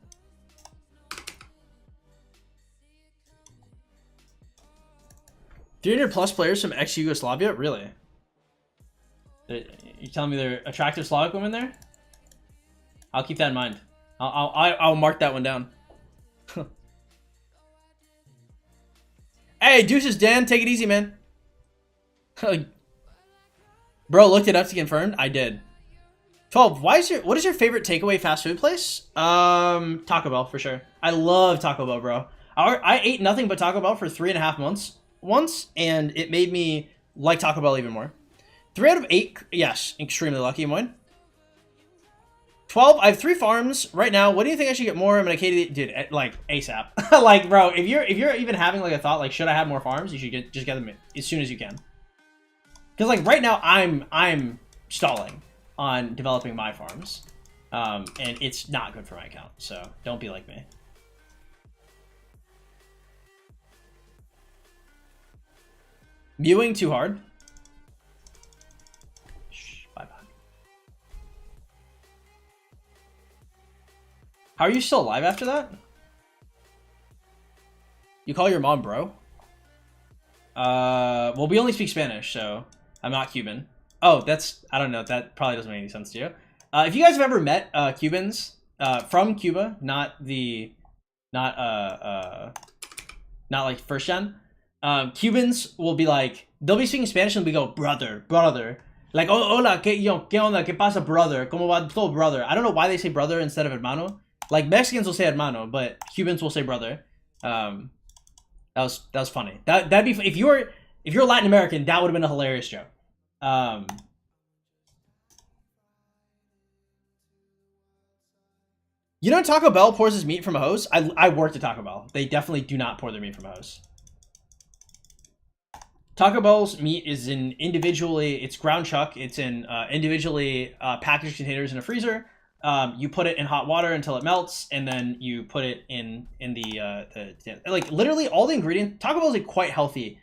+300 players from ex-Yugoslavia? Really? You telling me there are attractive Slavic women there? I'll keep that in mind. I'll mark that one down. Hey, deuces, Dan. Take it easy, man. Bro, looked it up to confirm. I did. 12. What is your favorite takeaway fast food place? Taco Bell for sure. I love Taco Bell, bro. I ate nothing but Taco Bell for 3.5 months once, and it made me like Taco Bell even more. 3 out of 8. Yes, extremely lucky, Moin. 12. I have 3 farms right now. What do you think I should get more? I'm gonna dude, like ASAP. Like, bro, if you're even having like a thought, like, should I have more farms? You should just get them as soon as you can. Because like right now, I'm stalling on developing my farms, and it's not good for my account. So don't be like me. Mewing too hard. How are you still alive after that? You call your mom bro? Well, we only speak Spanish, so I'm not Cuban. Oh, I don't know. That probably doesn't make any sense to you. If you guys have ever met Cubans from Cuba, not like first gen, Cubans will be like, they'll be speaking Spanish and we go, brother. Like, oh, hola, ¿qué onda? ¿Qué pasa, brother? ¿Cómo va todo, brother? I don't know why they say brother instead of hermano. Like, Mexicans will say hermano, but Cubans will say brother. That was funny. That'd be, if you're Latin American, that would have been a hilarious joke. You know, Taco Bell pours his meat from a hose. I worked at Taco Bell. They definitely do not pour their meat from a hose. Taco Bell's meat is it's ground chuck. It's in individually packaged containers in a freezer. You put it in hot water until it melts, and then you put it in the like literally all the ingredients. Taco Bell is a quite healthy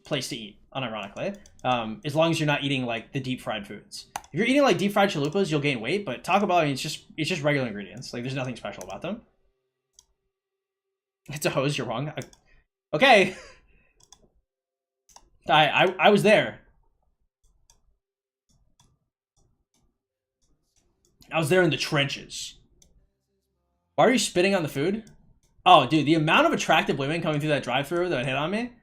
place to eat. unironically. As long as you're not eating like the deep fried foods. If you're eating like deep fried chalupas, you'll gain weight. But Taco Bell, I mean, it's just regular ingredients. Like there's nothing special about them. It's a hose. You're wrong. Okay. I was there. I was there in the trenches. Why are you spitting on the food? Oh, dude, the amount of attractive women coming through that drive-thru that would hit on me.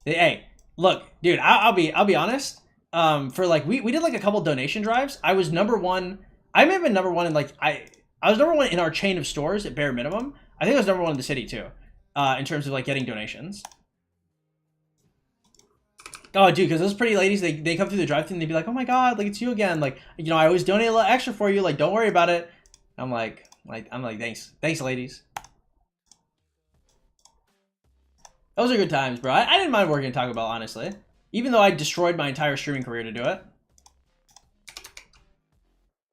Hey, look, dude, I'll be honest. For like we did like a couple donation drives. I was number one. I may have been number one in like I was number one in our chain of stores at bare minimum. I think I was number one in the city too, in terms of like getting donations. Oh, dude, because those pretty ladies, they come through the drive-thru and they'd be like, "Oh my god, like it's you again." Like, you know, I always donate a little extra for you. Like, don't worry about it. I'm like, thanks, ladies. Those are good times, bro. I didn't mind working at Taco Bell, honestly. Even though I destroyed my entire streaming career to do it.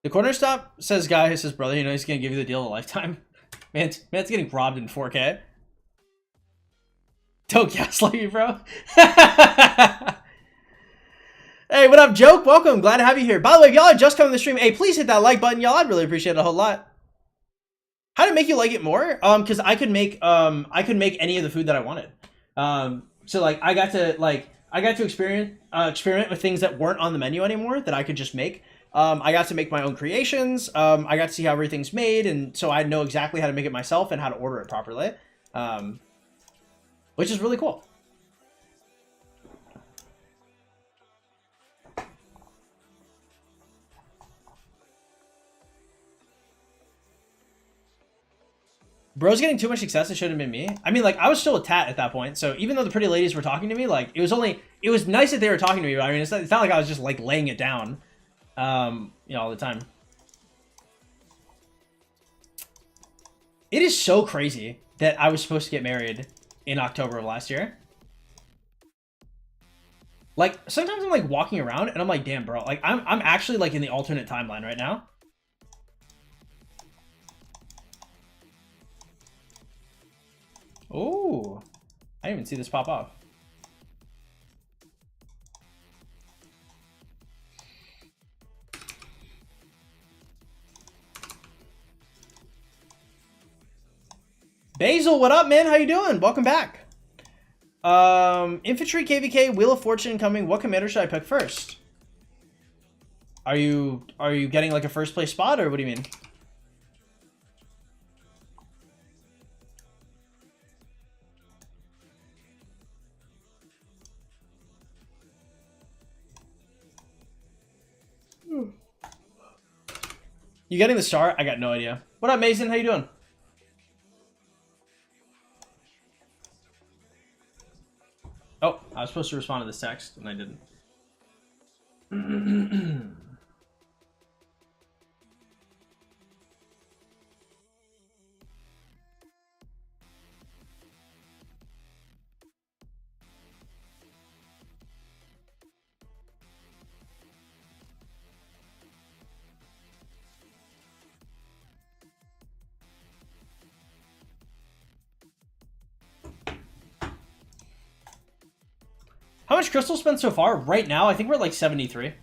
The corner stop says guy who says, brother, you know he's gonna give you the deal of a lifetime. Man's getting robbed in 4K. Don't gaslight me, bro. Hey, what up, Joke? Welcome. Glad to have you here. By the way, if y'all are just coming to the stream, hey, please hit that like button, y'all. I'd really appreciate it a whole lot. How did it make you like it more? Because I could make any of the food that I wanted. So like I got to experiment with things that weren't on the menu anymore that I could just make. I got to make my own creations. I got to see how everything's made, and so I know exactly how to make it myself and how to order it properly, which is really cool. Bro's getting too much success. It shouldn't have been me. I mean, like, I was still a tat at that point. So even though the pretty ladies were talking to me, like, it was nice that they were talking to me. But I mean, it's not like I was just, like, laying it down, you know, all the time. It is so crazy that I was supposed to get married in October of last year. Like, sometimes I'm, like, walking around and I'm like, damn, bro. Like, I'm actually, like, in the alternate timeline right now. Oh, I didn't even see this pop off. Basil, what up, man? How you doing? Welcome back. Infantry, KVK, Wheel of Fortune coming. What commander should I pick first? Are you getting like a first place spot, or what do you mean? You getting the star? I got no idea. What up, Mason? How you doing? Oh, I was supposed to respond to this text, and I didn't. How much crystal spent so far? Right now, I think we're at like 73.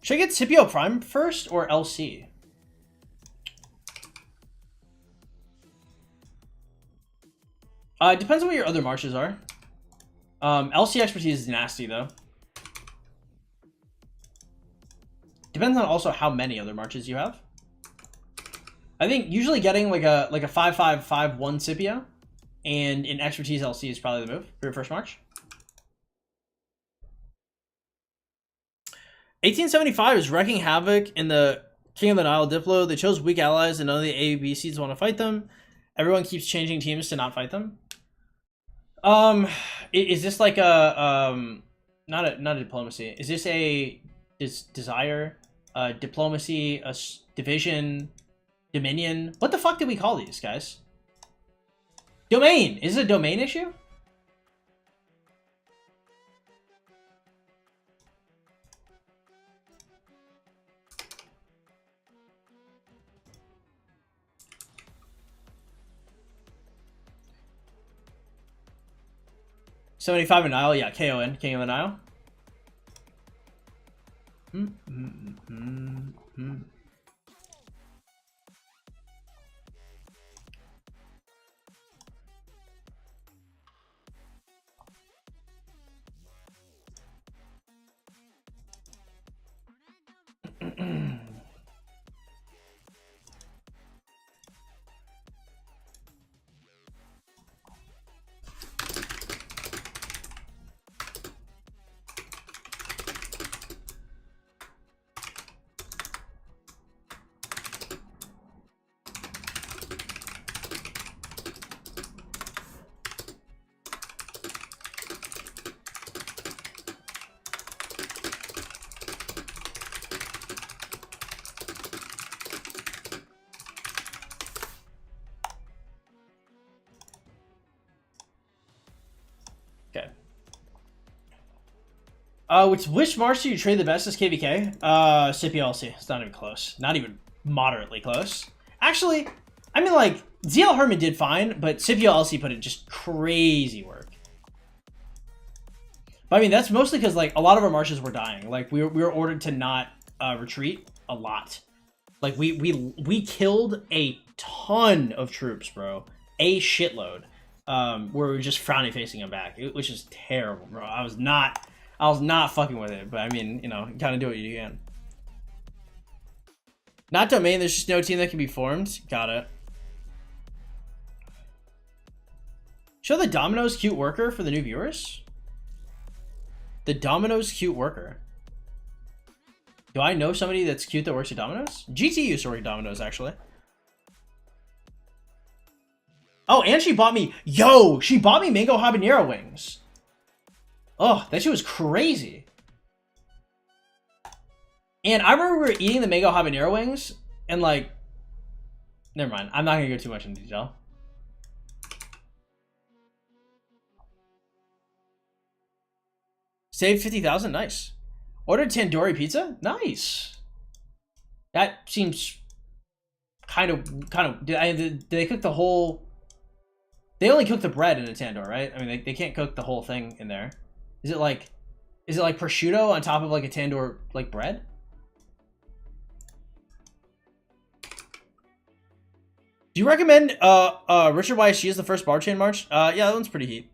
Should I get Scipio Prime first or LC? It depends on what your other marches are. LC expertise is nasty though. Depends on also how many other marches you have. I think usually getting like a 5-5-5-1 Scipio and an expertise LC is probably the move for your first march. 1875 is wrecking havoc in the King of the Nile Diplo. They chose weak allies and none of the A, seeds want to fight them. Everyone keeps changing teams to not fight them. Is this like a not a diplomacy? Is this a desire, diplomacy, a division, dominion? What the fuck did we call these guys? Domain. Is it a domain issue? 75 in Nile, yeah, KON, King of the Nile. Okay. Which March do you trade the best as KVK? Scipio LC. It's not even close. Not even moderately close. Actually, I mean, like, ZL Herman did fine, but Scipio LC put in just crazy work. But I mean, that's mostly because, like, a lot of our marches were dying. Like, we were ordered to not retreat a lot. Like, we killed a ton of troops, bro. A shitload. Where we were just frowny facing them back, which is terrible, bro. I was not fucking with it, but I mean, you know, kind of do what you can. Not domain, there's just no team that can be formed. Got it. Show the Domino's cute worker for the new viewers. The Domino's cute worker. Do I know somebody that's cute that works at Domino's? GT used to work at Domino's, actually. Oh, and she bought me... Yo! She bought me mango habanero wings. Oh, that shit was crazy. And I remember we were eating the mango habanero wings, and like... Never mind. I'm not going to go too much into detail. Saved 50,000? Nice. Ordered tandoori pizza? Nice. That seems... Kind of... Did they cook the whole... They only cook the bread in a tandoor, right? I mean, they can't cook the whole thing in there. Is it like prosciutto on top of like a tandoor like bread? Do you recommend Richard YSG as the first bar chain march? Yeah, that one's pretty heat.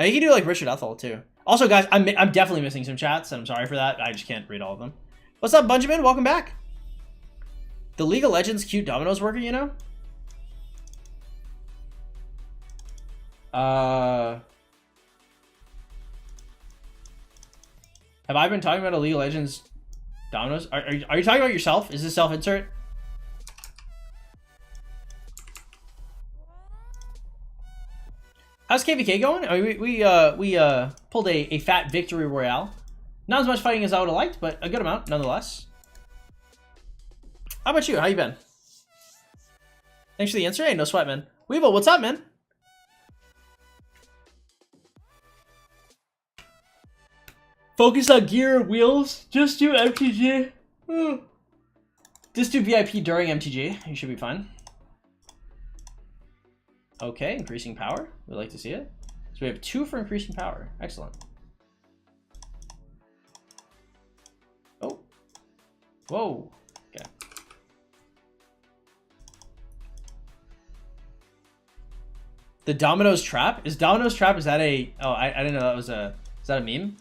You can do like Richard Ethel too. Also, guys, I'm definitely missing some chats, and I'm sorry for that. I just can't read all of them. What's up, Benjamin? Welcome back. The League of Legends cute Domino's worker, you know? Have I been talking about a League of Legends Domino's? Are you talking about yourself? Is this self-insert? How's KVK going? I mean, we pulled a fat victory royale. Not as much fighting as I would have liked, but a good amount nonetheless. How about you? How you been? Thanks for the answer. Hey, no sweat, man. Weeble, what's up, man? Focus on gear and wheels. Just do MTG. Just do VIP during MTG. You should be fine. Okay, increasing power. We'd like to see it. So we have 2 for increasing power. Excellent. Oh. Whoa. Okay. The Domino's Trap? Is Domino's Trap, is that a... Oh, I didn't know that was a... Is that a meme?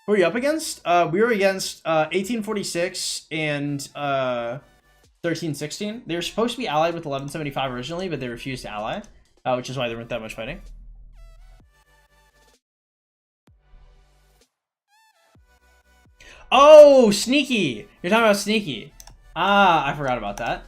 Who are you up against? We were against 1846 and 1316. They were supposed to be allied with 1175 originally, but they refused to ally, which is why there weren't that much fighting. Oh, Sneaky! You're talking about Sneaky. Ah, I forgot about that.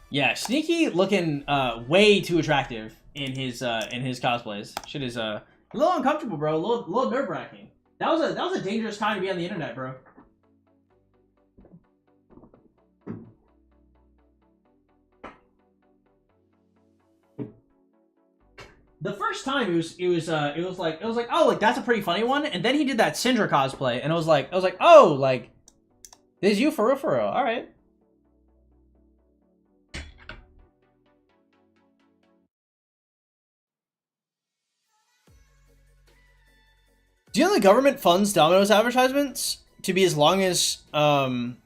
Yeah, Sneaky looking way too attractive in his cosplays. Shit is a little uncomfortable, bro. A little nerve-wracking. That was a dangerous time to be on the internet, bro. The first time it was like oh, like that's a pretty funny one, and then he did that Syndra cosplay, and I was like oh, like this is you for real, all right. Do you know the government funds Domino's advertisements to be as long as they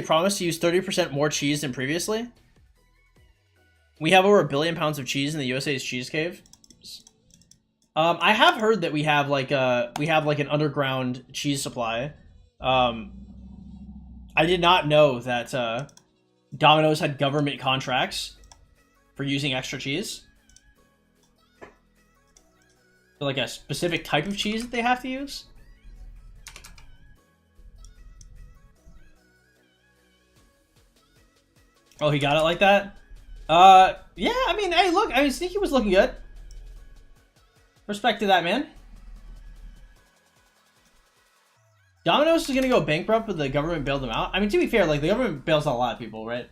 promise to use 30% more cheese than previously? We have over 1 billion pounds of cheese in the USA's cheese cave. I have heard that we have like an underground cheese supply. I did not know that Domino's had government contracts for using extra cheese. For like a specific type of cheese that they have to use. Oh, he got it like that? Yeah, I mean, hey, look, I mean, Sneaky was looking good. Respect to that, man. Domino's is gonna go bankrupt, but the government bailed them out. I mean, to be fair, like, the government bails out a lot of people, right?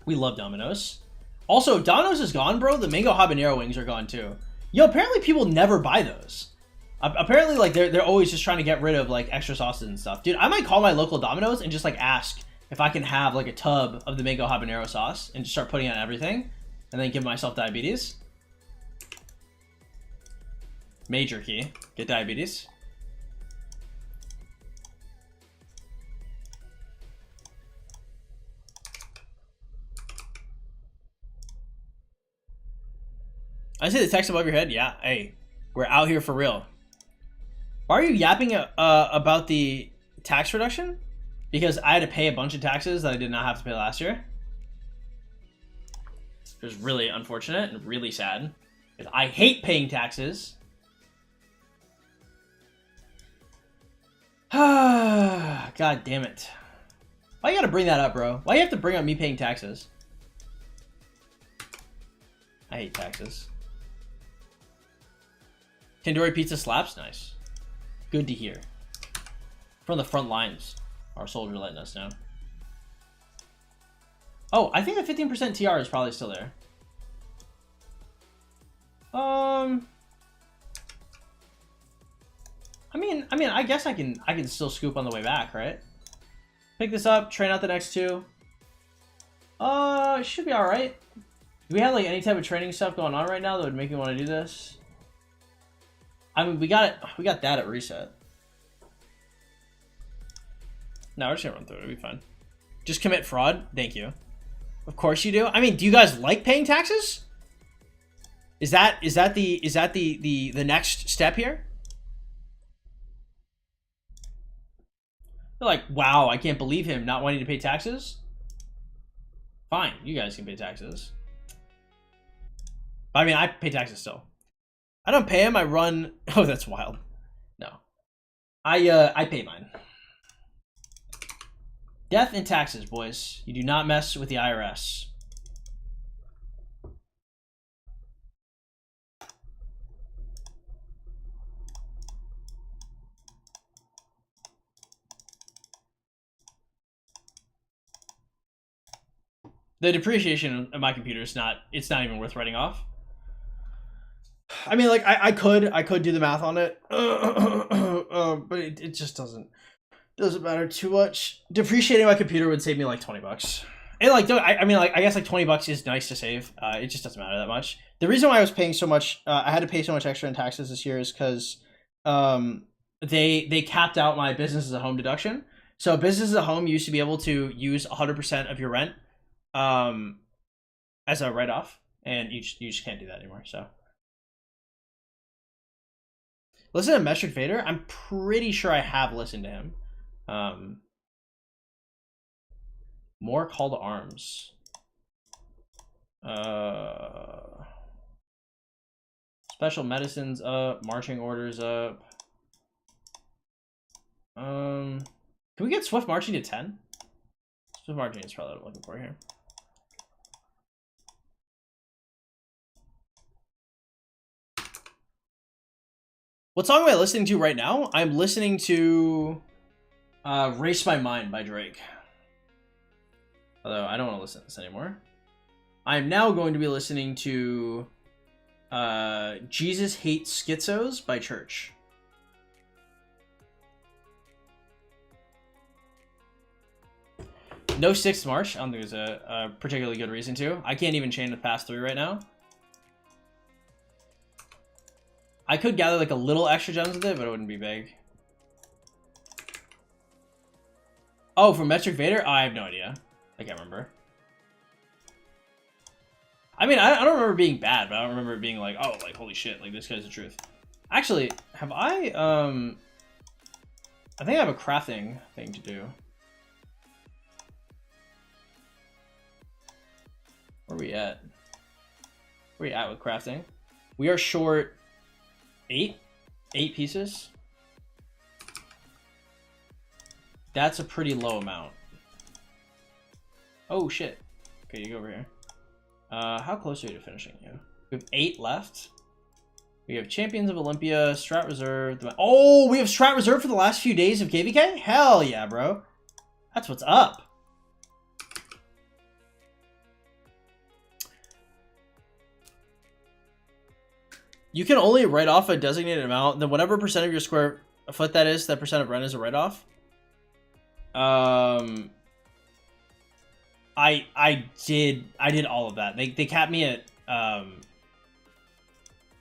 We love Domino's. Also, Domino's is gone, bro. The mango habanero wings are gone, too. Yo, apparently people never buy those. Apparently, like, they're always just trying to get rid of, like, extra sauces and stuff. Dude, I might call my local Domino's and just, like, ask if I can have, like, a tub of the mango habanero sauce and just start putting it on everything and then give myself diabetes. Major key. Get diabetes. I see the text above your head. Yeah, hey, we're out here for real. Why are you yapping about the tax reduction? Because I had to pay a bunch of taxes that I did not have to pay last year. It was really unfortunate and really sad. Because I hate paying taxes. God damn it. Why you gotta bring that up, bro? Why you have to bring up me paying taxes? I hate taxes. Tandoori pizza slaps? Nice. Good to hear. From the front lines. Our soldier letting us know. Oh, I think the 15% TR is probably still there. I mean, I guess I can still scoop on the way back, right? Pick this up, train out the next two. It should be alright. Do we have like any type of training stuff going on right now that would make me want to do this? I mean, we got that at reset. No, we're just gonna run through it. It'll be fine. Just commit fraud. Thank you. Of course you do. I mean, do you guys like paying taxes? Is that the next step here? They're like, wow, I can't believe him not wanting to pay taxes. Fine, you guys can pay taxes. But I mean, I pay taxes still. I don't pay him. I run. Oh, that's wild. No, I pay mine. Death and taxes, boys. You do not mess with the IRS. The depreciation of my computer is it's not even worth writing off. I mean, like, I could do the math on it, but it just doesn't matter too much. Depreciating my computer would save me like $20. And like, I mean, like, I guess like $20 is nice to save. It just doesn't matter that much. The reason why I was paying so much, I had to pay so much extra in taxes this year is because they capped out my business as a home deduction. So business as a home used to be able to use 100% of your rent as a write-off, and you just can't do that anymore. So listen to Metric Vader. I'm pretty sure I have listened to him. More call to arms. Special medicines up. Marching orders up. Can we get Swift Marching to 10? Swift Marching is probably what I'm looking for here. What song am I listening to right now? I'm listening to Race My Mind by Drake. Although I don't want to listen to this anymore. I'm now going to be listening to Jesus Hates Schizos by Church. No 6th March. I don't think there's a particularly good reason to. I can't even chain with past 3 right now. I could gather like a little extra gems with it, but it wouldn't be big. Oh, from Metric Vader? Oh, I have no idea. I can't remember. I mean, I don't remember being bad, but I don't remember it being like, oh, like, holy shit, like, this guy's the truth. Actually, have I think I have a crafting thing to do. Where are we at? Where are we at with crafting? We are short 8 pieces. That's a pretty low amount. Oh shit. Okay, you go over here. How close are you to finishing you? We have 8 left. We have Champions of Olympia, Strat Reserve. Oh, we have Strat Reserve for the last few days of KVK? Hell yeah, bro. That's what's up. You can only write off a designated amount, then whatever percent of your square foot that is, that percent of rent is a write-off. I did all of that. They capped me at a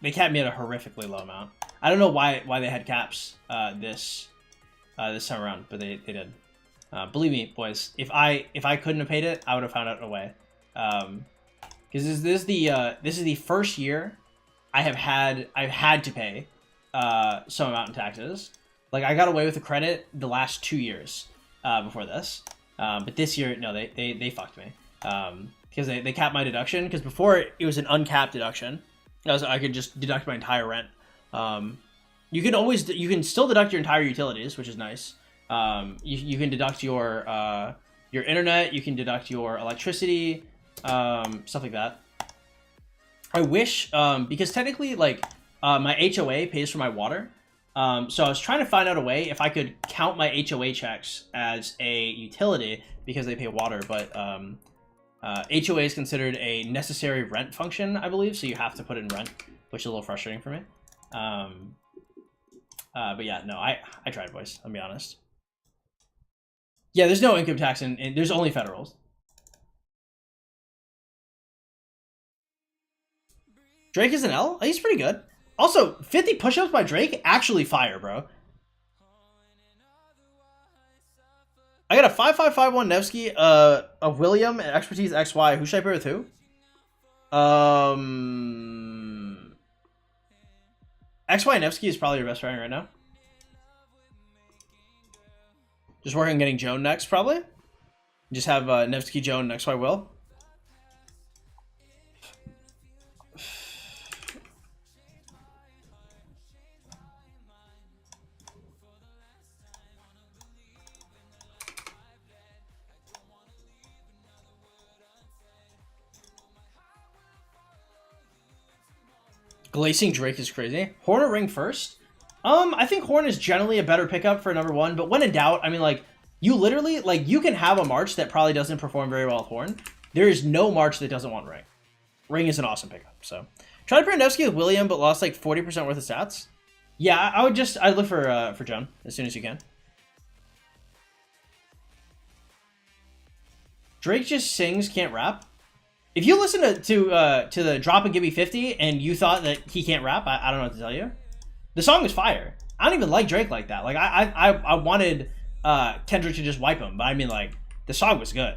horrifically low amount. I don't know why they had caps this time around, but they did. Believe me, boys, if I couldn't have paid it, I would have found out a way. Because this is the first year I've had to pay some amount in taxes. Like, I got away with the credit the last 2 years before this. But this year, no, they fucked me. Because they capped my deduction. Because before, it was an uncapped deduction. I could just deduct my entire rent. You can still deduct your entire utilities, which is nice. You can deduct your internet. You can deduct your electricity, stuff like that. I wish, because technically, like, my HOA pays for my water. So I was trying to find out a way if I could count my HOA checks as a utility because they pay water, but HOA is considered a necessary rent function, I believe, so you have to put in rent, which is a little frustrating for me. But yeah, no, I tried, boys, I'll be honest. Yeah, there's no income tax, and there's only federals. Drake is an L? Oh, he's pretty good. Also, 50 push-ups by Drake? Actually fire, bro. I got a 5551 Nevsky, a William, and Expertise XY. Who should I pair with who? XY Nevsky is probably your best friend right now. Just working on getting Joan next, probably. Just have Nevsky, Joan, and XY Will. Glacing Drake is crazy. Horn or Ring first? I think Horn is generally a better pickup for number 1, but when in doubt, I mean, like, you literally, like, you can have a March that probably doesn't perform very well with Horn. There is no March that doesn't want Ring. Ring is an awesome pickup, so. Try to pair Nevsky with William, but lost, like, 40% worth of stats. Yeah, I'd look for Joan as soon as you can. Drake just sings, can't rap. If you listen to the Drop and Give Me 50 and you thought that he can't rap, I don't know what to tell you. The song was fire. I don't even like Drake like that. Like, I wanted Kendrick to just wipe him, but I mean, like, the song was good.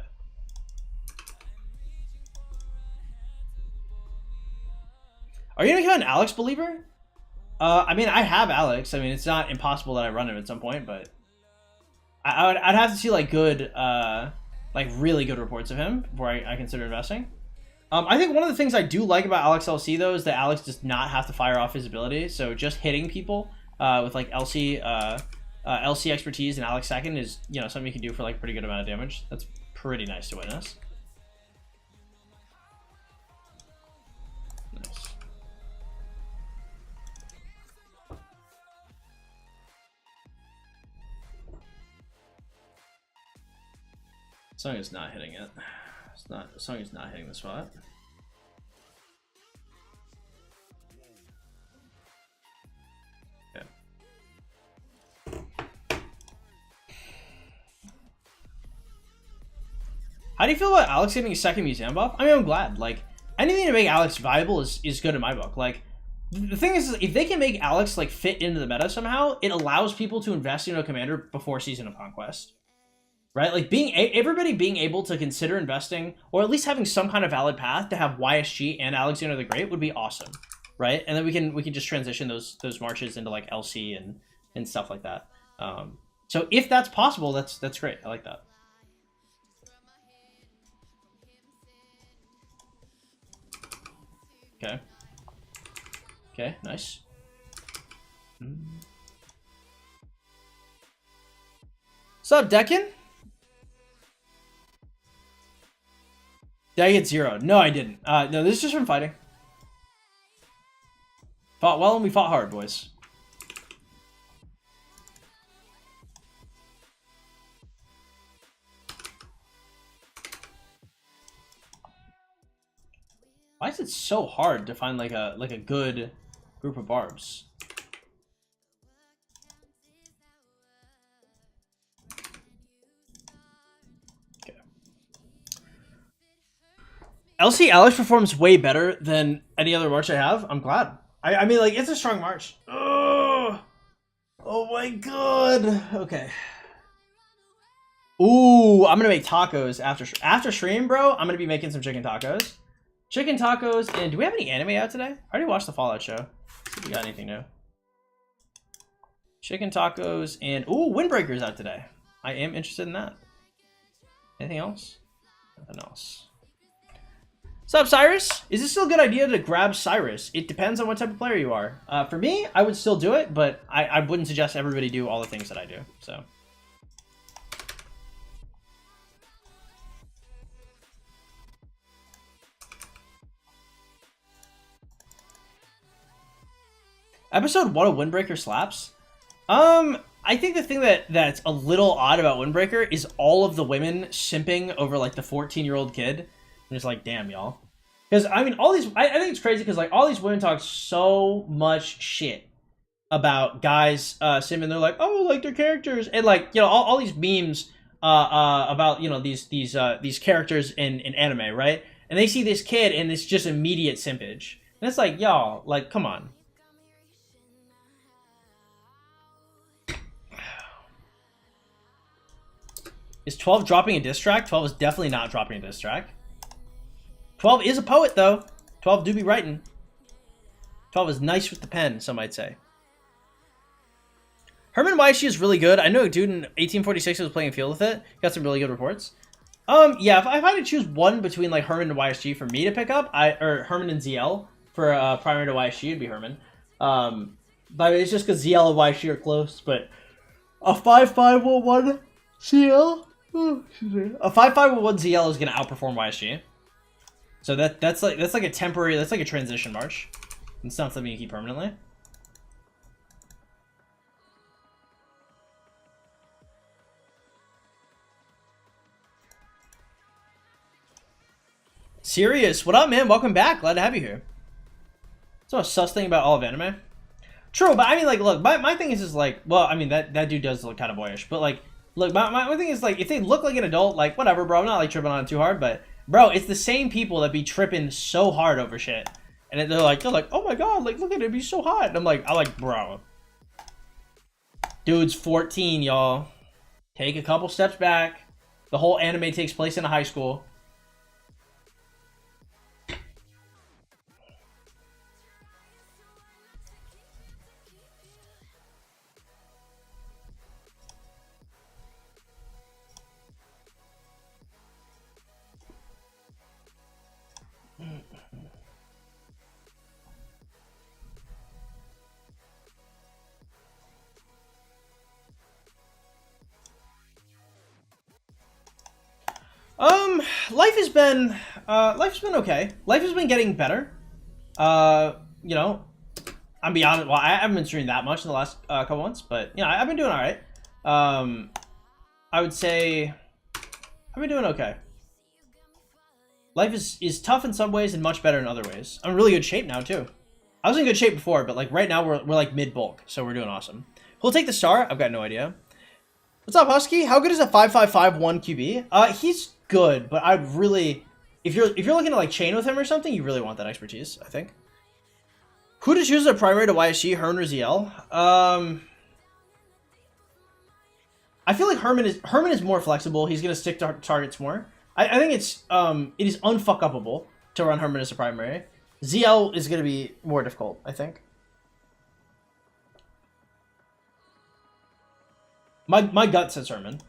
Are you gonna become an Alex believer? I mean, I have Alex. I mean, it's not impossible that I run him at some point, but I'd have to see, like, good, like, really good reports of him before I consider investing. I think one of the things I do like about Alex LC, though, is that Alex does not have to fire off his ability. So just hitting people with, like, LC expertise and Alex second is, you know, something you can do for, like, a pretty good amount of damage. That's pretty nice to witness. Nice. Song is not hitting it. The song is not hitting the spot. Okay. How do you feel about Alex getting a second museum buff? I mean, I'm glad. Like, anything to make Alex viable is good in my book. Like, the thing is, if they can make Alex, like, fit into the meta somehow, it allows people to invest in a commander before Season of Conquest. Right? Like, everybody being able to consider investing, or at least having some kind of valid path to have YSG and Alexander the Great would be awesome. Right? And then we can just transition those marches into, like, LC and stuff like that. So if that's possible, that's great. I like that. Okay. Okay, nice. What's up, Deccan? Did I get 0? No, I didn't. No, this is just from fighting. Fought well and we fought hard, boys. Why is it so hard to find like a good group of barbs? Okay. LC Alex performs way better than any other March I have. I'm glad. I mean, like, it's a strong March. Oh my god. Okay. Ooh, I'm gonna make tacos after stream, bro. I'm gonna be making some chicken tacos. Chicken tacos, and do we have any anime out today? I already watched the Fallout show. Let's see if we got anything new. Chicken tacos, and ooh, Windbreaker's out today. I am interested in that. Anything else? Nothing else. What's up, Cyrus? Is this still a good idea to grab Cyrus? It depends on what type of player you are. For me, I would still do it, but I wouldn't suggest everybody do all the things that I do, so. Episode 1 of Windbreaker slaps. I think the thing that's a little odd about Windbreaker is all of the women simping over like the 14-year-old kid. I'm just like, damn, y'all. Because I mean, all these, I think it's crazy because like all these women talk so much shit about guys simping. They're like, oh, like their characters, and like, you know, all these memes about, you know, these characters in anime, right? And they see this kid and it's just immediate simpage, and it's like, y'all, like, come on. Is 12 dropping a diss track? 12 is definitely not dropping a diss track. 12 is a poet, though. 12 do be writing. 12 is nice with the pen, some might say. Herman YSG is really good. I know a dude in 1846 who was playing a field with it. Got some really good reports. Yeah, if I had to choose one between like Herman and YSG for me to pick up, or Herman and ZL for primary to YSG, it'd be Herman. But it's just because ZL and YSG are close. But a 5.511 ZL, a 5.511 ZL is gonna outperform YSG. So that's like a temporary, that's like a transition march. It's not something you keep permanently. Sirius, what up, man? Welcome back. Glad to have you here. So a sus thing about all of anime. True, but I mean, like, look, my thing is just like, well, I mean, that dude does look kind of boyish, but like, look, my thing is like, if they look like an adult, like, whatever, bro. I'm not like tripping on it too hard, but bro, it's the same people that be tripping so hard over shit, and they're like, oh my god, like, look at it, be so hot. And I'm like, bro, dude's 14, y'all. Take a couple steps back. The whole anime takes place in a high school. Life's been okay. Life has been getting better. You know, I'm be honest. Well, I haven't been streaming that much in the last couple months, but you know, I've been doing all right. I would say I've been doing okay. Life is tough in some ways and much better in other ways. I'm in really good shape now too. I was in good shape before, but like right now we're like mid bulk, so we're doing awesome. Who'll take the star? I've got no idea. What's up, Husky? How good is a 5.551 QB? He's good, but I'd really, if you're looking to like chain with him or something, you really want that expertise, I think. Who to choose as a primary to YSG, Hearn or ZL? I feel like Herman is more flexible. He's gonna stick to targets more. I think it is unfuck-upable to run Herman as a primary. ZL is gonna be more difficult, I think. My gut says Herman.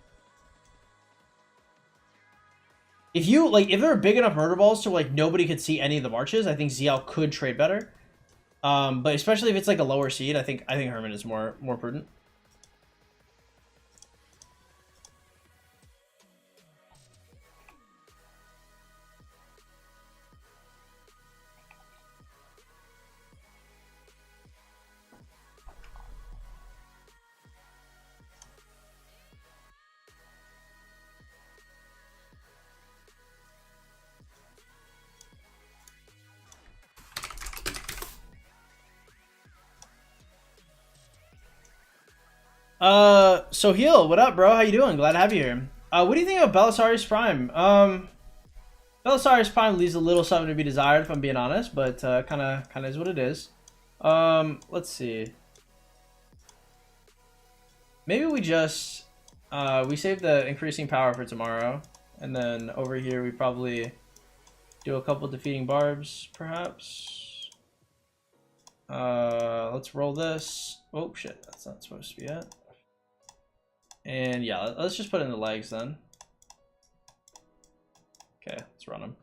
If there are big enough murder balls to like nobody could see any of the marches, I think ZL could trade better. But especially if it's like a lower seed, I think Herman is more prudent. Soheil, what up, bro? How you doing? Glad to have you here. What do you think of Belisarius Prime? Belisarius Prime leaves a little something to be desired, if I'm being honest, but kind of is what it is. Let's see. Maybe we just we save the increasing power for tomorrow, and then over here we probably do a couple defeating barbs, perhaps. Let's roll this. Oh shit, that's not supposed to be it. And yeah, let's just put in the legs then. Okay, let's run them.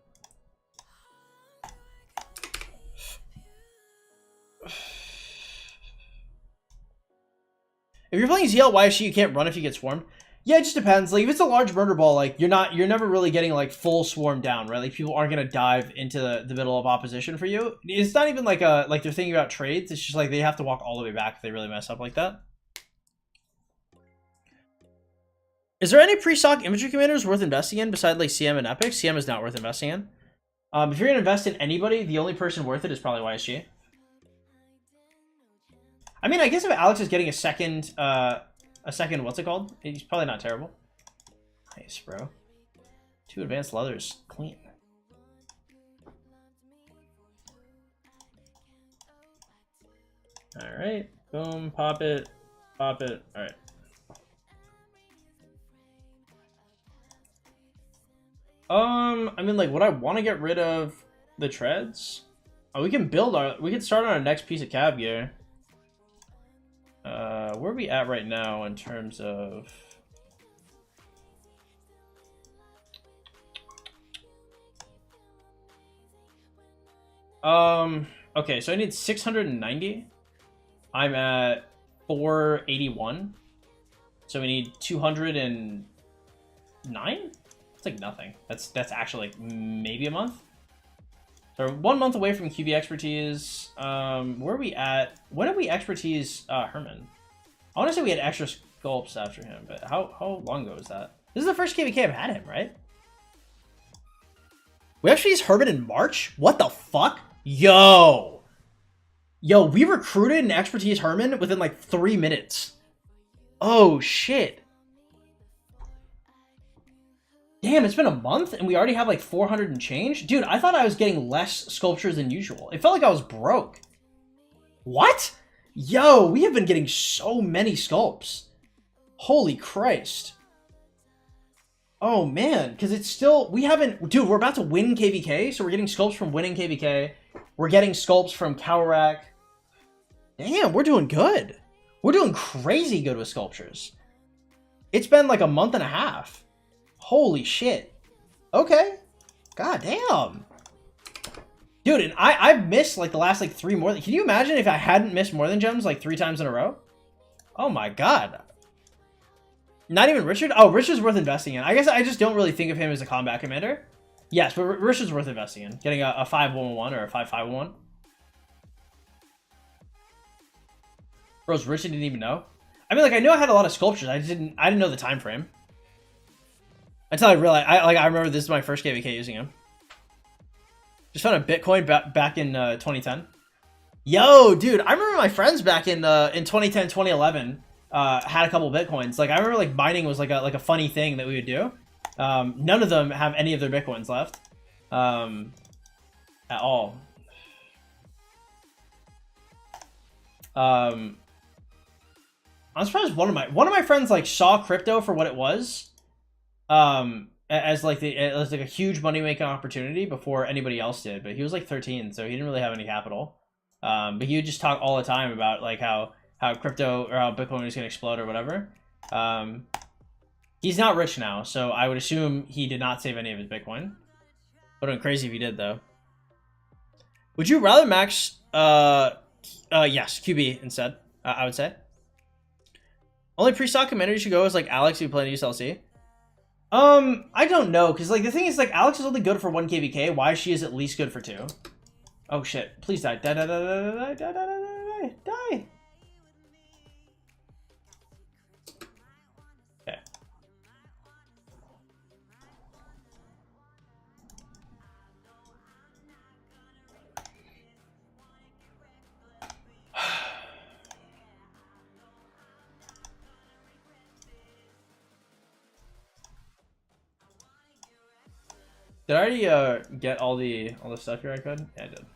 If you're playing ZL YSG, you can't run if you get swarmed. Yeah, it just depends. Like if it's a large murder ball, like you're never really getting like full swarm down, right? Like people aren't gonna dive into the middle of opposition for you. It's not even like they're thinking about trades. It's just like they have to walk all the way back if they really mess up like that. Is there any pre-stock infantry commanders worth investing in besides like CM and Epic? CM is not worth investing in. If you're gonna invest in anybody, the only person worth it is probably YSG. I mean, I guess if Alex is getting a second, what's it called? He's probably not terrible. Nice, bro. 2 advanced leathers, clean. All right, boom, pop it. All right. I mean, like, would I want to get rid of the treads? Oh, we can start on our next piece of cab gear. Where are we at right now in terms of... Okay, so I need 690. I'm at 481. So we need 209? It's like nothing. That's actually like maybe a month. So we're 1 month away from QB expertise. Where are we at? When did we expertise Herman? I want to say we had extra sculpts after him, but how long ago was that? This is the first KVK I've had him, right? We expertised Herman in March? What the fuck? Yo, we recruited and expertise Herman within like 3 minutes. Oh shit. Damn, it's been a month and we already have like 400 and change? Dude, I thought I was getting less sculptures than usual. It felt like I was broke. What? Yo, we have been getting so many sculpts. Holy Christ. Oh man, because it's still, we haven't, dude, we're about to win KVK, so we're getting sculpts from winning KVK. We're getting sculpts from Cowrack. Damn, we're doing good. We're doing crazy good with sculptures. It's been like a month and a half. Holy shit. Okay. God damn. Dude, and I've missed like the last like 3 more. Can you imagine if I hadn't missed more than gems like 3 times in a row? Oh my god. Not even Richard? Oh, Richard's worth investing in. I guess I just don't really think of him as a combat commander. Yes, but Richard's worth investing in. Getting a 5-1-1 or a 5-5-1. Bros, Richard didn't even know. I mean, like, I knew I had a lot of sculptures. I didn't know the time frame. Until I realized, I remember this is my first KVK using him. Just found a Bitcoin back in 2010. Yo, dude, I remember my friends back in 2010, 2011 had a couple Bitcoins. Like, I remember like mining was like a funny thing that we would do. None of them have any of their Bitcoins left at all. I'm surprised one of my friends like saw crypto for what it was, as like a huge money making opportunity before anybody else did. But he was like 13, so he didn't really have any capital. But he would just talk all the time about like how crypto or how Bitcoin was gonna explode or whatever. He's not rich now, so I would assume he did not save any of his Bitcoin. Would have been crazy if he did though. Would you rather max? Yes, QB instead. I would say. Only pre-stock commander you should go is like Alex who played USLC. I don't know, because like the thing is like Alex is only good for 1 KVK. Why she is at least good for 2? Oh shit! Please die! Die! Die! Die! Die! Die! Die! Die! Die! Okay. Did I already get all the stuff here I could? Yeah, I did.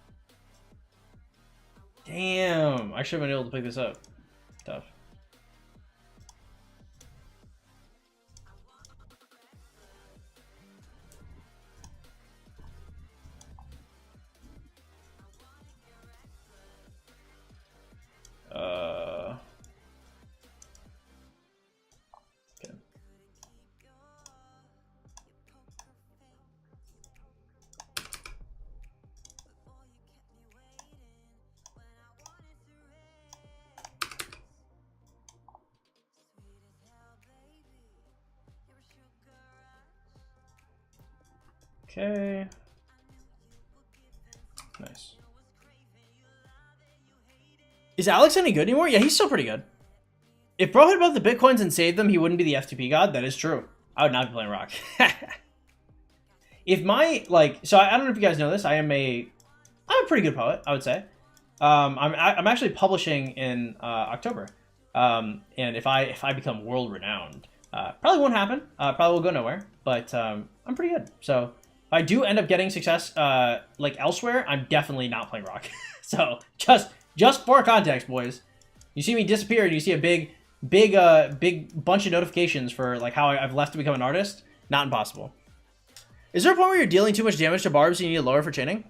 Damn, I should have been able to pick this up. Tough. Okay. Okay. Nice. Is Alex any good anymore? Yeah, he's still pretty good. If bro had bought the Bitcoins and saved them, he wouldn't be the F2P god. That is true. I would not be playing Rock. If my, like, so I don't know if you guys know this. I'm a pretty good poet, I would say. I'm actually publishing in October. And if I become world renowned, probably won't happen. Probably will go nowhere. But I'm pretty good. So if I do end up getting success like elsewhere, I'm definitely not playing Rock. So just for context, boys, you see me disappear and you see a big bunch of notifications for like how I've left to become an artist. Not impossible. Is there a point where you're dealing too much damage to barbs and you need to lower for chaining?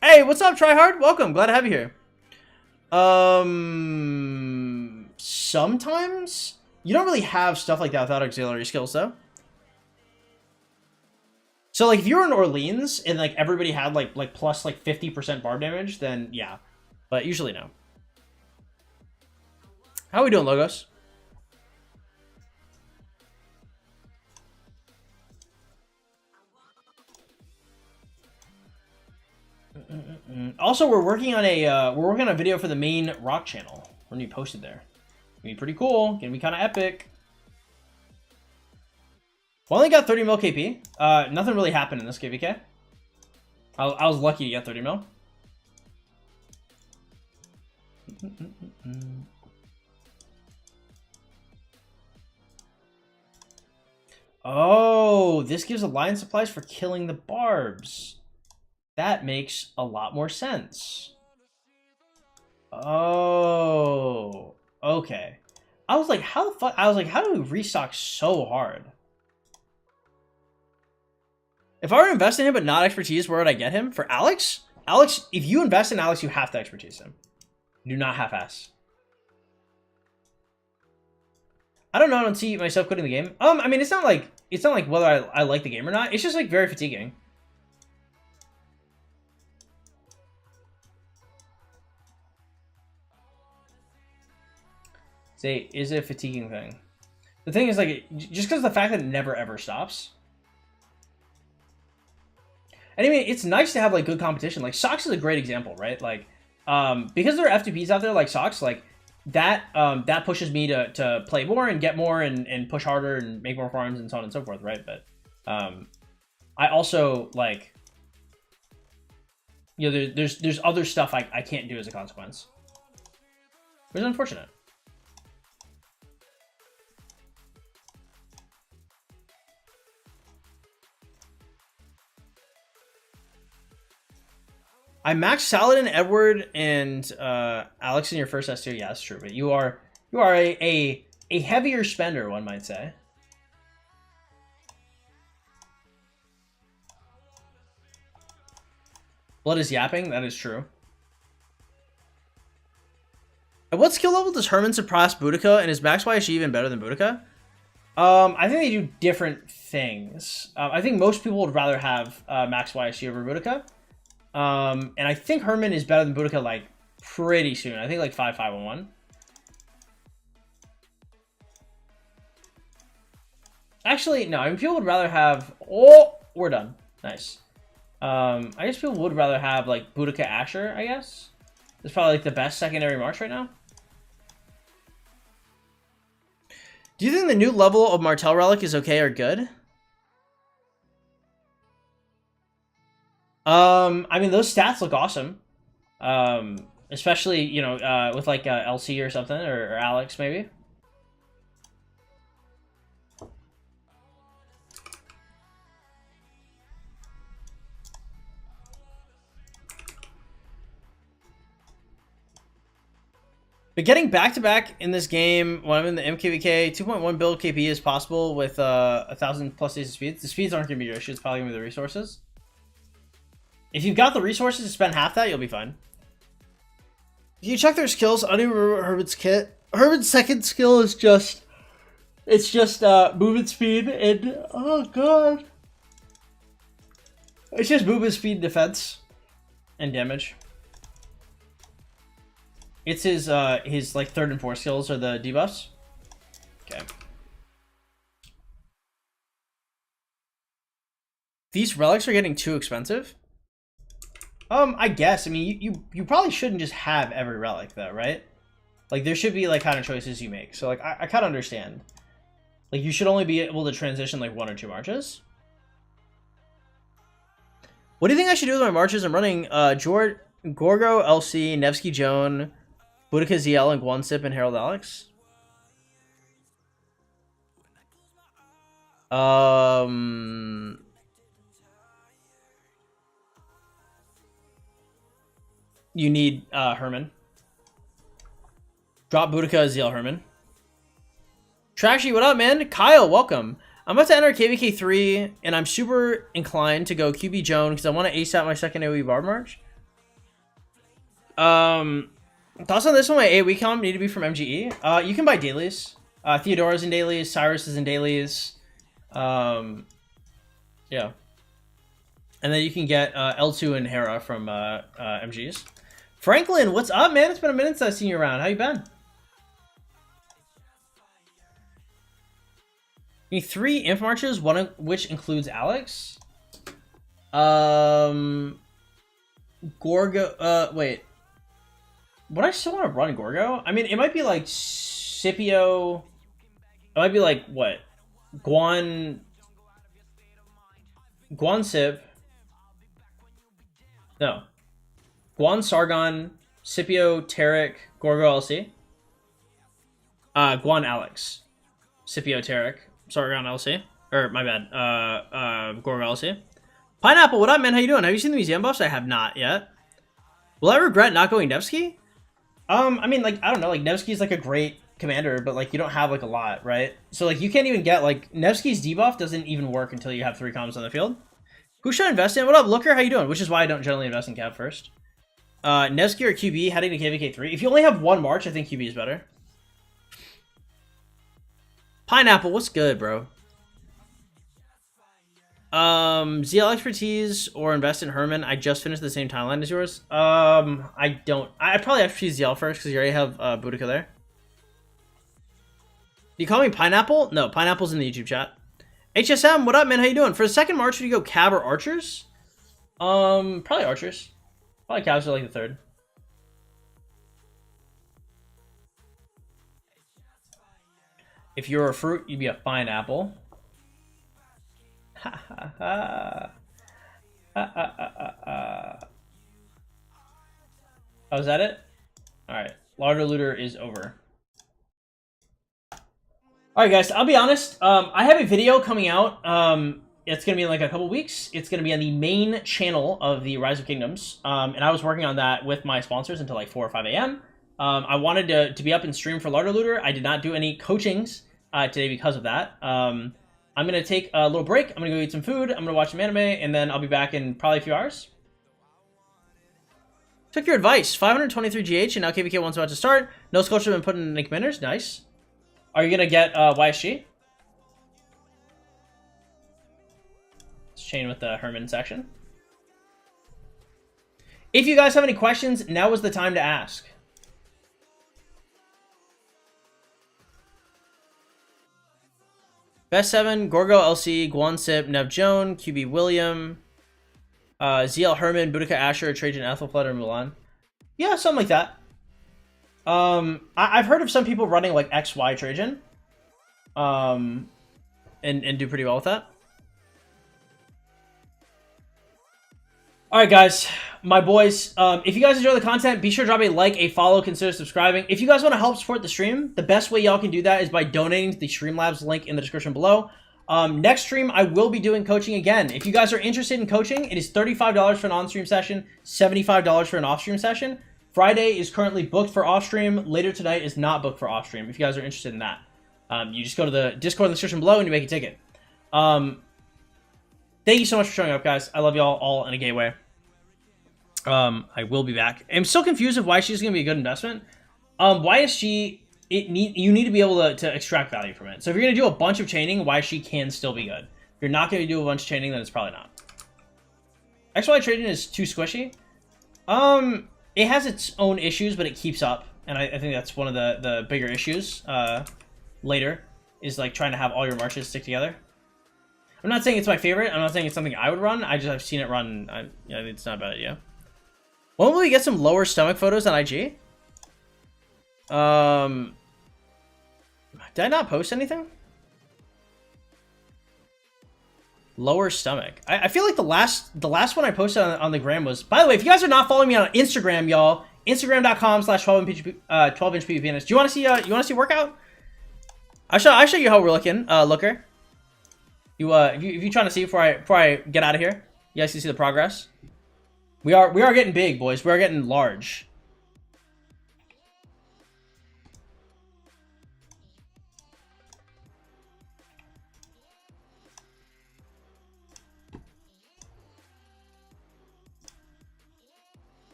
Hey, what's up, Tryhard? Welcome. Glad to have you here. Sometimes you don't really have stuff like that without auxiliary skills, though. So, like, if you were in Orleans and like everybody had like plus like 50% barb damage, then yeah. But usually no. How are we doing, Logos? Also, we're working on a video for the main Rock channel. We're gonna be posted there. Gonna be pretty cool. Gonna be kind of epic. We only got 30 mil KP. Nothing really happened in this KVK. I was lucky to get 30 mil. Oh, this gives alliance supplies for killing the barbs. That makes a lot more sense. Oh, okay. I was like, how the fuck? I was like, how do we restock so hard? If I were to invest in him but not expertise, where would I get him? For Alex? Alex, if you invest in Alex, you have to expertise him. Do not half-ass. I don't know. I don't see myself quitting the game. I mean, it's not like whether I like the game or not. It's just like very fatiguing. Say, is it a fatiguing thing? The thing is, like, just because of the fact that it never ever stops. And I mean, it's nice to have like good competition. Like Sox is a great example, right? Like, because there are F2Ps out there like Sox, like that that pushes me to play more and get more and push harder and make more farms and so on and so forth, right? But I also like, you know, there's other stuff I can't do as a consequence, which is unfortunate. I maxed Saladin, Edward, and Alex in your first S2. Yeah, that's true. But you are a heavier spender, one might say. Blood is yapping. That is true. At what skill level does Herman surpass Boudica, and is max YSG even better than Boudica? I think they do different things. I think most people would rather have max YSG over Boudica. And I think Herman is better than Boudica like pretty soon. I think like 5.511. Actually, no. I mean, people would rather have. Oh, we're done. Nice. I guess people would rather have like Boudica Asher. I guess it's probably like the best secondary march right now. Do you think the new level of Martel Relic is okay or good? I mean, those stats look awesome. Especially, you know, with like LC or something, or Alex maybe. But getting back-to-back in this game when I'm in the MKVK, 2.1 build KP is possible with 1,000 plus days of speeds. The speeds aren't going to be your issue. It's probably going to be the resources. If you've got the resources to spend half that, you'll be fine. If you check their skills, I don't remember Herman's kit. Herman's second skill is just... It's just movement speed and... Oh, God. It's just movement speed, defense, and damage. It's his like third and fourth skills are the debuffs. Okay. These relics are getting too expensive. I guess. I mean, you probably shouldn't just have every relic though, right? Like there should be like kind of choices you make. So like I kind of understand. Like you should only be able to transition like 1 or 2 marches. What do you think I should do with my marches? I'm running Gorgo, LC, Nevsky Joan, Boudica ZL, and Guansip, and Herald Alex. You need Herman. Drop Boudica ZL Herman. Trashy, what up, man? Kyle, welcome. I'm about to enter KVK 3, and I'm super inclined to go QB Joan because I want to ace out my second AoE Barb March. Thoughts on this one? My AoE count need to be from MGE. You can buy dailies. Theodora's in dailies. Cyrus is in dailies. Yeah. And then you can get L2 and Hera from MGs. Franklin, what's up, man? It's been a minute since I've seen you around. How you been? You need 3 Inf Marches, one of which includes Alex. Gorgo, wait. Would I still want to run Gorgo? I mean, it might be like Scipio. It might be like, what? Guansip. No. Guan, Sargon, Scipio, Tarek, Gorgo, LC. Guan, Alex. Scipio, Tarek, Sargon, LC. Or, my bad. Gorgo, LC. Pineapple, what up, man? How you doing? Have you seen the museum buffs? I have not yet. Will I regret not going Nevsky? I mean, like, I don't know. Like, Nevsky's, like, a great commander, but, like, you don't have, like, a lot, right? So, like, you can't even get, like, Nevsky's debuff doesn't even work until you have 3 comms on the field. Who should I invest in? What up, Looker? How you doing? Which is why I don't generally invest in Cav first. Nevsky or QB heading to KVK 3. If you only have 1 March, I think QB is better. Pineapple, what's good, bro? ZL expertise or invest in Herman. I just finished the same timeline as yours. I don't. I probably have to choose ZL first because you already have Boudica there. You call me Pineapple? No, Pineapple's in the YouTube chat. HSM, what up, man? How you doing? For the second March, should you go Cab or Archers? Probably Archers. Probably Cabs are like the third. If you're a fruit, you'd be a fine apple. Ha ha ha. Oh, is that it? Alright. Larder Looter is over. Alright, guys. I'll be honest. I have a video coming out It's going to be in like a couple weeks. It's going to be on the main channel of the Rise of Kingdoms. And I was working on that with my sponsors until like 4 or 5 a.m. I wanted to be up and stream for Larder Looter. I did not do any coachings today because of that. I'm going to take a little break. I'm going to go eat some food. I'm going to watch some anime, and then I'll be back in probably a few hours. Took your advice. 523 GH, and now KVK 1's about to start. No sculpture been put in the commanders. Nice. Are you going to get YSG? Let's chain with the Herman section. If you guys have any questions, now is the time to ask. Best 7, Gorgo, LC, Guan Sip, Nev Joan, QB William, ZL Herman, Boudica Asher, Trajan Ethelflood, or Mulan. Yeah, something like that. I've heard of some people running like XY Trajan. And do pretty well with that. Alright guys, my boys, if you guys enjoy the content, be sure to drop a like, a follow, consider subscribing. If you guys want to help support the stream, the best way y'all can do that is by donating to the Streamlabs link in the description below. Next stream, I will be doing coaching again. If you guys are interested in coaching, it is $35 for an on-stream session, $75 for an off-stream session. Friday is currently booked for off-stream. Later tonight is not booked for off-stream, if you guys are interested in that. You just go to the Discord in the description below and you make a ticket. Thank you so much for showing up, guys. I love y'all all in a gay way. I will be back. I'm still confused if YSG is going to be a good investment. YSG, you need to be able to extract value from it. So if you're going to do a bunch of chaining, YSG can still be good. If you're not going to do a bunch of chaining, then it's probably not. XY trading is too squishy. It has its own issues, but it keeps up. And I think that's one of the bigger issues later, is like trying to have all your marches stick together. I'm not saying it's my favorite. I'm not saying it's something I would run. I've seen it run. I think it's not a bad idea. When will we get some lower stomach photos on IG? Did I not post anything? Lower stomach. I feel like the last one I posted on the gram was. By the way, if you guys are not following me on Instagram, y'all, Instagram.com/12inch PvPNS. Do you want to see workout? I'll show you how we're looking. Looker. If you trying to see before I get out of here, you guys can see the progress. We are getting big, boys. We are getting large.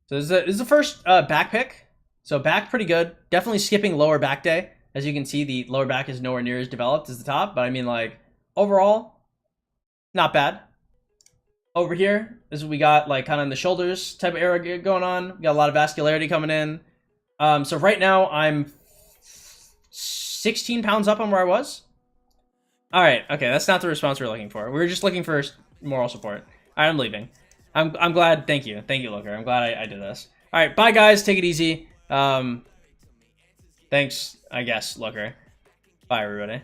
So this is the first back pick. So back pretty good. Definitely skipping lower back day. As you can see, the lower back is nowhere near as developed as the top. But I mean, like, overall, not bad. Over here, this is what we got, like, kind of in the shoulders type of area going on. We got a lot of vascularity coming in. So right now, I'm 16 pounds up on where I was. All right, okay, that's not the response we're looking for. We were just looking for moral support. All right, I'm leaving. I'm glad. Thank you, Looker. I'm glad I did this. All right, bye guys. Take it easy. Thanks, I guess, Looker. Bye, everybody.